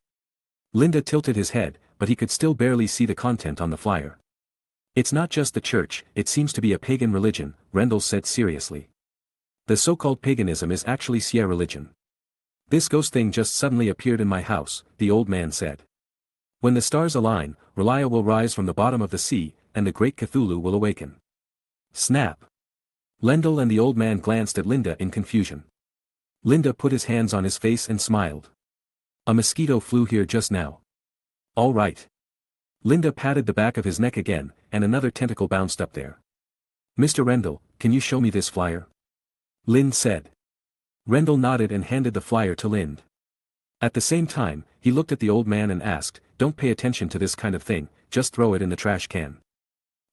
Linda tilted his head, but he could still barely see the content on the flyer. It's not just the church, it seems to be a pagan religion, Rendell said seriously. The so-called paganism is actually Sia religion. This ghost thing just suddenly appeared in my house, the old man said. When the stars align, Relia will rise from the bottom of the sea, and the great Cthulhu will awaken. Snap. Lendl and the old man glanced at Linda in confusion. Linda put his hands on his face and smiled. A mosquito flew here just now. All right. Linda patted the back of his neck again, and another tentacle bounced up there. Mr. Rendell, can you show me this flyer? Lind said. Rendell nodded and handed the flyer to Lind. At the same time, he looked at the old man and asked, don't pay attention to this kind of thing, just throw it in the trash can.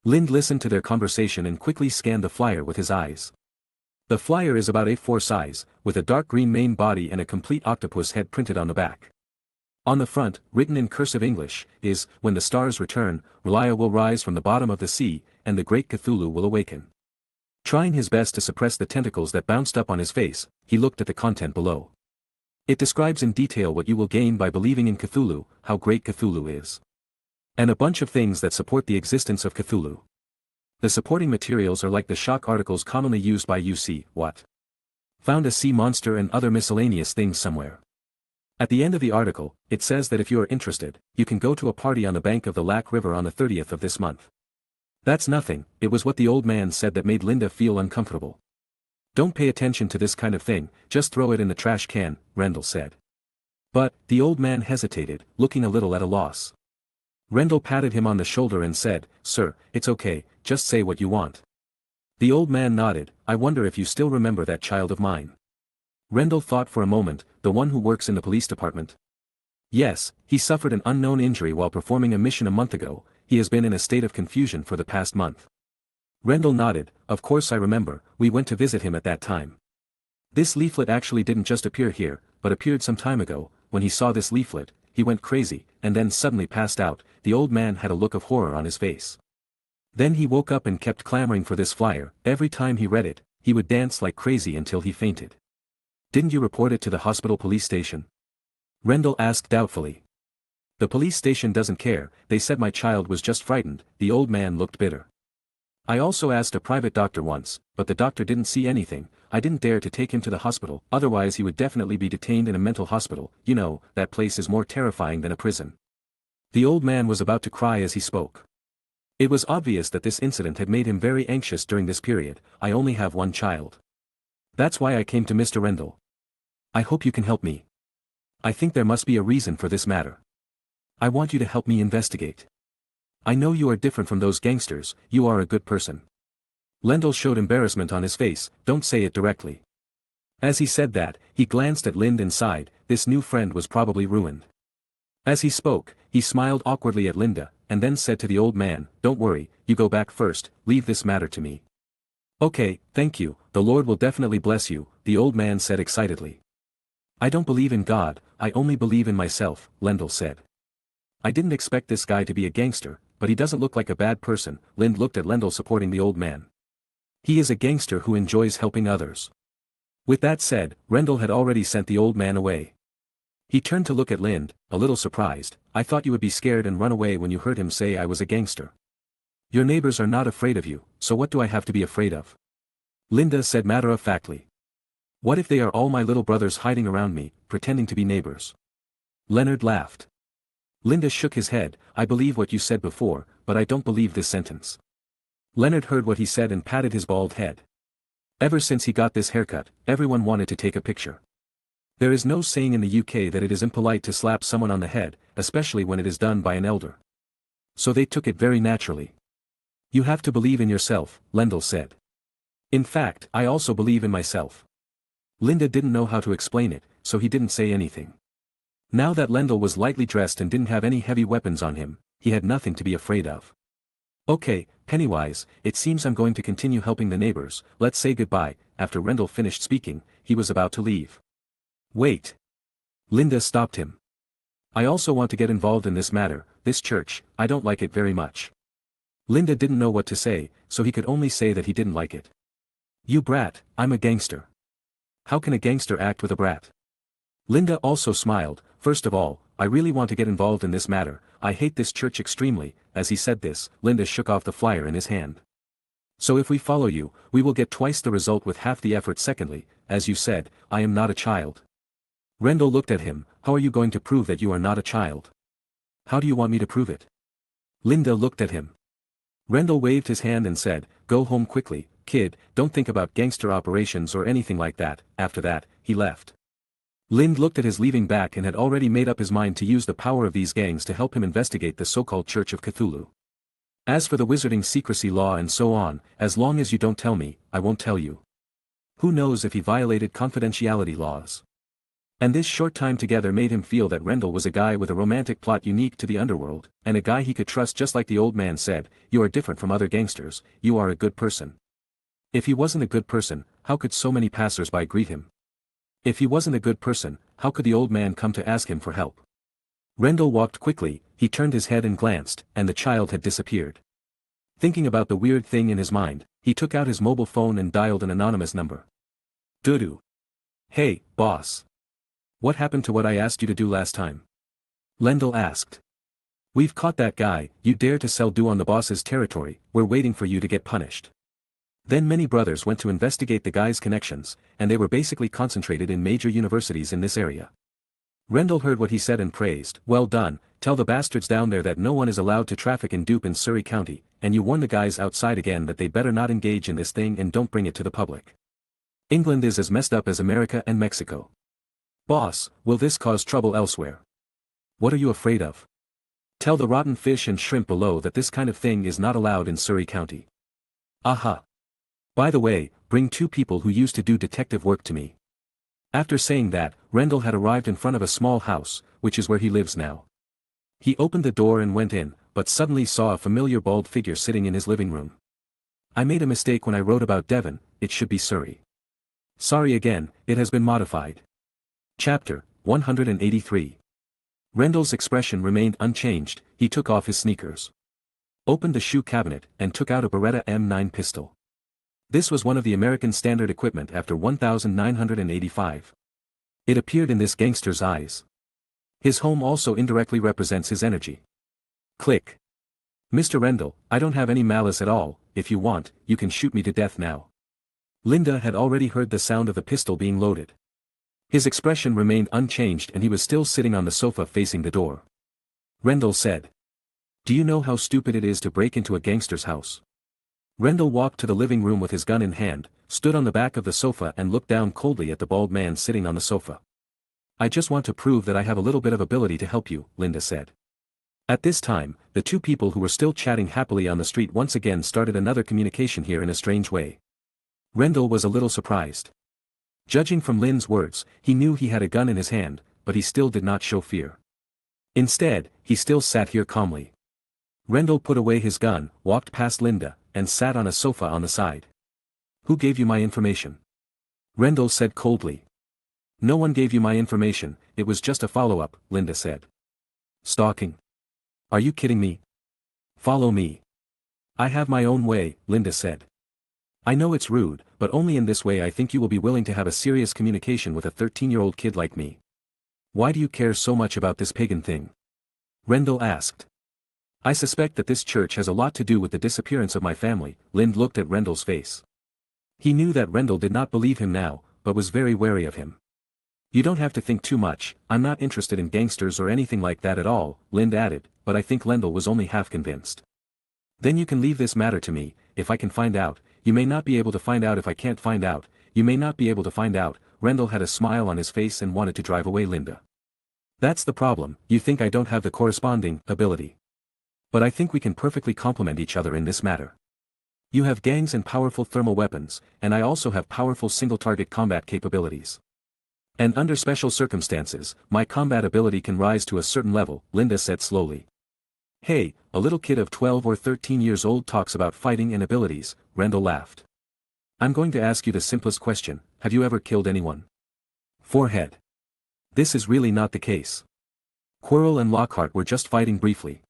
Lind listened to their conversation and quickly scanned the flyer with his eyes. The flyer is about A4 size, with a dark green main body and a complete octopus head printed on the back. On the front, written in cursive English, is, when the stars return, Relia will rise from the bottom of the sea, and the great Cthulhu will awaken. Trying his best to suppress the tentacles that bounced up on his face, he looked at the content below. It describes in detail what you will gain by believing in Cthulhu, how great Cthulhu is. And a bunch of things that support the existence of Cthulhu. The supporting materials are like the shock articles commonly used by UC, what? Found a sea monster and other miscellaneous things somewhere. At the end of the article, it says that if you are interested, you can go to a party on the bank of the Lac River on the 30th of this month. That's nothing, it was what the old man said that made Linda feel uncomfortable. Don't pay attention to this kind of thing, just throw it in the trash can, Rendell said. But, the old man hesitated, looking a little at a loss. Rendell patted him on the shoulder and said, Sir, it's okay, just say what you want. The old man nodded, I wonder if you still remember that child of mine. Rendell thought for a moment, the one who works in the police department. Yes, he suffered an unknown injury while performing a mission a month ago, he has been in a state of confusion for the past month. Rendell nodded, of course I remember, we went to visit him at that time. This leaflet actually didn't just appear here, but appeared some time ago. When he saw this leaflet, he went crazy, and then suddenly passed out. The old man had a look of horror on his face. Then he woke up and kept clamoring for this flyer. Every time he read it, he would dance like crazy until he fainted. Didn't you report it to the hospital police station? Rendell asked doubtfully. The police station doesn't care, they said my child was just frightened. The old man looked bitter. I also asked a private doctor once, but the doctor didn't see anything. I didn't dare to take him to the hospital, otherwise he would definitely be detained in a mental hospital. You know, that place is more terrifying than a prison. The old man was about to cry as he spoke. It was obvious that this incident had made him very anxious during this period. I only have one child. That's why I came to Mr. Rendell. I hope you can help me. I think there must be a reason for this matter. I want you to help me investigate. I know you are different from those gangsters, you are a good person. Lendl showed embarrassment on his face, don't say it directly. As he said that, he glanced at Lind and sighed, this new friend was probably ruined. As he spoke, he smiled awkwardly at Linda, and then said to the old man, don't worry, you go back first, leave this matter to me. Okay, thank you, the Lord will definitely bless you, the old man said excitedly. I don't believe in God, I only believe in myself, Lendl said. I didn't expect this guy to be a gangster, but he doesn't look like a bad person. Lind looked at Lendl supporting the old man. He is a gangster who enjoys helping others. With that said, Rendell had already sent the old man away. He turned to look at Lind, a little surprised. I thought you would be scared and run away when you heard him say I was a gangster. Your neighbors are not afraid of you, so what do I have to be afraid of? Linda said matter-of-factly. What if they are all my little brothers hiding around me, pretending to be neighbors? Leonard laughed. Linda shook his head, I believe what you said before, but I don't believe this sentence. Leonard heard what he said and patted his bald head. Ever since he got this haircut, everyone wanted to take a picture. There is no saying in the UK that it is impolite to slap someone on the head, especially when it is done by an elder. So they took it very naturally. You have to believe in yourself, Lendl said. In fact, I also believe in myself. Linda didn't know how to explain it, so he didn't say anything. Now that Lendl was lightly dressed and didn't have any heavy weapons on him, he had nothing to be afraid of. Okay, Pennywise, it seems I'm going to continue helping the neighbors, let's say goodbye. After Rendell finished speaking, he was about to leave. Wait. Linda stopped him. I also want to get involved in this matter, this church, I don't like it very much. Linda didn't know what to say, so he could only say that he didn't like it. You brat, I'm a gangster. How can a gangster act with a brat? Linda also smiled. First of all, I really want to get involved in this matter, I hate this church extremely. As he said this, Linda shook off the flyer in his hand. So if we follow you, we will get twice the result with half the effort. Secondly, as you said, I am not a child. Rendell looked at him. How are you going to prove that you are not a child? How do you want me to prove it? Linda looked at him. Rendell waved his hand and said, go home quickly, kid, don't think about gangster operations or anything like that. After that, he left. Lind looked at his leaving back and had already made up his mind to use the power of these gangs to help him investigate the so-called Church of Cthulhu. As for the wizarding secrecy law and so on, as long as you don't tell me, I won't tell you. Who knows if he violated confidentiality laws? And this short time together made him feel that Rendell was a guy with a romantic plot unique to the underworld, and a guy he could trust. Just like the old man said, you are different from other gangsters, you are a good person. If he wasn't a good person, how could so many passers-by greet him? If he wasn't a good person, how could the old man come to ask him for help? Rendell walked quickly, he turned his head and glanced, and the child had disappeared. Thinking about the weird thing in his mind, he took out his mobile phone and dialed an anonymous number. Doo-doo. Hey, boss. What happened to what I asked you to do last time? Lendl asked. We've caught that guy. You dare to sell do on the boss's territory, we're waiting for you to get punished. Then many brothers went to investigate the guy's connections, and they were basically concentrated in major universities in this area. Rendell heard what he said and praised. Well done, tell the bastards down there that no one is allowed to traffic in dupe in Surrey County, and you warn the guys outside again that they better not engage in this thing and don't bring it to the public. England is as messed up as America and Mexico. Boss, will this cause trouble elsewhere? What are you afraid of? Tell the rotten fish and shrimp below that this kind of thing is not allowed in Surrey County. Aha. By the way, bring 2 people who used to do detective work to me. After saying that, Rendell had arrived in front of a small house, which is where he lives now. He opened the door and went in, but suddenly saw a familiar bald figure sitting in his living room. I made a mistake when I wrote about Devon, it should be Surrey. Sorry again, it has been modified. Chapter 183. Rendell's expression remained unchanged. He took off his sneakers, opened the shoe cabinet, and took out a Beretta M9 pistol. This was one of the American standard equipment after 1985. It appeared in this gangster's eyes. His home also indirectly represents his energy. Click. Mr. Rendell, I don't have any malice at all. If you want, you can shoot me to death now. Linda had already heard the sound of the pistol being loaded. His expression remained unchanged and he was still sitting on the sofa facing the door. Rendell said. Do you know how stupid it is to break into a gangster's house? Rendell walked to the living room with his gun in hand, stood on the back of the sofa and looked down coldly at the bald man sitting on the sofa. I just want to prove that I have a little bit of ability to help you, Linda said. At this time, the 2 people who were still chatting happily on the street once again started another communication here in a strange way. Rendell was a little surprised. Judging from Lynn's words, he knew he had a gun in his hand, but he still did not show fear. Instead, he still sat here calmly. Rendell put away his gun, walked past Linda, and sat on a sofa on the side. Who gave you my information? Rendell said coldly. No one gave you my information, it was just a follow-up, Linda said. Stalking? Are you kidding me? Follow me. I have my own way, Linda said. I know it's rude, but only in this way I think you will be willing to have a serious communication with a 13-year-old kid like me. Why do you care so much about this pagan thing? Rendell asked. I suspect that this church has a lot to do with the disappearance of my family. Lind looked at Rendell's face. He knew that Rendell did not believe him now, but was very wary of him. You don't have to think too much, I'm not interested in gangsters or anything like that at all, Lind added, but I think Rendell was only half convinced. Then you can leave this matter to me. If I can find out, you may not be able to find out. If I can't find out, you may not be able to find out. Rendell had a smile on his face and wanted to drive away Linda. That's the problem, you think I don't have the corresponding ability. But I think we can perfectly complement each other in this matter. You have gangs and powerful thermal weapons, and I also have powerful single-target combat capabilities. And under special circumstances, my combat ability can rise to a certain level, Linda said slowly. Hey, a little kid of 12 or 13 years old talks about fighting and abilities, Rendell laughed. I'm going to ask you the simplest question, have you ever killed anyone? Forehead. This is really not the case. Quirrell and Lockhart were just fighting briefly.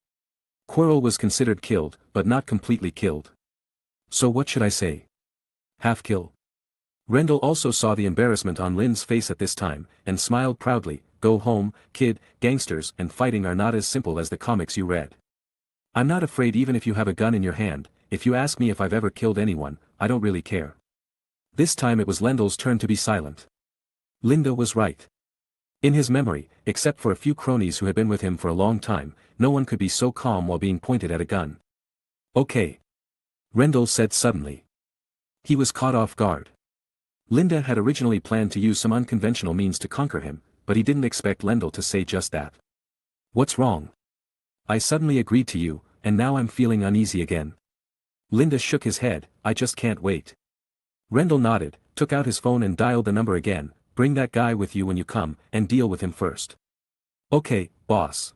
Quirrell was considered killed, but not completely killed. So what should I say? Half kill? Rendell also saw the embarrassment on Lynn's face at this time, and smiled proudly. Go home, kid, gangsters and fighting are not as simple as the comics you read. I'm not afraid even if you have a gun in your hand. If you ask me if I've ever killed anyone, I don't really care. This time it was Lendell's turn to be silent. Linda was right. In his memory, except for a few cronies who had been with him for a long time, no one could be so calm while being pointed at a gun. Okay. Rendell said suddenly. He was caught off guard. Linda had originally planned to use some unconventional means to conquer him, but he didn't expect Lendell to say just that. What's wrong? I suddenly agreed to you, and now I'm feeling uneasy again. Linda shook his head. I just can't wait. Rendell nodded, took out his phone and dialed the number again. Bring that guy with you when you come, and deal with him first. Okay, boss.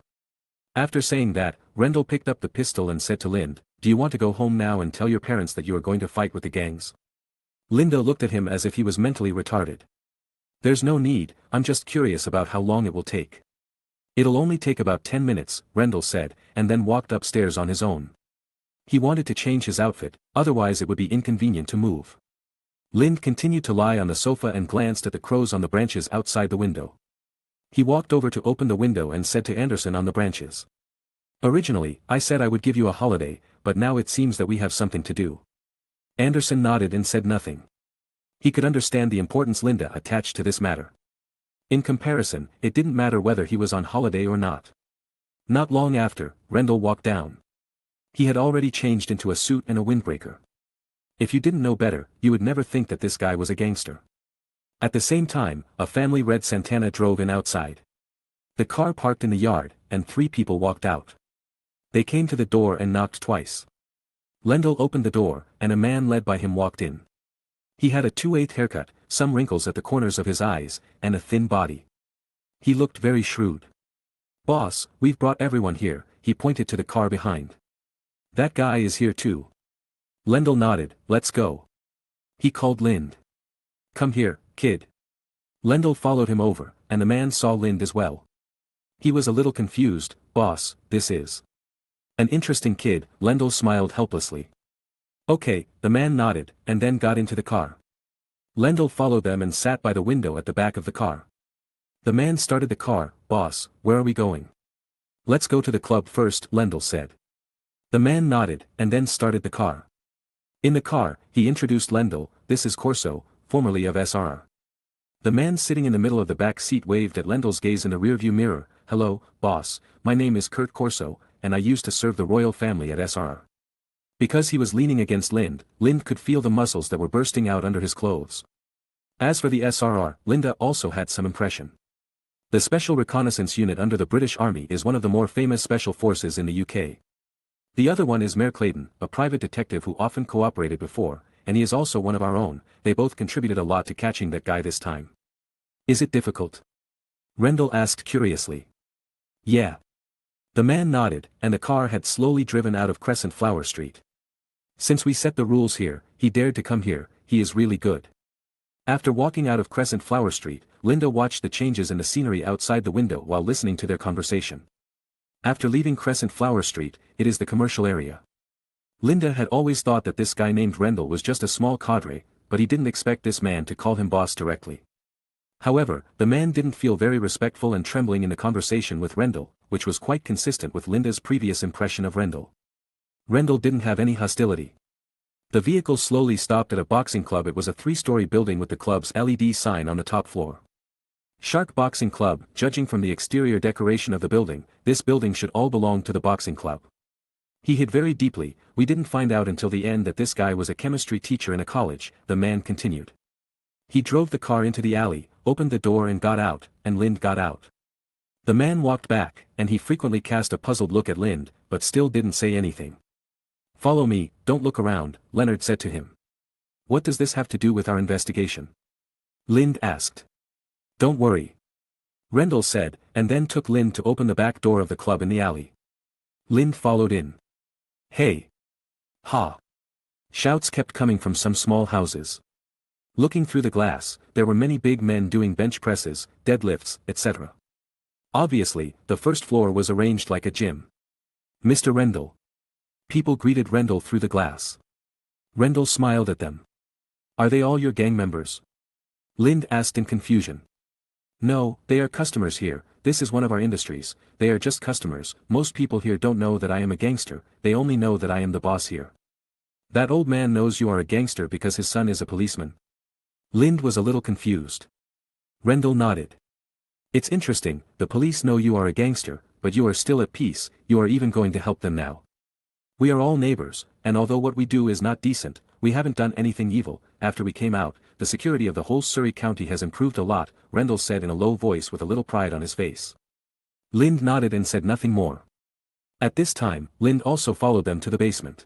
After saying that, Rendell picked up the pistol and said to Lind, do you want to go home now and tell your parents that you are going to fight with the gangs? Linda looked at him as if he was mentally retarded. There's no need, I'm just curious about how long it will take. It'll only take about 10 minutes, Rendell said, and then walked upstairs on his own. He wanted to change his outfit, otherwise it would be inconvenient to move. Lind continued to lie on the sofa and glanced at the crows on the branches outside the window. He walked over to open the window and said to Anderson on the branches. Originally, I said I would give you a holiday, but now it seems that we have something to do. Anderson nodded and said nothing. He could understand the importance Linda attached to this matter. In comparison, it didn't matter whether he was on holiday or not. Not long after, Rendell walked down. He had already changed into a suit and a windbreaker. If you didn't know better, you would never think that this guy was a gangster. At the same time, a family red Santana drove in outside. The car parked in the yard, and 3 people walked out. They came to the door and knocked twice. Lendell opened the door, and a man led by him walked in. He had a 2/8 haircut, some wrinkles at the corners of his eyes, and a thin body. He looked very shrewd. Boss, we've brought everyone here, he pointed to the car behind. That guy is here too. Lendell nodded, let's go. He called Lind. Come here, kid. Lendell followed him over, and the man saw Lind as well. He was a little confused. Boss, this is an interesting kid, Lendell smiled helplessly. Okay, the man nodded, and then got into the car. Lendell followed them and sat by the window at the back of the car. The man started the car. Boss, where are we going? Let's go to the club first, Lendell said. The man nodded, and then started the car. In the car, he introduced Lendell. This is Corso, formerly of SRR. The man sitting in the middle of the back seat waved at Lendell's gaze in the rearview mirror. Hello, boss, my name is Kurt Corso, and I used to serve the royal family at SRR. Because he was leaning against Lind could feel the muscles that were bursting out under his clothes. As for the SRR, Linda also had some impression. The Special Reconnaissance Unit under the British Army is one of the more famous special forces in the UK. The other one is Mayor Clayton, a private detective who often cooperated before, and he is also one of our own. They both contributed a lot to catching that guy this time. Is it difficult? Rendell asked curiously. Yeah. The man nodded, and the car had slowly driven out of Crescent Flower Street. Since we set the rules here, he dared to come here, he is really good. After walking out of Crescent Flower Street, Linda watched the changes in the scenery outside the window while listening to their conversation. After leaving Crescent Flower Street, it is the commercial area. Linda had always thought that this guy named Rendell was just a small cadre, but he didn't expect this man to call him boss directly. However, the man didn't feel very respectful and trembling in the conversation with Rendell, which was quite consistent with Linda's previous impression of Rendell. Rendell didn't have any hostility. The vehicle slowly stopped at a boxing club. It was a 3-story building with the club's LED sign on the top floor. Shark Boxing Club. Judging from the exterior decoration of the building, this building should all belong to the boxing club. He hid very deeply. We didn't find out until the end that this guy was a chemistry teacher in a college, the man continued. He drove the car into the alley, opened the door and got out, and Lind got out. The man walked back, and he frequently cast a puzzled look at Lind, but still didn't say anything. Follow me, don't look around, Leonard said to him. What does this have to do with our investigation? Lind asked. Don't worry. Rendell said, and then took Lind to open the back door of the club in the alley. Lind followed in. Hey! Ha! Shouts kept coming from some small houses. Looking through the glass, there were many big men doing bench presses, deadlifts, etc. Obviously, the first floor was arranged like a gym. Mr. Rendell. People greeted Rendell through the glass. Rendell smiled at them. Are they all your gang members? Lind asked in confusion. No, they are customers here, this is one of our industries, they are just customers, most people here don't know that I am a gangster, they only know that I am the boss here. That old man knows you are a gangster because his son is a policeman. Lind was a little confused. Rendell nodded. It's interesting, the police know you are a gangster, but you are still at peace, you are even going to help them now. We are all neighbors, and although what we do is not decent, we haven't done anything evil. After we came out, the security of the whole Surrey County has improved a lot, Rendell said in a low voice with a little pride on his face. Lind nodded and said nothing more. At this time, Lind also followed them to the basement.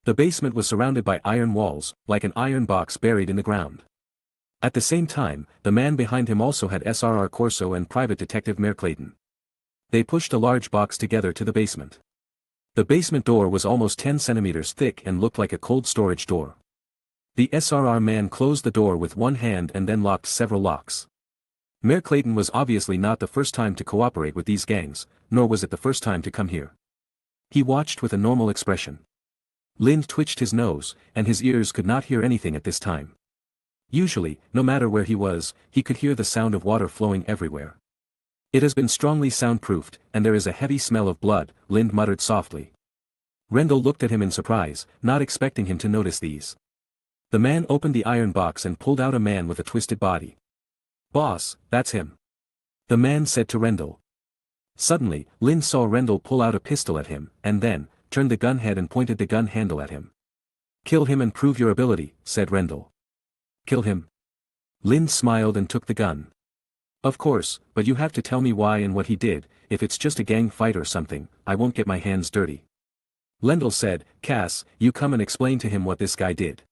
The basement was surrounded by iron walls, like an iron box buried in the ground. At the same time, the man behind him also had SRR Corso and Private Detective Merclayton. They pushed a large box together to the basement. The basement door was almost 10 centimeters thick and looked like a cold storage door. The SRR man closed the door with one hand and then locked several locks. Merclayton was obviously not the first time to cooperate with these gangs, nor was it the first time to come here. He watched with a normal expression. Lind twitched his nose, and his ears could not hear anything at this time. Usually, no matter where he was, he could hear the sound of water flowing everywhere. It has been strongly soundproofed, and there is a heavy smell of blood, Lind muttered softly. Rendell looked at him in surprise, not expecting him to notice these. The man opened the iron box and pulled out a man with a twisted body. Boss, that's him. The man said to Rendell. Suddenly, Lind saw Rendell pull out a pistol at him, and then, turned the gun head and pointed the gun handle at him. Kill him and prove your ability, said Rendell. Kill him? Lind smiled and took the gun. Of course, but you have to tell me why and what he did. If it's just a gang fight or something, I won't get my hands dirty. Rendell said, Cass, you come and explain to him what this guy did.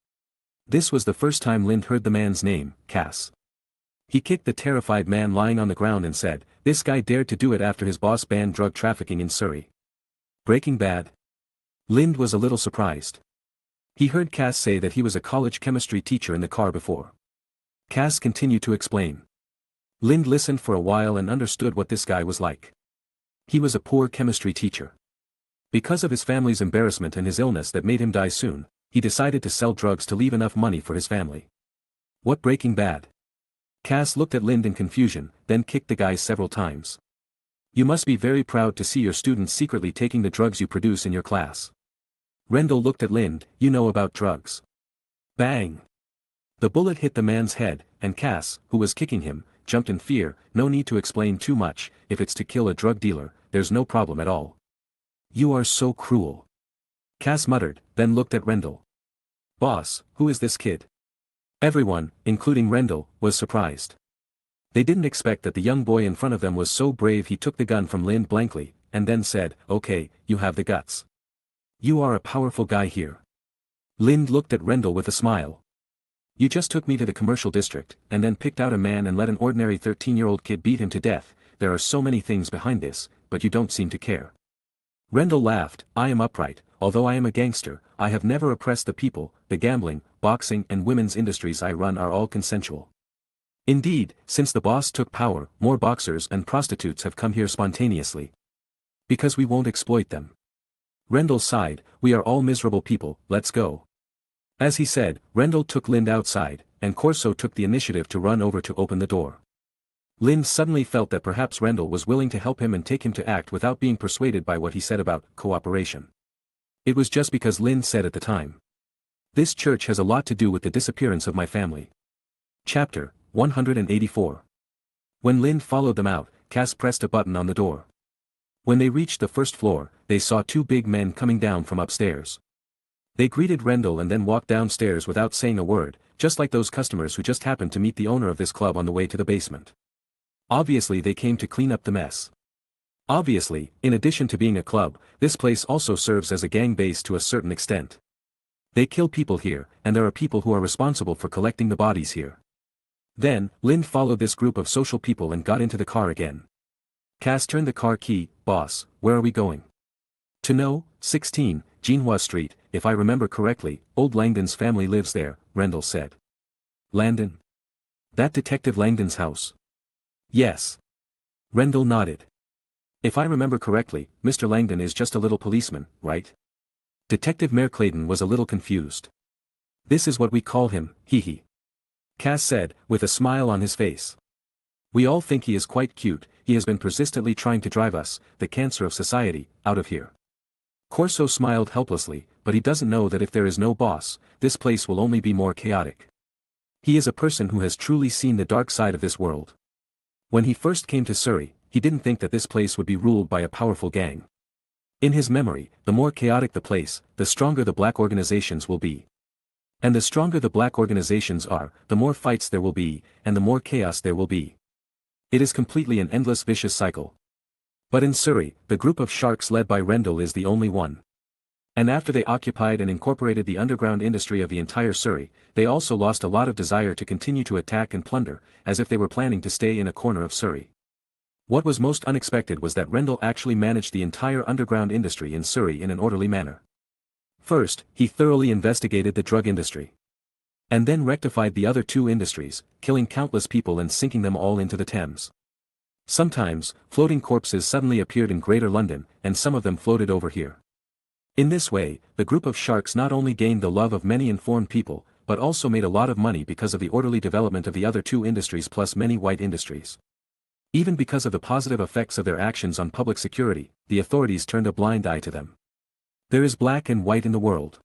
This was the first time Lind heard the man's name, Cass. He kicked the terrified man lying on the ground and said, this guy dared to do it after his boss banned drug trafficking in Surrey. Breaking Bad? Lind was a little surprised. He heard Cass say that he was a college chemistry teacher in the car before. Cass continued to explain. Lind listened for a while and understood what this guy was like. He was a poor chemistry teacher. Because of his family's embarrassment and his illness that made him die soon, he decided to sell drugs to leave enough money for his family. What Breaking Bad? Cass looked at Lind in confusion, then kicked the guy several times. You must be very proud to see your students secretly taking the drugs you produce in your class. Rendell looked at Lind, you know about drugs. Bang! The bullet hit the man's head, and Cass, who was kicking him, jumped in fear. No need to explain too much, if it's to kill a drug dealer, there's no problem at all. You are so cruel. Cass muttered, then looked at Rendell. Boss, who is this kid? Everyone, including Rendell, was surprised. They didn't expect that the young boy in front of them was so brave. He took the gun from Lind blankly, and then said, okay, you have the guts. You are a powerful guy here. Lind looked at Rendell with a smile. You just took me to the commercial district, and then picked out a man and let an ordinary 13-year-old kid beat him to death. There are so many things behind this, but you don't seem to care. Rendell laughed, I am upright, although I am a gangster, I have never oppressed the people, the gambling, boxing and women's industries I run are all consensual. Indeed, since the boss took power, more boxers and prostitutes have come here spontaneously. Because we won't exploit them. Rendell sighed, we are all miserable people, let's go. As he said, Rendell took Lind outside, and Corso took the initiative to run over to open the door. Lind suddenly felt that perhaps Rendell was willing to help him and take him to act without being persuaded by what he said about cooperation. It was just because Lind said at the time. This church has a lot to do with the disappearance of my family. Chapter 184. When Lind followed them out, Cass pressed a button on the door. When they reached the first floor, they saw two big men coming down from upstairs. They greeted Rendell and then walked downstairs without saying a word, just like those customers who just happened to meet the owner of this club on the way to the basement. Obviously they came to clean up the mess. Obviously, in addition to being a club, this place also serves as a gang base to a certain extent. They kill people here, and there are people who are responsible for collecting the bodies here. Then, Lind followed this group of social people and got into the car again. Cass turned the car key, boss, where are we going? To No. 16, Jinhua Street, if I remember correctly, old Langdon's family lives there, Rendell said. Landon? That Detective Langdon's house? Yes. Rendell nodded. If I remember correctly, Mr. Langdon is just a little policeman, right? Detective Mayor Clayton was a little confused. This is what we call him, hee. Cass said, with a smile on his face. We all think he is quite cute. He has been persistently trying to drive us, the cancer of society, out of here. Corso smiled helplessly, but he doesn't know that if there is no boss, this place will only be more chaotic. He is a person who has truly seen the dark side of this world. When he first came to Surrey, he didn't think that this place would be ruled by a powerful gang. In his memory, the more chaotic the place, the stronger the black organizations will be. And the stronger the black organizations are, the more fights there will be, and the more chaos there will be. It is completely an endless vicious cycle. But in Surrey, the group of sharks led by Rendell is the only one. And after they occupied and incorporated the underground industry of the entire Surrey, they also lost a lot of desire to continue to attack and plunder, as if they were planning to stay in a corner of Surrey. What was most unexpected was that Rendell actually managed the entire underground industry in Surrey in an orderly manner. First, he thoroughly investigated the drug industry. And then rectified the other two industries, killing countless people and sinking them all into the Thames. Sometimes, floating corpses suddenly appeared in Greater London, and some of them floated over here. In this way, the group of sharks not only gained the love of many informed people, but also made a lot of money because of the orderly development of the other two industries plus many white industries. Even because of the positive effects of their actions on public security, the authorities turned a blind eye to them. There is black and white in the world.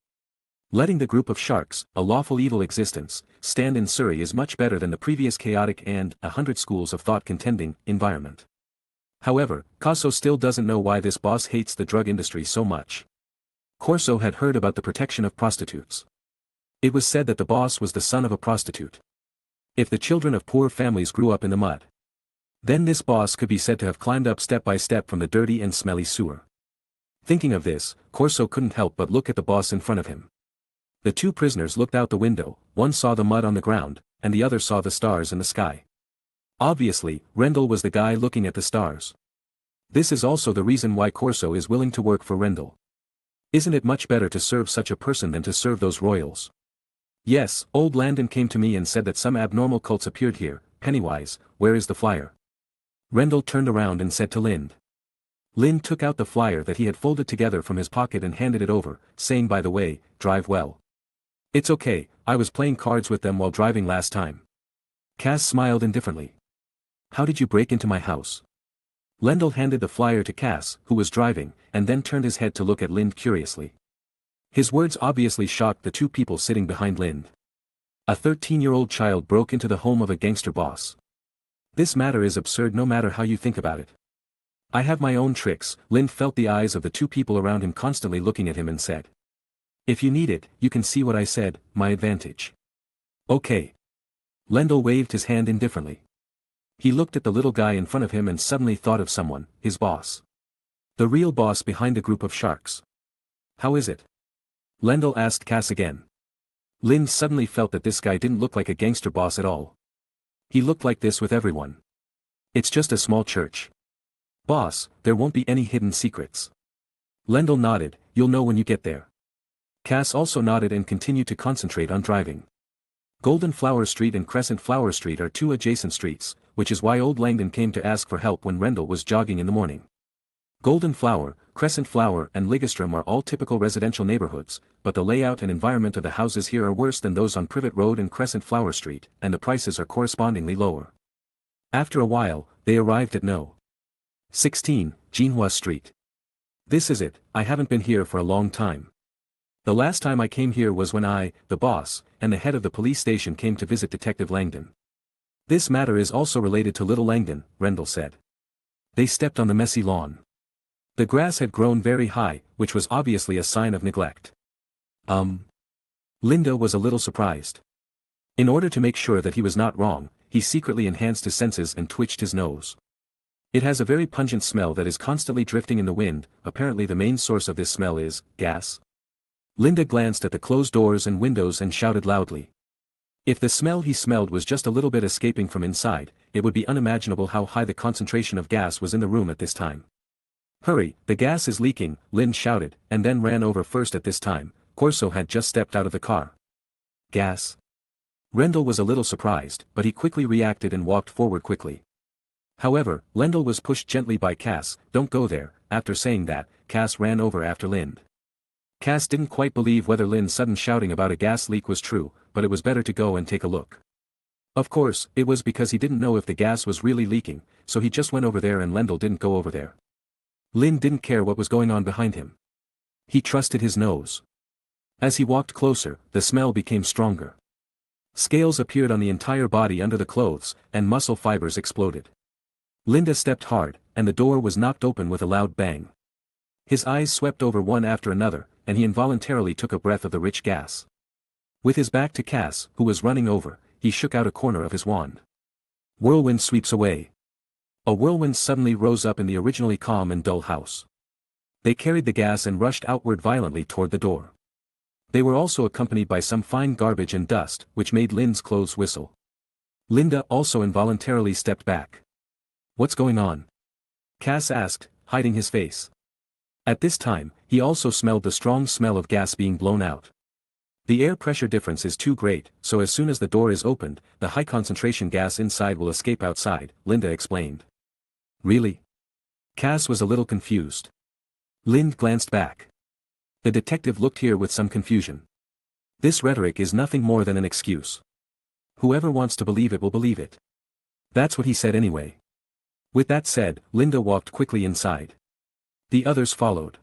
Letting the group of sharks, a lawful evil existence, stand in Surrey is much better than the previous chaotic and 100 schools of thought contending environment. However, Corso still doesn't know why this boss hates the drug industry so much. Corso had heard about the protection of prostitutes. It was said that the boss was the son of a prostitute. If the children of poor families grew up in the mud, then this boss could be said to have climbed up step by step from the dirty and smelly sewer. Thinking of this, Corso couldn't help but look at the boss in front of him. The two prisoners looked out the window, one saw the mud on the ground, and the other saw the stars in the sky. Obviously, Rendell was the guy looking at the stars. This is also the reason why Corso is willing to work for Rendell. Isn't it much better to serve such a person than to serve those royals? Yes, old Landon came to me and said that some abnormal cults appeared here. Pennywise, where is the flyer? Rendell turned around and said to Lind. Lind took out the flyer that he had folded together from his pocket and handed it over, saying, by the way, drive well. It's okay, I was playing cards with them while driving last time. Cass smiled indifferently. How did you break into my house? Lendl handed the flyer to Cass, who was driving, and then turned his head to look at Lind curiously. His words obviously shocked the two people sitting behind Lind. A 13-year-old child broke into the home of a gangster boss. This matter is absurd no matter how you think about it. I have my own tricks. Lind felt the eyes of the two people around him constantly looking at him and said. If you need it, you can see what I said, my advantage. Okay. Lendl waved his hand indifferently. He looked at the little guy in front of him and suddenly thought of someone, his boss. The real boss behind the group of sharks. How is it? Lendl asked Cass again. Lind suddenly felt that this guy didn't look like a gangster boss at all. He looked like this with everyone. It's just a small church. Boss, there won't be any hidden secrets. Lendl nodded, you'll know when you get there. Cass also nodded and continued to concentrate on driving. Golden Flower Street and Crescent Flower Street are two adjacent streets, which is why old Langdon came to ask for help when Rendell was jogging in the morning. Golden Flower, Crescent Flower and Ligastrom are all typical residential neighborhoods, but the layout and environment of the houses here are worse than those on Privet Road and Crescent Flower Street, and the prices are correspondingly lower. After a while, they arrived at No. 16, Jinhua Street. This is it, I haven't been here for a long time. The last time I came here was when I, the boss, and the head of the police station came to visit Detective Langdon. This matter is also related to little Langdon, Rendell said. They stepped on the messy lawn. The grass had grown very high, which was obviously a sign of neglect. Linda was a little surprised. In order to make sure that he was not wrong, he secretly enhanced his senses and twitched his nose. It has a very pungent smell that is constantly drifting in the wind. Apparently the main source of this smell is gas. Linda glanced at the closed doors and windows and shouted loudly. If the smell he smelled was just a little bit escaping from inside, it would be unimaginable how high the concentration of gas was in the room at this time. Hurry, the gas is leaking, Lynn shouted, and then ran over first. At this time, Corso had just stepped out of the car. Gas? Rendell was a little surprised, but he quickly reacted and walked forward quickly. However, Lendl was pushed gently by Cass. "Don't go there." After saying that, Cass ran over after Lind. Cass didn't quite believe whether Lind's sudden shouting about a gas leak was true, but it was better to go and take a look. Of course, it was because he didn't know if the gas was really leaking, so he just went over there and Lendl didn't go over there. Lind didn't care what was going on behind him. He trusted his nose. As he walked closer, the smell became stronger. Scales appeared on the entire body under the clothes, and muscle fibers exploded. Linda stepped hard, and the door was knocked open with a loud bang. His eyes swept over one after another, and he involuntarily took a breath of the rich gas. With his back to Cass, who was running over, he shook out a corner of his wand. Whirlwind sweeps away. A whirlwind suddenly rose up in the originally calm and dull house. They carried the gas and rushed outward violently toward the door. They were also accompanied by some fine garbage and dust, which made Lind's clothes whistle. Linda also involuntarily stepped back. "What's going on?" Cass asked, hiding his face. At this time, he also smelled the strong smell of gas being blown out. The air pressure difference is too great, so as soon as the door is opened, the high concentration gas inside will escape outside, Linda explained. Really? Cass was a little confused. Lind glanced back. The detective looked here with some confusion. This rhetoric is nothing more than an excuse. Whoever wants to believe it will believe it. That's what he said anyway. With that said, Linda walked quickly inside. The others followed.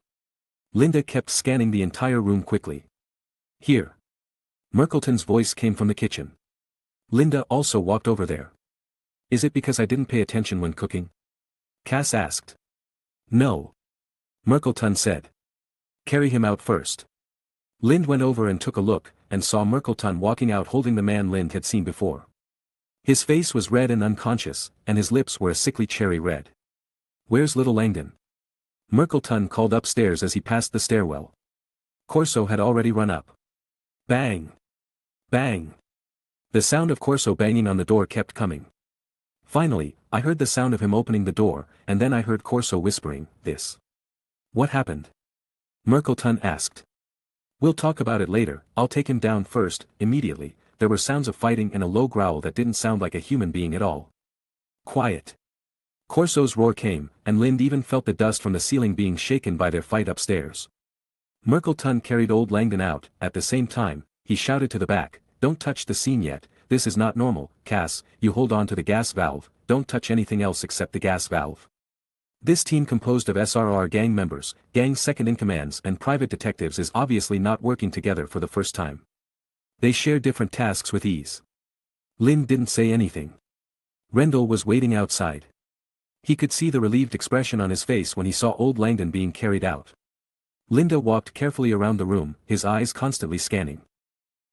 Linda kept scanning the entire room quickly. "Here." Merkelton's voice came from the kitchen. Linda also walked over there. "Is it because I didn't pay attention when cooking?" Cass asked. "No." Merkelton said. "Carry him out first." Lind went over and took a look, and saw Merkelton walking out holding the man Lind had seen before. His face was red and unconscious, and his lips were a sickly cherry red. "Where's little Langdon?" Merkelton called upstairs as he passed the stairwell. Corso had already run up. Bang! Bang! The sound of Corso banging on the door kept coming. Finally, I heard the sound of him opening the door, and then I heard Corso whispering, "This." "What happened?" Merkelton asked. "We'll talk about it later, I'll take him down first." Immediately, there were sounds of fighting and a low growl that didn't sound like a human being at all. "Quiet." Corso's roar came, and Lind even felt the dust from the ceiling being shaken by their fight upstairs. Merkelton carried old Langdon out. At the same time, he shouted to the back, "Don't touch the scene yet, this is not normal. Cass, you hold on to the gas valve, don't touch anything else except the gas valve." This team composed of SRR gang members, gang second-in-commands and private detectives is obviously not working together for the first time. They share different tasks with ease. Lind didn't say anything. Rendell was waiting outside. He could see the relieved expression on his face when he saw old Langdon being carried out. Linda walked carefully around the room, his eyes constantly scanning.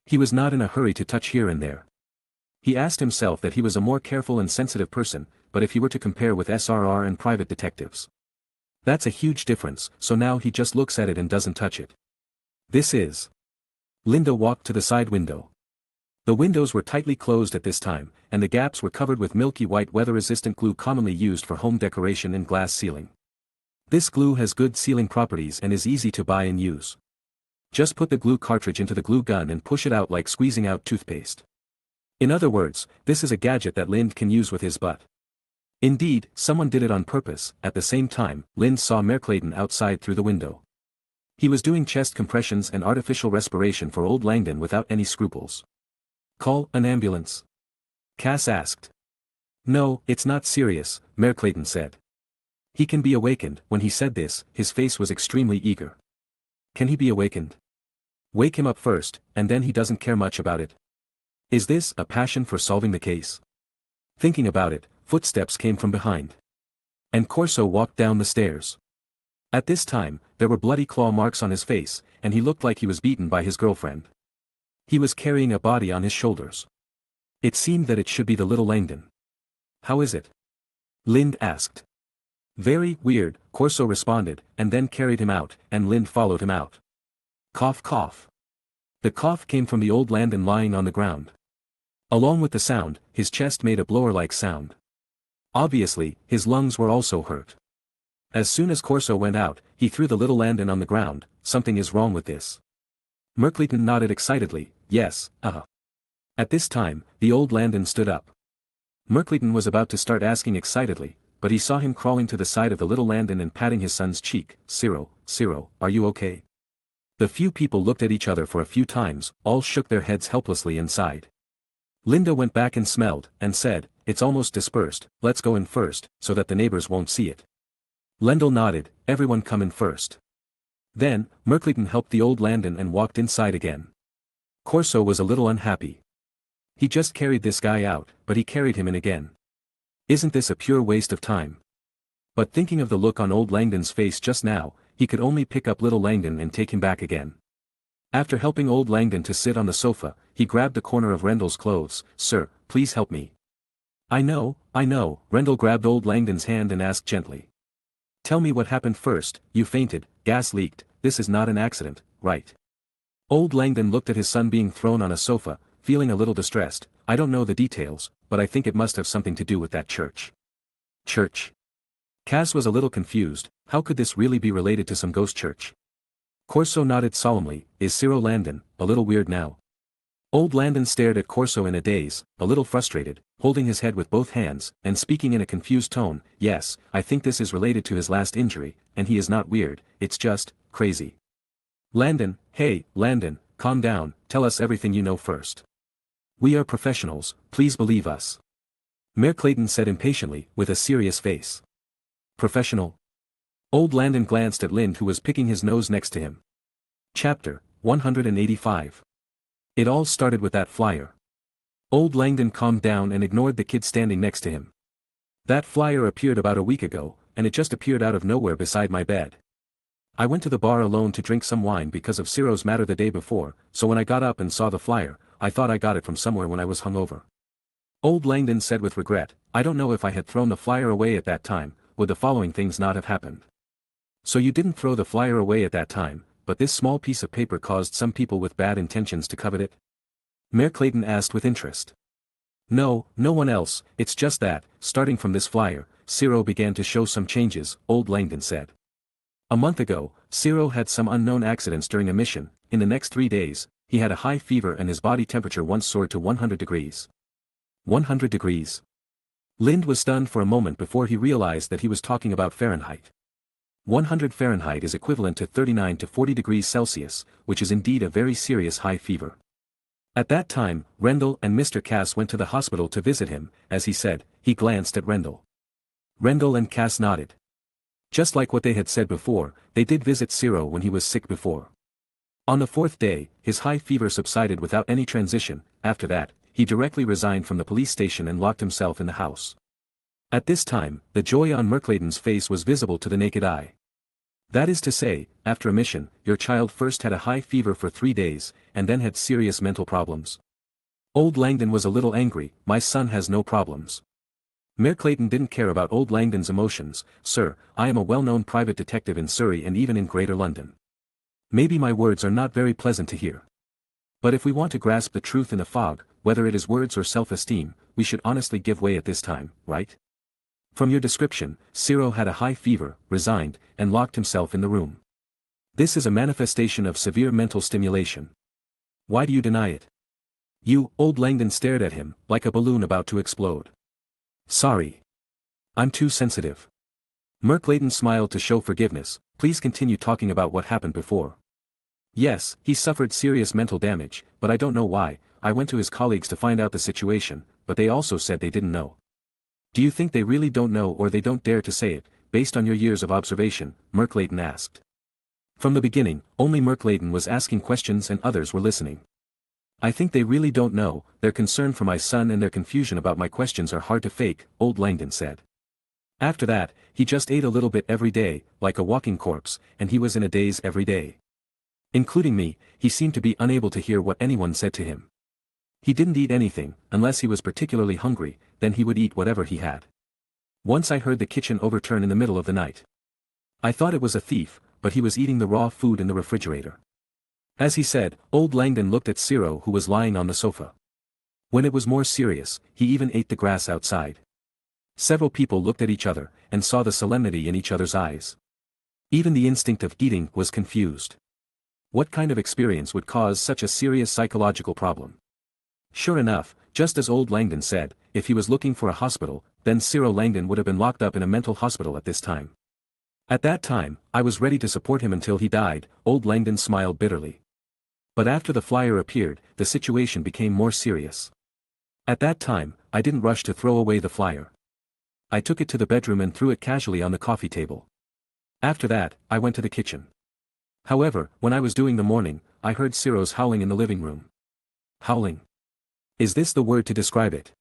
He was not in a hurry to touch here and there. He asked himself that he was a more careful and sensitive person, but if he were to compare with SRR and private detectives. That's a huge difference, so now he just looks at it and doesn't touch it. This is. Linda walked to the side window. The windows were tightly closed at this time, and the gaps were covered with milky white weather-resistant glue commonly used for home decoration and glass ceiling. This glue has good sealing properties and is easy to buy and use. Just put the glue cartridge into the glue gun and push it out like squeezing out toothpaste. In other words, this is a gadget that Lind can use with his butt. Indeed, someone did it on purpose. At the same time, Lind saw Merkelton outside through the window. He was doing chest compressions and artificial respiration for old Langdon without any scruples. "Call an ambulance?" Cass asked. "No, it's not serious," Merkelton said. "He can be awakened." When he said this, his face was extremely eager. "Can he be awakened?" "Wake him up first, and then he doesn't care much about it." Is this a passion for solving the case? Thinking about it, footsteps came from behind. And Corso walked down the stairs. At this time, there were bloody claw marks on his face, and he looked like he was beaten by his girlfriend. He was carrying a body on his shoulders. It seemed that it should be the little Langdon. "How is it?" Lind asked. "Very weird," Corso responded, and then carried him out, and Lind followed him out. Cough cough. The cough came from the old Langdon lying on the ground. Along with the sound, his chest made a blower-like sound. Obviously, his lungs were also hurt. As soon as Corso went out, he threw the little Langdon on the ground. "Something is wrong with this." Merkelton nodded excitedly, "Yes, At this time, the old Landon stood up. Mercleton was about to start asking excitedly, but he saw him crawling to the side of the little Landon and patting his son's cheek. Cyril, are you okay? The few people looked at each other for a few times, all shook their heads helplessly and sighed. Linda went back and smelled, and said, it's almost dispersed, let's go in first, so that the neighbors won't see it. Lendl nodded, everyone come in first. Then, Mercleton helped the old Landon and walked inside again. Corso was a little unhappy. He just carried this guy out, but he carried him in again. Isn't this a pure waste of time? But thinking of the look on old Langdon's face just now, he could only pick up little Langdon and take him back again. After helping old Langdon to sit on the sofa, he grabbed the corner of Rendell's clothes. Sir, please help me. I know. Rendell grabbed old Langdon's hand and asked gently. Tell me what happened first. You fainted, gas leaked, this is not an accident, right? Old Langdon looked at his son being thrown on a sofa, feeling a little distressed. I don't know the details, but I think it must have something to do with that church. Church? Cass was a little confused. How could this really be related to some ghost church? Corso nodded solemnly. Is Cyril Landon a little weird now? Old Landon stared at Corso in a daze, a little frustrated, holding his head with both hands, and speaking in a confused tone. Yes, I think this is related to his last injury, and he is not weird, it's just crazy. Landon, hey, Landon, calm down, tell us everything you know first. We are professionals, please believe us. Mayor Clayton said impatiently, with a serious face. Professional? Old Landon glanced at Lind, who was picking his nose next to him. Chapter 185. It all started with that flyer. Old Langdon calmed down and ignored the kid standing next to him. That flyer appeared about a week ago, and it just appeared out of nowhere beside my bed. I went to the bar alone to drink some wine because of Ciro's matter the day before, so when I got up and saw the flyer, I thought I got it from somewhere when I was hungover. Old Langdon said with regret, I don't know if I had thrown the flyer away at that time, would the following things not have happened. So you didn't throw the flyer away at that time, but this small piece of paper caused some people with bad intentions to covet it? Mayor Clayton asked with interest. No one else, it's just that, starting from this flyer, Ciro began to show some changes, Old Langdon said. A month ago, Ciro had some unknown accidents during a mission. In the next 3 days, he had a high fever and his body temperature once soared to 100 degrees. 100 degrees. Lind was stunned for a moment before he realized that he was talking about Fahrenheit. 100 Fahrenheit is equivalent to 39 to 40 degrees Celsius, which is indeed a very serious high fever. At that time, Rendell and Mr. Cass went to the hospital to visit him. As he said, he glanced at Rendell. Rendell and Cass nodded. Just like what they had said before, they did visit Ciro when he was sick before. On the 4th day, his high fever subsided without any transition. After that, he directly resigned from the police station and locked himself in the house. At this time, the joy on Merclayton's face was visible to the naked eye. That is to say, after a mission, your child first had a high fever for 3 days, and then had serious mental problems. Old Langdon was a little angry. My son has no problems. Mayor Clayton didn't care about old Langdon's emotions. Sir, I am a well-known private detective in Surrey and even in Greater London. Maybe my words are not very pleasant to hear. But if we want to grasp the truth in the fog, whether it is words or self-esteem, we should honestly give way at this time, right? From your description, Ciro had a high fever, resigned, and locked himself in the room. This is a manifestation of severe mental stimulation. Why do you deny it? Old Langdon stared at him, like a balloon about to explode. Sorry. I'm too sensitive. Merclayton smiled to show forgiveness. Please continue talking about what happened before. Yes, he suffered serious mental damage, but I don't know why. I went to his colleagues to find out the situation, but they also said they didn't know. Do you think they really don't know, or they don't dare to say it, based on your years of observation? Merclayton asked. From the beginning, only Merclayton was asking questions and others were listening. I think they really don't know. Their concern for my son and their confusion about my questions are hard to fake, Old Langdon said. After that, he just ate a little bit every day, like a walking corpse, and he was in a daze every day. Including me, he seemed to be unable to hear what anyone said to him. He didn't eat anything, unless he was particularly hungry, then he would eat whatever he had. Once I heard the kitchen overturn in the middle of the night. I thought it was a thief, but he was eating the raw food in the refrigerator. As he said, Old Langdon looked at Ciro, who was lying on the sofa. When it was more serious, he even ate the grass outside. Several people looked at each other, and saw the solemnity in each other's eyes. Even the instinct of eating was confused. What kind of experience would cause such a serious psychological problem? Sure enough, just as old Langdon said, if he was looking for a hospital, then Cyril Langdon would have been locked up in a mental hospital at this time. At that time, I was ready to support him until he died, old Langdon smiled bitterly. But after the flyer appeared, the situation became more serious. At that time, I didn't rush to throw away the flyer. I took it to the bedroom and threw it casually on the coffee table. After that, I went to the kitchen. However, when I was doing the morning, I heard Cyril's howling in the living room. Howling. Is this the word to describe it?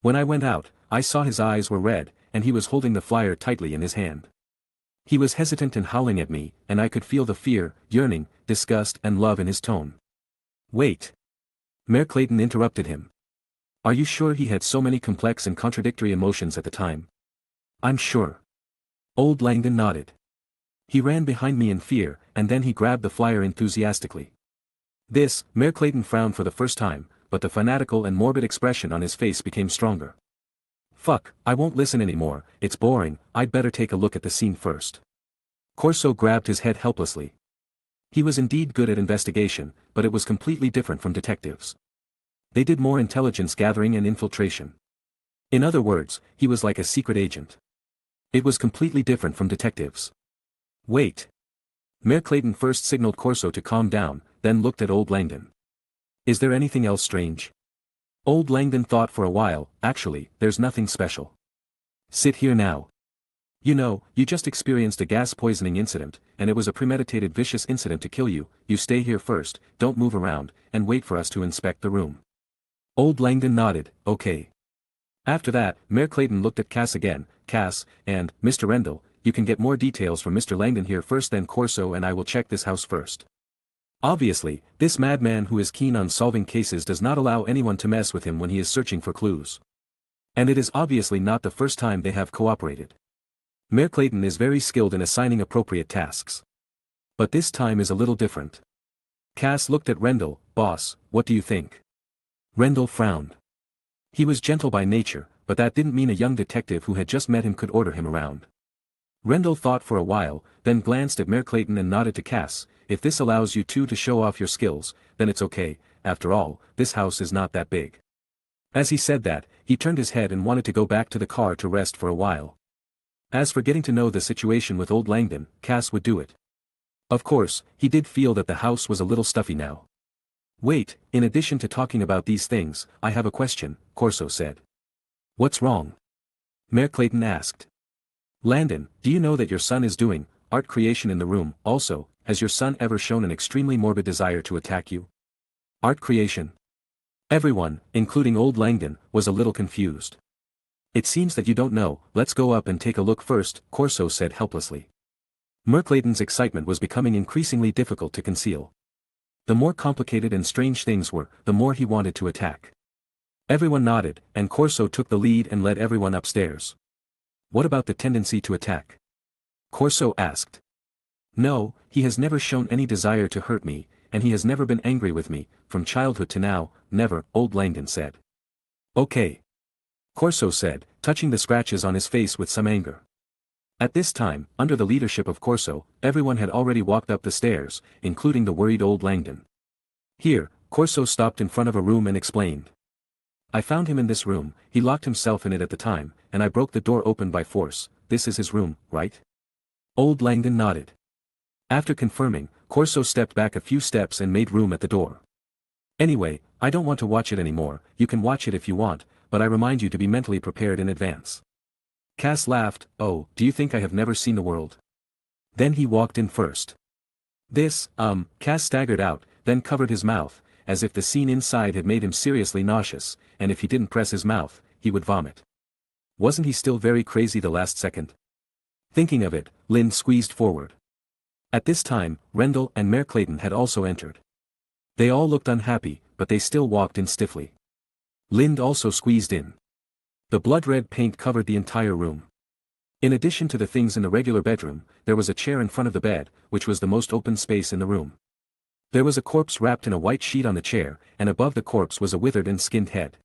When I went out, I saw his eyes were red, and he was holding the flyer tightly in his hand. He was hesitant and howling at me, and I could feel the fear, yearning, disgust and love in his tone. Wait. Mayor Clayton interrupted him. Are you sure he had so many complex and contradictory emotions at the time? I'm sure. Old Langdon nodded. He ran behind me in fear, and then he grabbed the flyer enthusiastically. This, Mayor Clayton frowned for the first time, but the fanatical and morbid expression on his face became stronger. Fuck, I won't listen anymore, it's boring, I'd better take a look at the scene first. Corso grabbed his head helplessly. He was indeed good at investigation, but it was completely different from detectives. They did more intelligence gathering and infiltration. In other words, he was like a secret agent. It was completely different from detectives. Wait. Mayor Clayton first signaled Corso to calm down, then looked at old Langdon. Is there anything else strange? Old Langdon thought for a while. Actually, there's nothing special. Sit here now. You know, you just experienced a gas poisoning incident, and it was a premeditated vicious incident to kill you. You stay here first, don't move around, and wait for us to inspect the room. Old Langdon nodded, okay. After that, Mayor Clayton looked at Cass again. Cass, and, Mr. Rendell, you can get more details from Mr. Langdon here first, then Corso and I will check this house first. Obviously, this madman who is keen on solving cases does not allow anyone to mess with him when he is searching for clues. And it is obviously not the first time they have cooperated. Mayor Clayton is very skilled in assigning appropriate tasks. But this time is a little different. Cass looked at Rendell. Boss, what do you think? Rendell frowned. He was gentle by nature, but that didn't mean a young detective who had just met him could order him around. Rendell thought for a while, then glanced at Mayor Clayton and nodded to Cass. If this allows you two to show off your skills, then it's okay. After all, this house is not that big. As he said that, he turned his head and wanted to go back to the car to rest for a while. As for getting to know the situation with old Langdon, Cass would do it. Of course, he did feel that the house was a little stuffy now. Wait, in addition to talking about these things, I have a question, Corso said. What's wrong? Mayor Clayton asked. Langdon, do you know that your son is doing art creation in the room? Also, has your son ever shown an extremely morbid desire to attack you? Art creation? Everyone, including old Langdon, was a little confused. It seems that you don't know. Let's go up and take a look first, Corso said helplessly. Mayor Clayton's excitement was becoming increasingly difficult to conceal. The more complicated and strange things were, the more he wanted to attack. Everyone nodded, and Corso took the lead and led everyone upstairs. What about the tendency to attack? Corso asked. No, he has never shown any desire to hurt me, and he has never been angry with me, from childhood to now, never, old Langdon said. Okay. Corso said, touching the scratches on his face with some anger. At this time, under the leadership of Corso, everyone had already walked up the stairs, including the worried old Langdon. Here, Corso stopped in front of a room and explained. I found him in this room, he locked himself in it at the time, and I broke the door open by force. This is his room, right? Old Langdon nodded. After confirming, Corso stepped back a few steps and made room at the door. Anyway, I don't want to watch it anymore. You can watch it if you want, but I remind you to be mentally prepared in advance. Cass laughed. Oh, do you think I have never seen the world? Then he walked in first. Cass staggered out, then covered his mouth, as if the scene inside had made him seriously nauseous, and if he didn't press his mouth, he would vomit. Wasn't he still very crazy the last second? Thinking of it, Lynn squeezed forward. At this time, Rendell and Mayor Clayton had also entered. They all looked unhappy, but they still walked in stiffly. Lind also squeezed in. The blood-red paint covered the entire room. In addition to the things in the regular bedroom, there was a chair in front of the bed, which was the most open space in the room. There was a corpse wrapped in a white sheet on the chair, and above the corpse was a withered and skinned head.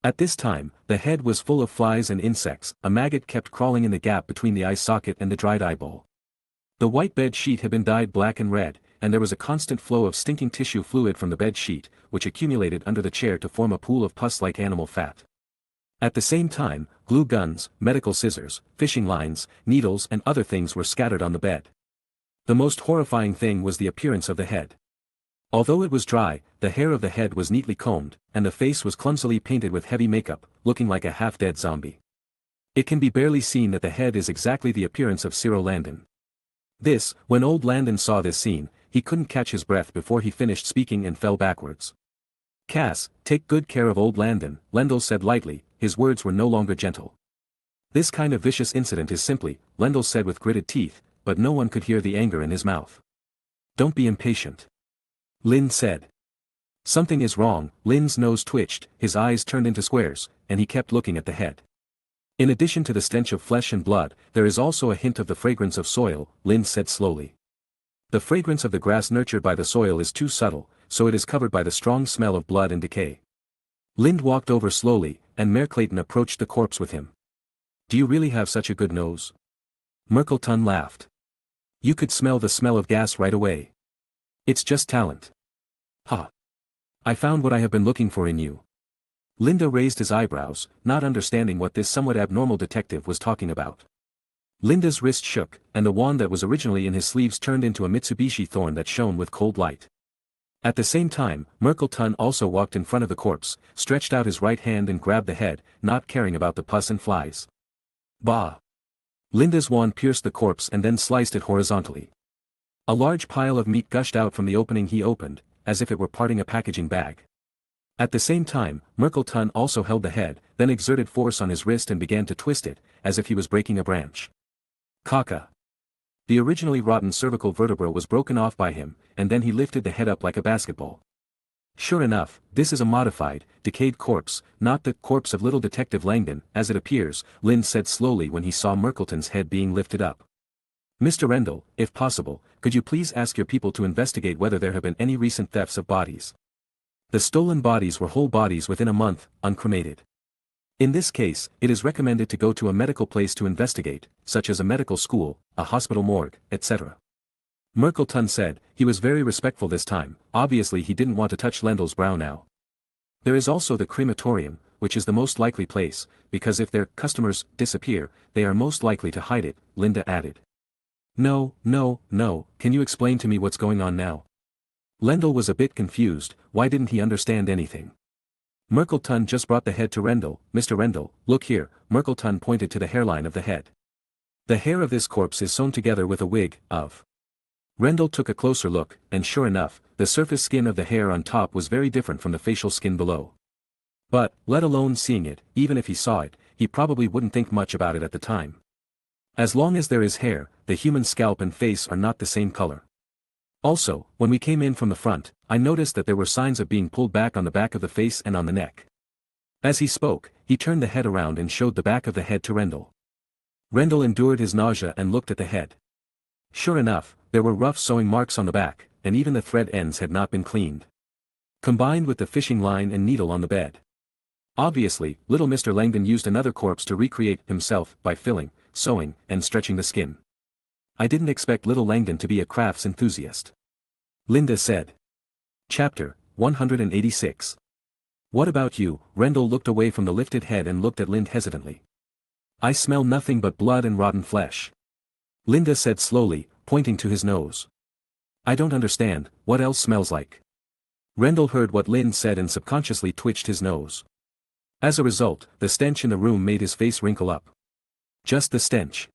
At this time, the head was full of flies and insects. A maggot kept crawling in the gap between the eye socket and the dried eyeball. The white bed sheet had been dyed black and red, and there was a constant flow of stinking tissue fluid from the bed sheet, which accumulated under the chair to form a pool of pus-like animal fat. At the same time, glue guns, medical scissors, fishing lines, needles and other things were scattered on the bed. The most horrifying thing was the appearance of the head. Although it was dry, the hair of the head was neatly combed, and the face was clumsily painted with heavy makeup, looking like a half-dead zombie. It can be barely seen that the head is exactly the appearance of Cyril Landon. When old Landon saw this scene, he couldn't catch his breath before he finished speaking and fell backwards. "Cass, take good care of old Landon," Lendl said lightly, his words were no longer gentle. "This kind of vicious incident is simply," Lendl said with gritted teeth, but no one could hear the anger in his mouth. "Don't be impatient," Lynn said. "Something is wrong." Lynn's nose twitched, his eyes turned into squares, and he kept looking at the head. "In addition to the stench of flesh and blood, there is also a hint of the fragrance of soil," Lynn said slowly. "The fragrance of the grass nurtured by the soil is too subtle, so it is covered by the strong smell of blood and decay." Lind walked over slowly, and Mayor Clayton approached the corpse with him. "Do you really have such a good nose?" Merkelton laughed. "You could smell the smell of gas right away. It's just talent." "Ha! I found what I have been looking for in you." Linda raised his eyebrows, not understanding what this somewhat abnormal detective was talking about. Linda's wrist shook, and the wand that was originally in his sleeves turned into a Mitsubishi thorn that shone with cold light. At the same time, Merkelton also walked in front of the corpse, stretched out his right hand and grabbed the head, not caring about the pus and flies. Bah! Linda's wand pierced the corpse and then sliced it horizontally. A large pile of meat gushed out from the opening he opened, as if it were parting a packaging bag. At the same time, Merkelton also held the head, then exerted force on his wrist and began to twist it, as if he was breaking a branch. Caca! The originally rotten cervical vertebra was broken off by him, and then he lifted the head up like a basketball. "Sure enough, this is a modified, decayed corpse, not the corpse of little Detective Langdon, as it appears," Lynn said slowly when he saw Merkelton's head being lifted up. "Mr. Rendell, if possible, could you please ask your people to investigate whether there have been any recent thefts of bodies? The stolen bodies were whole bodies within a month, uncremated. In this case, it is recommended to go to a medical place to investigate, such as a medical school, a hospital morgue, etc." Merkelton said. He was very respectful this time, obviously he didn't want to touch Lendel's brow now. "There is also the crematorium, which is the most likely place, because if their customers disappear, they are most likely to hide it," Linda added. No, can you explain to me what's going on now?" Lendl was a bit confused. Why didn't he understand anything? Merkelton just brought the head to Rendell. "Mr. Rendell, look here," Merkelton pointed to the hairline of the head. "The hair of this corpse is sewn together with a wig, of..." Rendell took a closer look, and sure enough, the surface skin of the hair on top was very different from the facial skin below. But, let alone seeing it, even if he saw it, he probably wouldn't think much about it at the time. As long as there is hair, the human scalp and face are not the same color. Also, when we came in from the front, I noticed that there were signs of being pulled back on the back of the face and on the neck. As he spoke, he turned the head around and showed the back of the head to Rendell. Rendell endured his nausea and looked at the head. Sure enough, there were rough sewing marks on the back, and even the thread ends had not been cleaned. Combined with the fishing line and needle on the bed. Obviously, little Mr. Langdon used another corpse to recreate himself by filling, sewing, and stretching the skin. I didn't expect little Langdon to be a crafts enthusiast. Linda said. Chapter 186. What about you? Rendell looked away from the lifted head and looked at Lind hesitantly. I smell nothing but blood and rotten flesh. Linda said slowly, pointing to his nose. I don't understand, what else smells like? Rendell heard what Lind said and subconsciously twitched his nose. As a result, the stench in the room made his face wrinkle up. Just the stench.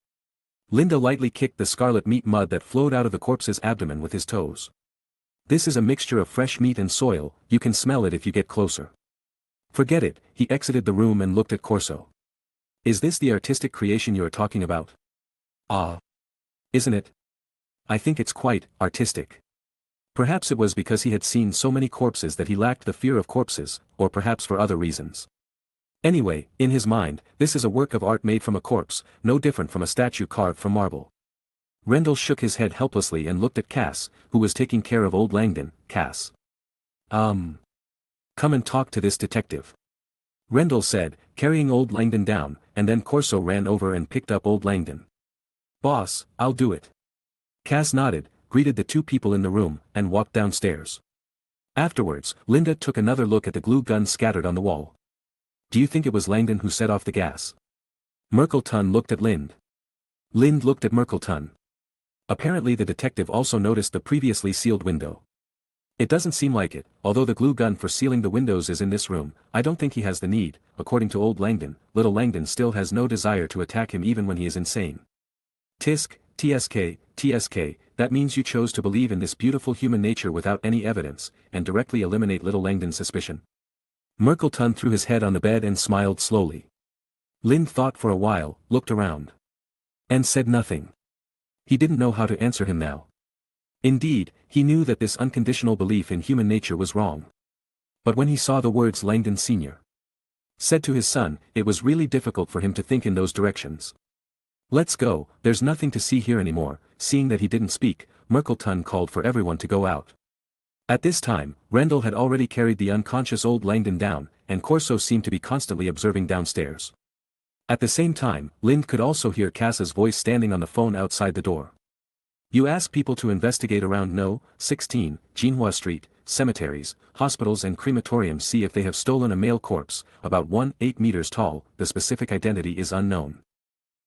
Linda lightly kicked the scarlet meat mud that flowed out of the corpse's abdomen with his toes. This is a mixture of fresh meat and soil, you can smell it if you get closer. Forget it, he exited the room and looked at Corso. Is this the artistic creation you are talking about? Ah. Isn't it? I think it's quite artistic. Perhaps it was because he had seen so many corpses that he lacked the fear of corpses, or perhaps for other reasons. Anyway, in his mind, this is a work of art made from a corpse, no different from a statue carved from marble. Rendell shook his head helplessly and looked at Cass, who was taking care of old Langdon. Cass. Come and talk to this detective. Rendell said, carrying old Langdon down, and then Corso ran over and picked up old Langdon. Boss, I'll do it. Cass nodded, greeted the two people in the room, and walked downstairs. Afterwards, Linda took another look at the glue gun scattered on the wall. Do you think it was Langdon who set off the gas? Merkelton looked at Lind. Lind looked at Merkelton. Apparently the detective also noticed the previously sealed window. It doesn't seem like it, although the glue gun for sealing the windows is in this room. I don't think he has the need. According to old Langdon, little Langdon still has no desire to attack him even when he is insane. Tisk, TSK, that means you chose to believe in this beautiful human nature without any evidence, and directly eliminate little Langdon's suspicion. Merkelton threw his head on the bed and smiled slowly. Lind thought for a while, looked around. And said nothing. He didn't know how to answer him now. Indeed, he knew that this unconditional belief in human nature was wrong. But when he saw the words Langdon Sr. said to his son, it was really difficult for him to think in those directions. Let's go, there's nothing to see here anymore. Seeing that he didn't speak, Merkelton called for everyone to go out. At this time, Rendell had already carried the unconscious old Langdon down, and Corso seemed to be constantly observing downstairs. At the same time, Lind could also hear Cass's voice standing on the phone outside the door. You ask people to investigate around No. 16, Jinhua Street, cemeteries, hospitals and crematoriums, see if they have stolen a male corpse, about 1.8 meters tall, the specific identity is unknown.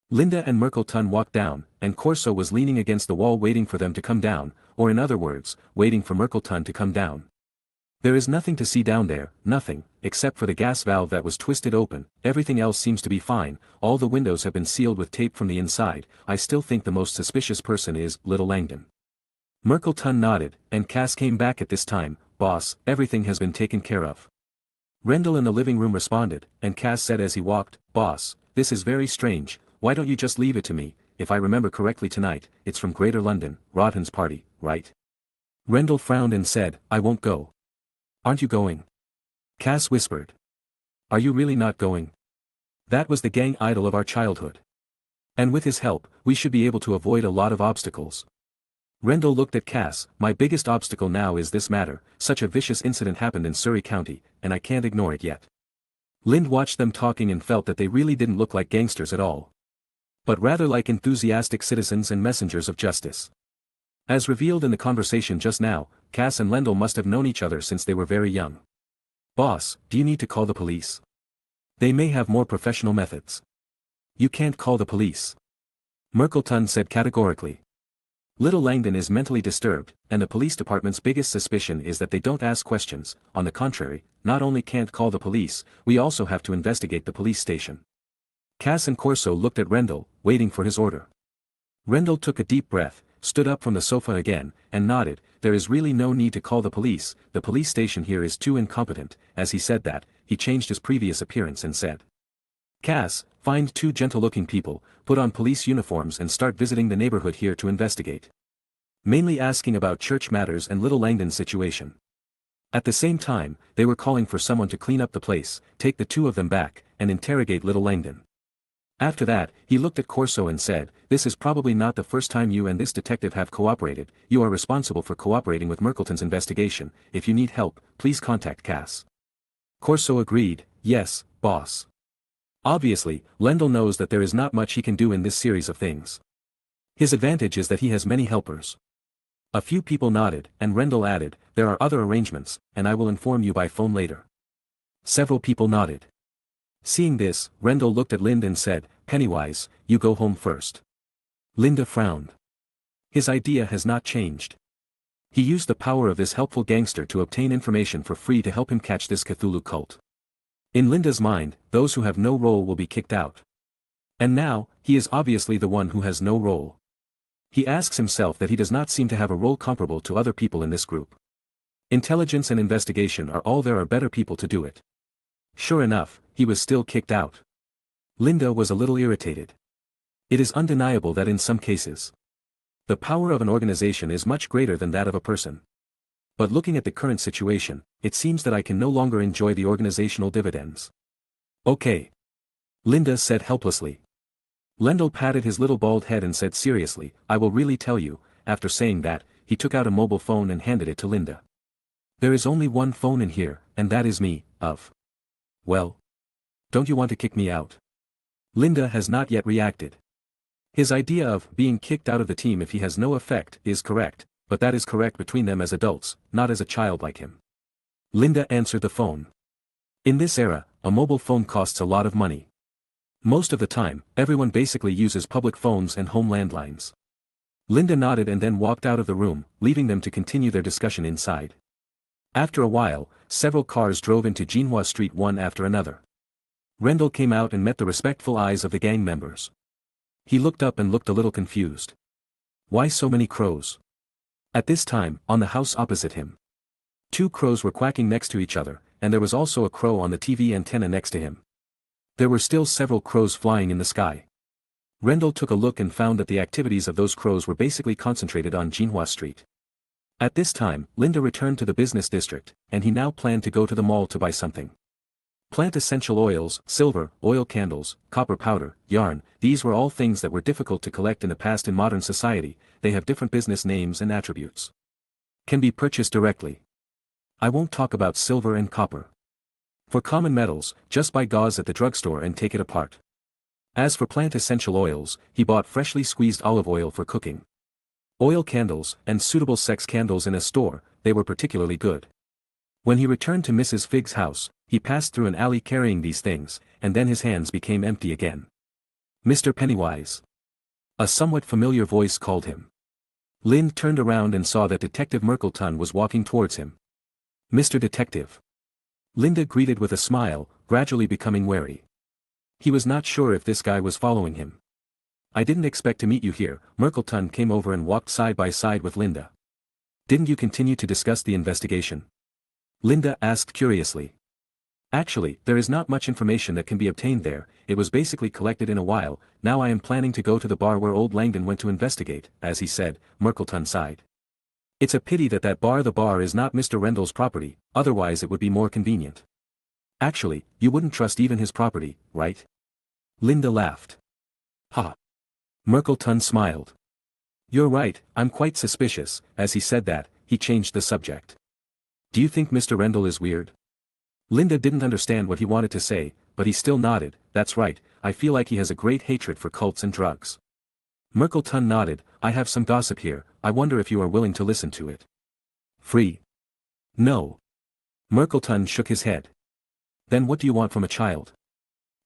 Linda and Merkelton walked down, and Corso was leaning against the wall waiting for them to come down, or in other words, waiting for Merkelton to come down. There is nothing to see down there, nothing, except for the gas valve that was twisted open. Everything else seems to be fine. All the windows have been sealed with tape from the inside. I still think the most suspicious person is little Langdon. Merkelton nodded, and Cass came back at this time. Boss, everything has been taken care of. Rendell in the living room responded, and Cass said as he walked, Boss, this is very strange. Why don't you just leave it to me? If I remember correctly tonight, it's from Greater London, Rodhan's party, right? Rendell frowned and said, I won't go. Aren't you going? Cass whispered. Are you really not going? That was the gang idol of our childhood. And with his help, we should be able to avoid a lot of obstacles. Rendell looked at Cass. My biggest obstacle now is this matter. Such a vicious incident happened in Surrey County, and I can't ignore it yet. Lind watched them talking and felt that they really didn't look like gangsters at all. But rather like enthusiastic citizens and messengers of justice. As revealed in the conversation just now, Cass and Lendl must have known each other since they were very young. Boss, do you need to call the police? They may have more professional methods. You can't call the police. Merkelton said categorically. Little Langdon is mentally disturbed, and the police department's biggest suspicion is that they don't ask questions. On the contrary, not only can't call the police, we also have to investigate the police station. Cass and Corso looked at Rendell, waiting for his order. Rendell took a deep breath, stood up from the sofa again, and nodded. There is really no need to call the police station here is too incompetent. As he said that, he changed his previous appearance and said. Cass, find 2 gentle-looking people, put on police uniforms and start visiting the neighborhood here to investigate. Mainly asking about church matters and little Langdon's situation. At the same time, they were calling for someone to clean up the place, take the 2 of them back, and interrogate little Langdon. After that, he looked at Corso and said, this is probably not the first time you and this detective have cooperated. You are responsible for cooperating with Merkelton's investigation. If you need help, please contact Cass. Corso agreed, yes, boss. Obviously, Lendl knows that there is not much he can do in this series of things. His advantage is that he has many helpers. A few people nodded, and Rendell added, there are other arrangements, and I will inform you by phone later. Several people nodded. Seeing this, Rendell looked at Lind and said, Pennywise, you go home first. Linda frowned. His idea has not changed. He used the power of this helpful gangster to obtain information for free to help him catch this Cthulhu cult. In Linda's mind, those who have no role will be kicked out. And now, he is obviously the one who has no role. He asks himself that he does not seem to have a role comparable to other people in this group. Intelligence and investigation are all, there are better people to do it. Sure enough, he was still kicked out. Linda was a little irritated. It is undeniable that in some cases, the power of an organization is much greater than that of a person. But looking at the current situation, it seems that I can no longer enjoy the organizational dividends. Okay. Linda said helplessly. Lendl patted his little bald head and said seriously, I will really tell you. After saying that, he took out a mobile phone and handed it to Linda. There is only one phone in here, and that is me, of. Well. Don't you want to kick me out? Linda has not yet reacted. His idea of being kicked out of the team if he has no effect is correct, but that is correct between them as adults, not as a child like him. Linda answered the phone. In this era, a mobile phone costs a lot of money. Most of the time, everyone basically uses public phones and home landlines. Linda nodded and then walked out of the room, leaving them to continue their discussion inside. After a while, several cars drove into Jinhua Street one after another. Rendell came out and met the respectful eyes of the gang members. He looked up and looked a little confused. Why so many crows? At this time, on the house opposite him, 2 crows were quacking next to each other, and there was also a crow on the TV antenna next to him. There were still several crows flying in the sky. Rendell took a look and found that the activities of those crows were basically concentrated on Jinhua Street. At this time, Linda returned to the business district, and he now planned to go to the mall to buy something. Plant essential oils, silver, oil candles, copper powder, yarn, these were all things that were difficult to collect in the past in modern society. They have different business names and attributes. Can be purchased directly. I won't talk about silver and copper. For common metals, just buy gauze at the drugstore and take it apart. As for plant essential oils, he bought freshly squeezed olive oil for cooking. Oil candles, and suitable sex candles in a store, they were particularly good. When he returned to Mrs. Fig's house, he passed through an alley carrying these things, and then his hands became empty again. Mr. Pennywise. A somewhat familiar voice called him. Lind turned around and saw that Detective Merkelton was walking towards him. Mr. Detective. Linda greeted with a smile, gradually becoming wary. He was not sure if this guy was following him. I didn't expect to meet you here. Merkelton came over and walked side by side with Linda. Didn't you continue to discuss the investigation? Linda asked curiously. Actually, there is not much information that can be obtained there. It was basically collected in a while. Now I am planning to go to the bar where old Langdon went to investigate, as he said. Merkelton sighed. It's a pity that the bar is not Mr. Rendell's property, otherwise it would be more convenient. Actually, you wouldn't trust even his property, right? Linda laughed. Ha! Merkelton smiled. You're right, I'm quite suspicious. As he said that, he changed the subject. Do you think Mr. Rendell is weird? Linda didn't understand what he wanted to say, but he still nodded. That's right, I feel like he has a great hatred for cults and drugs. Merkelton nodded. I have some gossip here, I wonder if you are willing to listen to it. Free? No. Merkelton shook his head. Then what do you want from a child?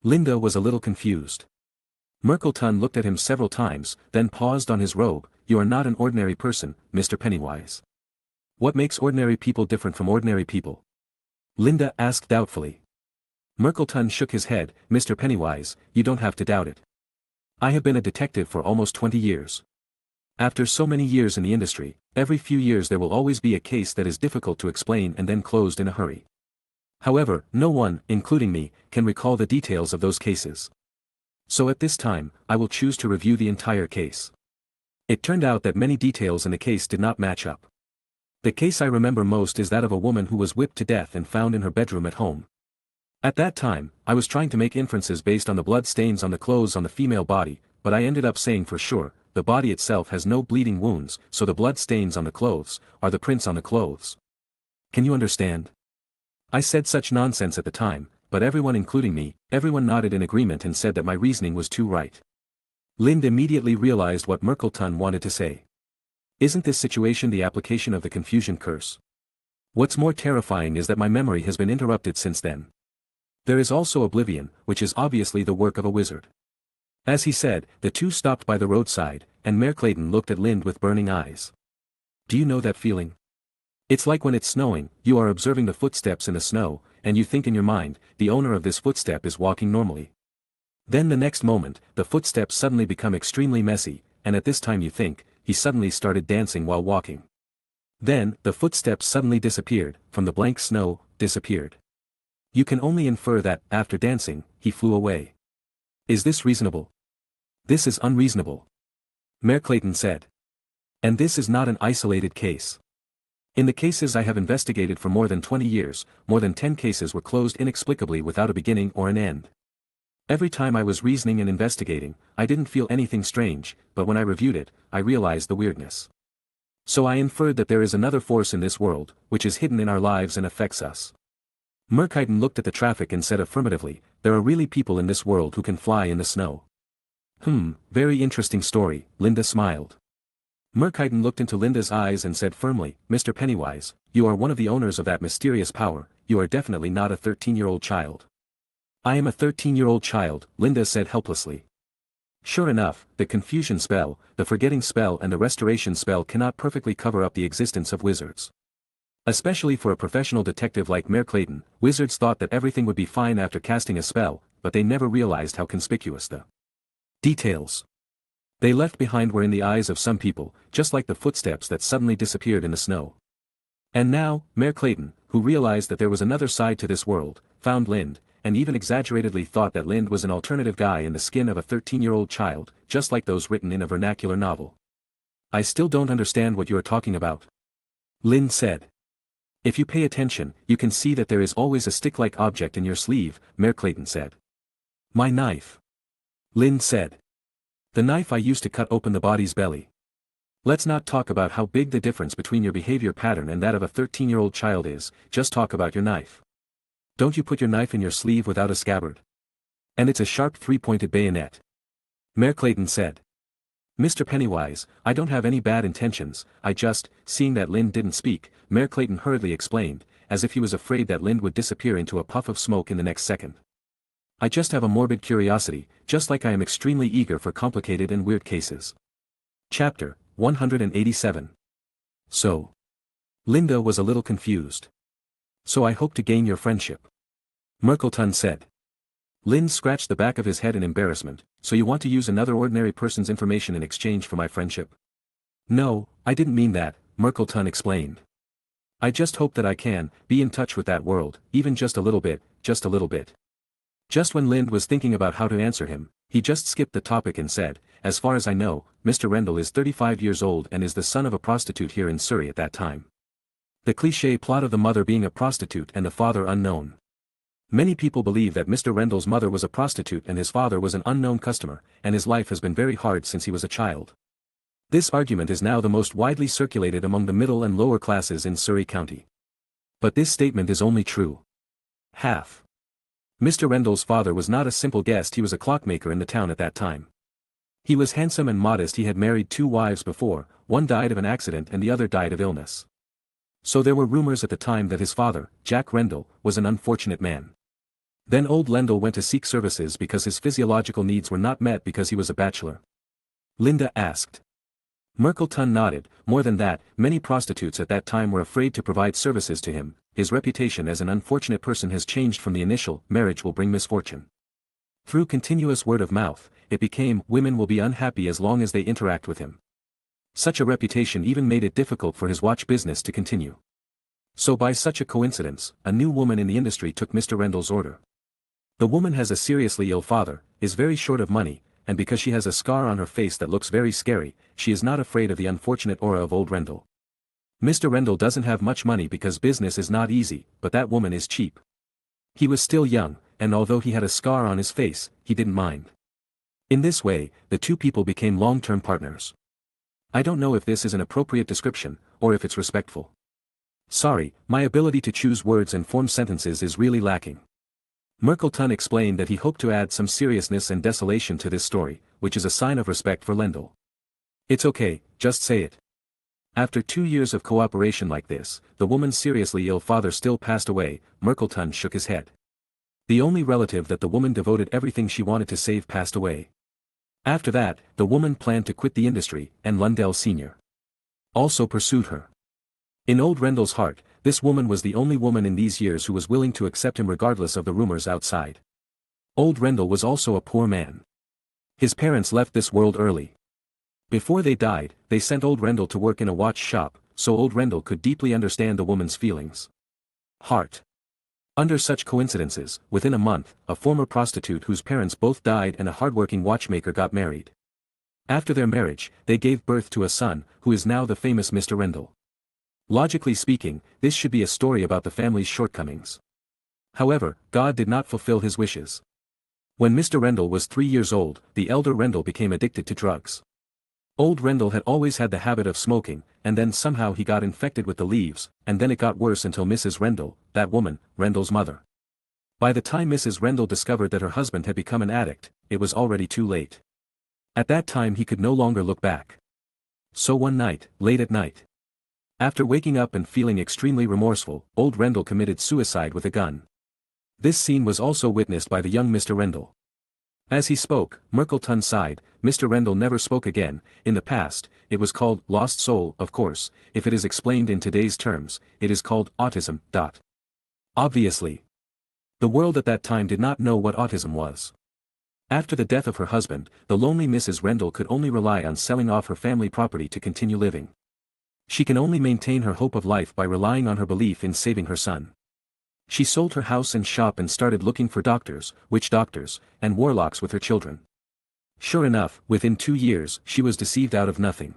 Linda was a little confused. Merkelton looked at him several times, then paused on his robe. You are not an ordinary person, Mr. Pennywise. What makes ordinary people different from ordinary people? Linda asked doubtfully. Merkelton shook his head. Mr. Pennywise, you don't have to doubt it. I have been a detective for almost 20 years. After so many years in the industry, every few years there will always be a case that is difficult to explain and then closed in a hurry. However, no one, including me, can recall the details of those cases. So at this time, I will choose to review the entire case. It turned out that many details in the case did not match up. The case I remember most is that of a woman who was whipped to death and found in her bedroom at home. At that time, I was trying to make inferences based on the blood stains on the clothes on the female body, but I ended up saying for sure, the body itself has no bleeding wounds, so the blood stains on the clothes are the prints on the clothes. Can you understand? I said such nonsense at the time, but everyone including me, everyone nodded in agreement and said that my reasoning was too right. Lind immediately realized what Merkelton wanted to say. Isn't this situation the application of the confusion curse? What's more terrifying is that my memory has been interrupted since then. There is also oblivion, which is obviously the work of a wizard. As he said, the two stopped by the roadside, and Mayor Clayton looked at Lind with burning eyes. Do you know that feeling? It's like when it's snowing, you are observing the footsteps in the snow, and you think in your mind, the owner of this footstep is walking normally. Then the next moment, the footsteps suddenly become extremely messy, and at this time you think, he suddenly started dancing while walking. Then, the footsteps suddenly disappeared, from the blank snow, disappeared. You can only infer that, after dancing, he flew away. Is this reasonable? This is unreasonable. Mayor Clayton said. And this is not an isolated case. In the cases I have investigated for more than 20 years, more than 10 cases were closed inexplicably without a beginning or an end. Every time I was reasoning and investigating, I didn't feel anything strange, but when I reviewed it, I realized the weirdness. So I inferred that there is another force in this world, which is hidden in our lives and affects us. Merkiten looked at the traffic and said affirmatively, there are really people in this world who can fly in the snow. Very interesting story, Linda smiled. Merkiten looked into Linda's eyes and said firmly, "Mr. Pennywise, you are one of the owners of that mysterious power, you are definitely not a 13-year-old child." "I am a 13-year-old child," Linda said helplessly. Sure enough, the confusion spell, the forgetting spell and the restoration spell cannot perfectly cover up the existence of wizards. Especially for a professional detective like Merkiten, wizards thought that everything would be fine after casting a spell, but they never realized how conspicuous the details they left behind were in the eyes of some people, just like the footsteps that suddenly disappeared in the snow. And now, Merkiten, who realized that there was another side to this world, found Lind, and even exaggeratedly thought that Lind was an alternative guy in the skin of a 13-year-old child, just like those written in a vernacular novel. "I still don't understand what you are talking about," Lind said. "If you pay attention, you can see that there is always a stick-like object in your sleeve," Merkiten said. "My knife," Lind said. "The knife I used to cut open the body's belly." "Let's not talk about how big the difference between your behavior pattern and that of a 13-year-old child is, just talk about your knife. Don't you put your knife in your sleeve without a scabbard? And it's a sharp 3-pointed bayonet," Merkiten said. "Mr. Pennywise, I don't have any bad intentions, I just," seeing that Lind didn't speak, Merkiten hurriedly explained, as if he was afraid that Lind would disappear into a puff of smoke in the next second. "I just have a morbid curiosity, just like I am extremely eager for complicated and weird cases." Chapter 187. So. Linda was a little confused. "So I hope to gain your friendship," Merkiten said. Lind scratched the back of his head in embarrassment. "So you want to use another ordinary person's information in exchange for my friendship?" "No, I didn't mean that," Merkiten explained. "I just hope that I can be in touch with that world, even just a little bit, just a little bit." Just when Lind was thinking about how to answer him, he just skipped the topic and said, "As far as I know, Mr. Rendell is 35 years old and is the son of a prostitute here in Surrey at that time." The cliché plot of the mother being a prostitute and the father unknown. Many people believe that Mr. Rendell's mother was a prostitute and his father was an unknown customer, and his life has been very hard since he was a child. This argument is now the most widely circulated among the middle and lower classes in Surrey County. But this statement is only true half. Mr. Rendell's father was not a simple guest, he was a clockmaker in the town at that time. He was handsome and modest, he had married 2 wives before, one died of an accident and the other died of illness. So there were rumors at the time that his father, Jack Rendell, was an unfortunate man. Then old Rendell went to seek services because his physiological needs were not met because he was a bachelor. Linda asked. Merkiten nodded. More than that, many prostitutes at that time were afraid to provide services to him. His reputation as an unfortunate person has changed from the initial, "marriage will bring misfortune." Through continuous word of mouth, it became, "women will be unhappy as long as they interact with him." Such a reputation even made it difficult for his watch business to continue. So by such a coincidence, a new woman in the industry took Mr. Rendell's order. The woman has a seriously ill father, is very short of money, and because she has a scar on her face that looks very scary, she is not afraid of the unfortunate aura of old Rendell. Mr. Rendell doesn't have much money because business is not easy, but that woman is cheap. He was still young, and although he had a scar on his face, he didn't mind. In this way, the two people became long-term partners. I don't know if this is an appropriate description, or if it's respectful. Sorry, my ability to choose words and form sentences is really lacking. Merkiten explained that he hoped to add some seriousness and desolation to this story, which is a sign of respect for Rendell. It's okay, just say it. After 2 years of cooperation like this, the woman's seriously ill father still passed away. Merkiten shook his head. The only relative that the woman devoted everything she wanted to save passed away. After that, the woman planned to quit the industry, and Lundell Sr. also pursued her. In old Rendell's heart, this woman was the only woman in these years who was willing to accept him regardless of the rumors outside. Old Rendell was also a poor man. His parents left this world early. Before they died, they sent old Rendell to work in a watch shop, so old Rendell could deeply understand the woman's feelings. Heart. Under such coincidences, within a month, a former prostitute whose parents both died and a hardworking watchmaker got married. After their marriage, they gave birth to a son, who is now the famous Mr. Rendell. Logically speaking, this should be a story about the family's shortcomings. However, God did not fulfill his wishes. When Mr. Rendell was 3 years old, the elder Rendell became addicted to drugs. Old Rendell had always had the habit of smoking, and then somehow he got infected with the leaves, and then it got worse until Mrs. Rendell, that woman, Rendell's mother. By the time Mrs. Rendell discovered that her husband had become an addict, it was already too late. At that time he could no longer look back. So one night, late at night, after waking up and feeling extremely remorseful, old Rendell committed suicide with a gun. This scene was also witnessed by the young Mr. Rendell. As he spoke, Merkelton sighed. Mr. Rendell never spoke again. In the past, it was called lost soul, of course. If it is explained in today's terms, it is called autism. Obviously, the world at that time did not know what autism was. After the death of her husband, the lonely Mrs. Rendell could only rely on selling off her family property to continue living. She can only maintain her hope of life by relying on her belief in saving her son. She sold her house and shop and started looking for doctors, witch doctors, and warlocks with her children. Sure enough, within 2 years, she was deceived out of nothing.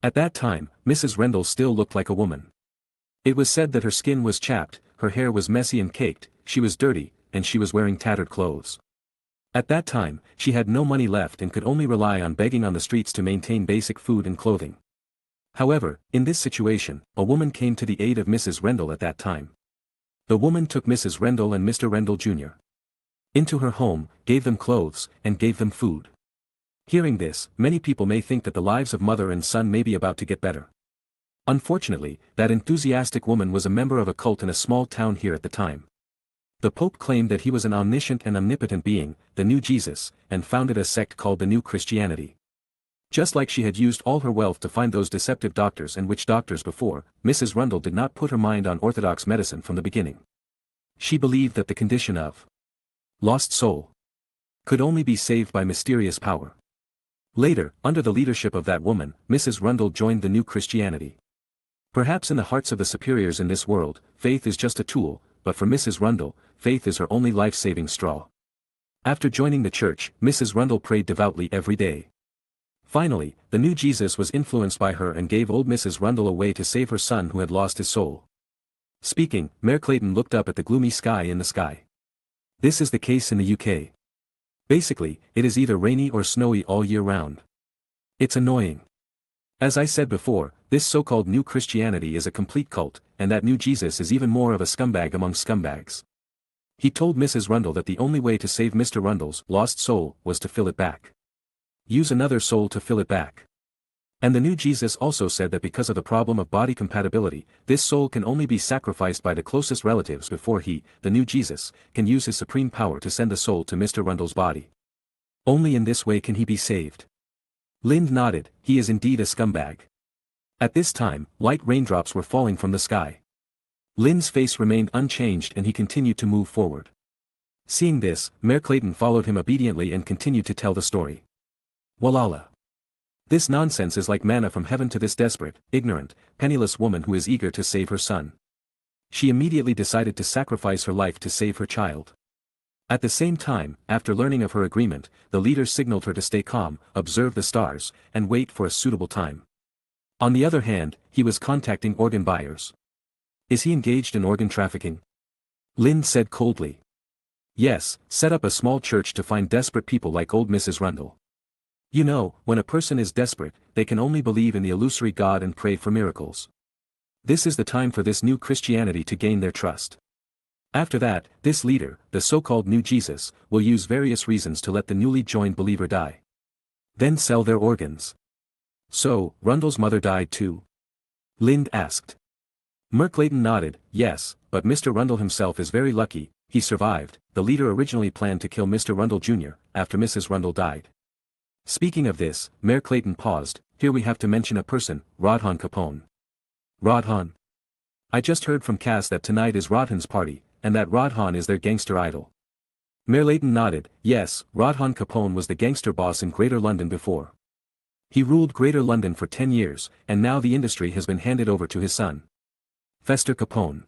At that time, Mrs. Rendell still looked like a woman. It was said that her skin was chapped, her hair was messy and caked, she was dirty, and she was wearing tattered clothes. At that time, she had no money left and could only rely on begging on the streets to maintain basic food and clothing. However, in this situation, a woman came to the aid of Mrs. Rendell at that time. The woman took Mrs. Rendell and Mr. Rendell Jr. into her home, gave them clothes, and gave them food. Hearing this, many people may think that the lives of mother and son may be about to get better. Unfortunately, that enthusiastic woman was a member of a cult in a small town here at the time. The Pope claimed that he was an omniscient and omnipotent being, the new Jesus, and founded a sect called the New Christianity. Just like she had used all her wealth to find those deceptive doctors and witch doctors before, Mrs. Rendell did not put her mind on orthodox medicine from the beginning. She believed that the condition of lost soul could only be saved by mysterious power. Later, under the leadership of that woman, Mrs. Rendell joined the New Christianity. Perhaps in the hearts of the superiors in this world, faith is just a tool, but for Mrs. Rendell, faith is her only life-saving straw. After joining the church, Mrs. Rendell prayed devoutly every day. Finally, the new Jesus was influenced by her and gave old Mrs. Rendell a way to save her son who had lost his soul. Speaking, Mayor Clayton looked up at the gloomy sky in the sky. This is the case in the UK. Basically, it is either rainy or snowy all year round. It's annoying. As I said before, this so-called New Christianity is a complete cult, and that new Jesus is even more of a scumbag among scumbags. He told Mrs. Rendell that the only way to save Mr. Rendell's lost soul was to fill it back. Use another soul to fill it back. And the new Jesus also said that because of the problem of body compatibility, this soul can only be sacrificed by the closest relatives before he, the new Jesus, can use his supreme power to send the soul to Mr. Rendell's body. Only in this way can he be saved. Lind nodded. He is indeed a scumbag. At this time, light raindrops were falling from the sky. Lind's face remained unchanged and he continued to move forward. Seeing this, Mayor Clayton followed him obediently and continued to tell the story. Walala. This nonsense is like manna from heaven to this desperate, ignorant, penniless woman who is eager to save her son. She immediately decided to sacrifice her life to save her child. At the same time, after learning of her agreement, the leader signaled her to stay calm, observe the stars, and wait for a suitable time. On the other hand, he was contacting organ buyers. Is he engaged in organ trafficking? Lind said coldly. Yes, set up a small church to find desperate people like old Mrs. Rendell. You know, when a person is desperate, they can only believe in the illusory God and pray for miracles. This is the time for this new Christianity to gain their trust. After that, this leader, the so-called new Jesus, will use various reasons to let the newly joined believer die. Then sell their organs. So, Rundle's mother died too? Lind asked. Merclayton nodded. Yes, but Mr. Rundle himself is very lucky, he survived. The leader originally planned to kill Mr. Rundle Jr. after Mrs. Rundle died. Speaking of this, Mayor Clayton paused. Here we have to mention a person, Rodhan Capone. Rodhan. I just heard from Cass that tonight is Rodhan's party, and that Rodhan is their gangster idol. Mayor Layton nodded. Yes, Rodhan Capone was the gangster boss in Greater London before. He ruled Greater London for 10 years, and now the industry has been handed over to his son, Fester Capone.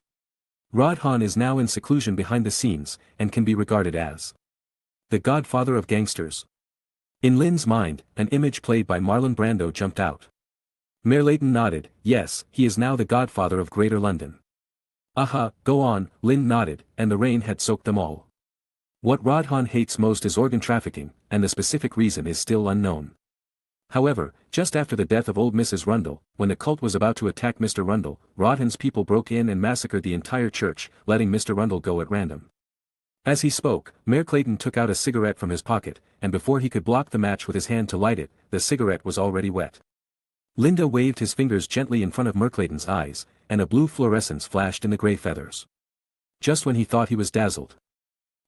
Rodhan is now in seclusion behind the scenes, and can be regarded as the godfather of gangsters. In Lynn's mind, an image played by Marlon Brando jumped out. Mayor Layton nodded. Yes, he is now the godfather of Greater London. Aha, go on, Lynn nodded, and the rain had soaked them all. What Rodhan hates most is organ trafficking, and the specific reason is still unknown. However, just after the death of old Mrs. Rundle, when the cult was about to attack Mr. Rundle, Rodhan's people broke in and massacred the entire church, letting Mr. Rundle go at random. As he spoke, Mayor Clayton took out a cigarette from his pocket, and before he could block the match with his hand to light it, the cigarette was already wet. Linda waved his fingers gently in front of Merclayton's eyes, and a blue fluorescence flashed in the grey feathers. Just when he thought he was dazzled,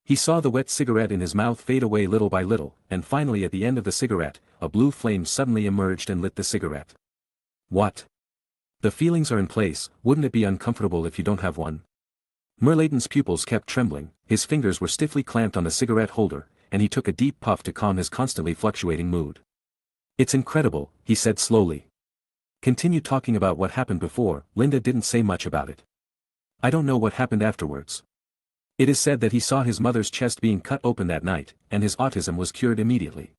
he saw the wet cigarette in his mouth fade away little by little, and finally at the end of the cigarette, a blue flame suddenly emerged and lit the cigarette. What? The feelings are in place, wouldn't it be uncomfortable if you don't have one? Merlayton's pupils kept trembling, his fingers were stiffly clamped on the cigarette holder, and he took a deep puff to calm his constantly fluctuating mood. It's incredible, he said slowly. Continue talking about what happened before. Linda didn't say much about it. I don't know what happened afterwards. It is said that he saw his mother's chest being cut open that night, and his autism was cured immediately.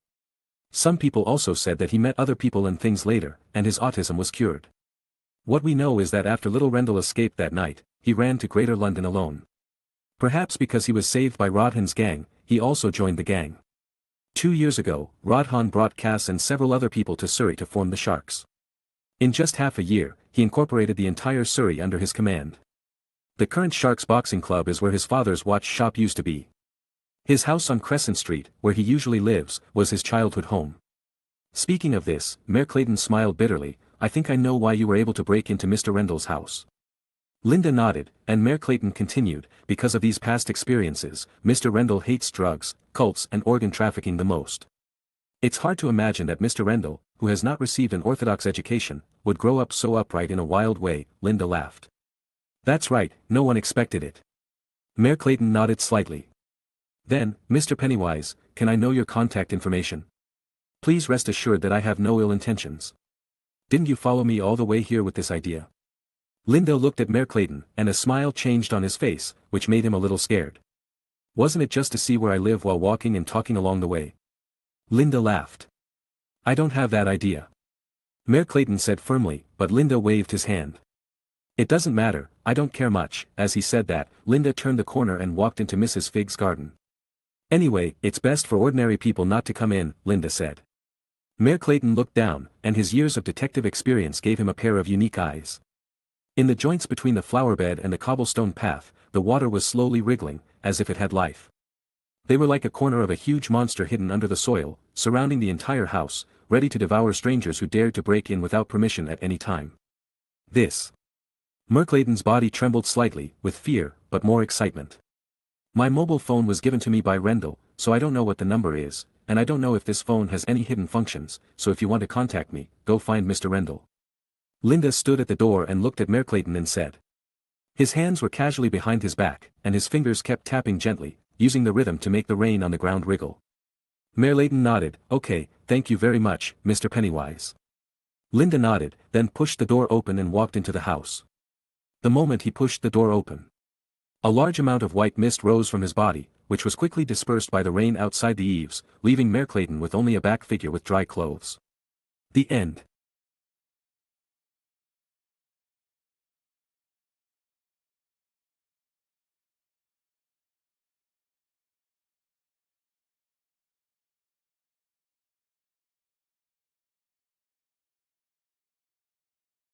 Some people also said that he met other people and things later, and his autism was cured. What we know is that after little Rendell escaped that night, he ran to Greater London alone. Perhaps because he was saved by Rodhan's gang, he also joined the gang. 2 years ago, Rodhan brought Cass and several other people to Surrey to form the Sharks. In just half a year, he incorporated the entire Surrey under his command. The current Sharks Boxing Club is where his father's watch shop used to be. His house on Crescent Street, where he usually lives, was his childhood home. Speaking of this, Merclayton smiled bitterly. I think I know why you were able to break into Mr. Rendell's house. Linda nodded, and Merclayton continued, because of these past experiences, Mr. Rendell hates drugs, cults and organ trafficking the most. It's hard to imagine that Mr. Rendell, who has not received an orthodox education, would grow up so upright in a wild way. Linda laughed. That's right, no one expected it. Merclayton nodded slightly. Then, Mr. Pennywise, can I know your contact information? Please rest assured that I have no ill intentions. Didn't you follow me all the way here with this idea? Linda looked at Merclayton, and a smile changed on his face, which made him a little scared. Wasn't it just to see where I live while walking and talking along the way? Linda laughed. I don't have that idea. Merclayton said firmly, but Linda waved his hand. It doesn't matter, I don't care much. As he said that, Linda turned the corner and walked into Mrs. Figg's garden. Anyway, it's best for ordinary people not to come in, Linda said. Merclayton looked down, and his years of detective experience gave him a pair of unique eyes. In the joints between the flower bed and the cobblestone path, the water was slowly wriggling, as if it had life. They were like a corner of a huge monster hidden under the soil, surrounding the entire house, ready to devour strangers who dared to break in without permission at any time. This. Merclayton's body trembled slightly, with fear, but more excitement. My mobile phone was given to me by Rendell, so I don't know what the number is, and I don't know if this phone has any hidden functions, so if you want to contact me, go find Mr. Rendell. Linda stood at the door and looked at Merclayton and said. His hands were casually behind his back, and his fingers kept tapping gently, using the rhythm to make the rain on the ground wriggle. Merclayton nodded. Okay, thank you very much, Mr. Pennywise. Linda nodded, then pushed the door open and walked into the house. The moment he pushed the door open, a large amount of white mist rose from his body, which was quickly dispersed by the rain outside the eaves, leaving Merclayton with only a back figure with dry clothes. The end.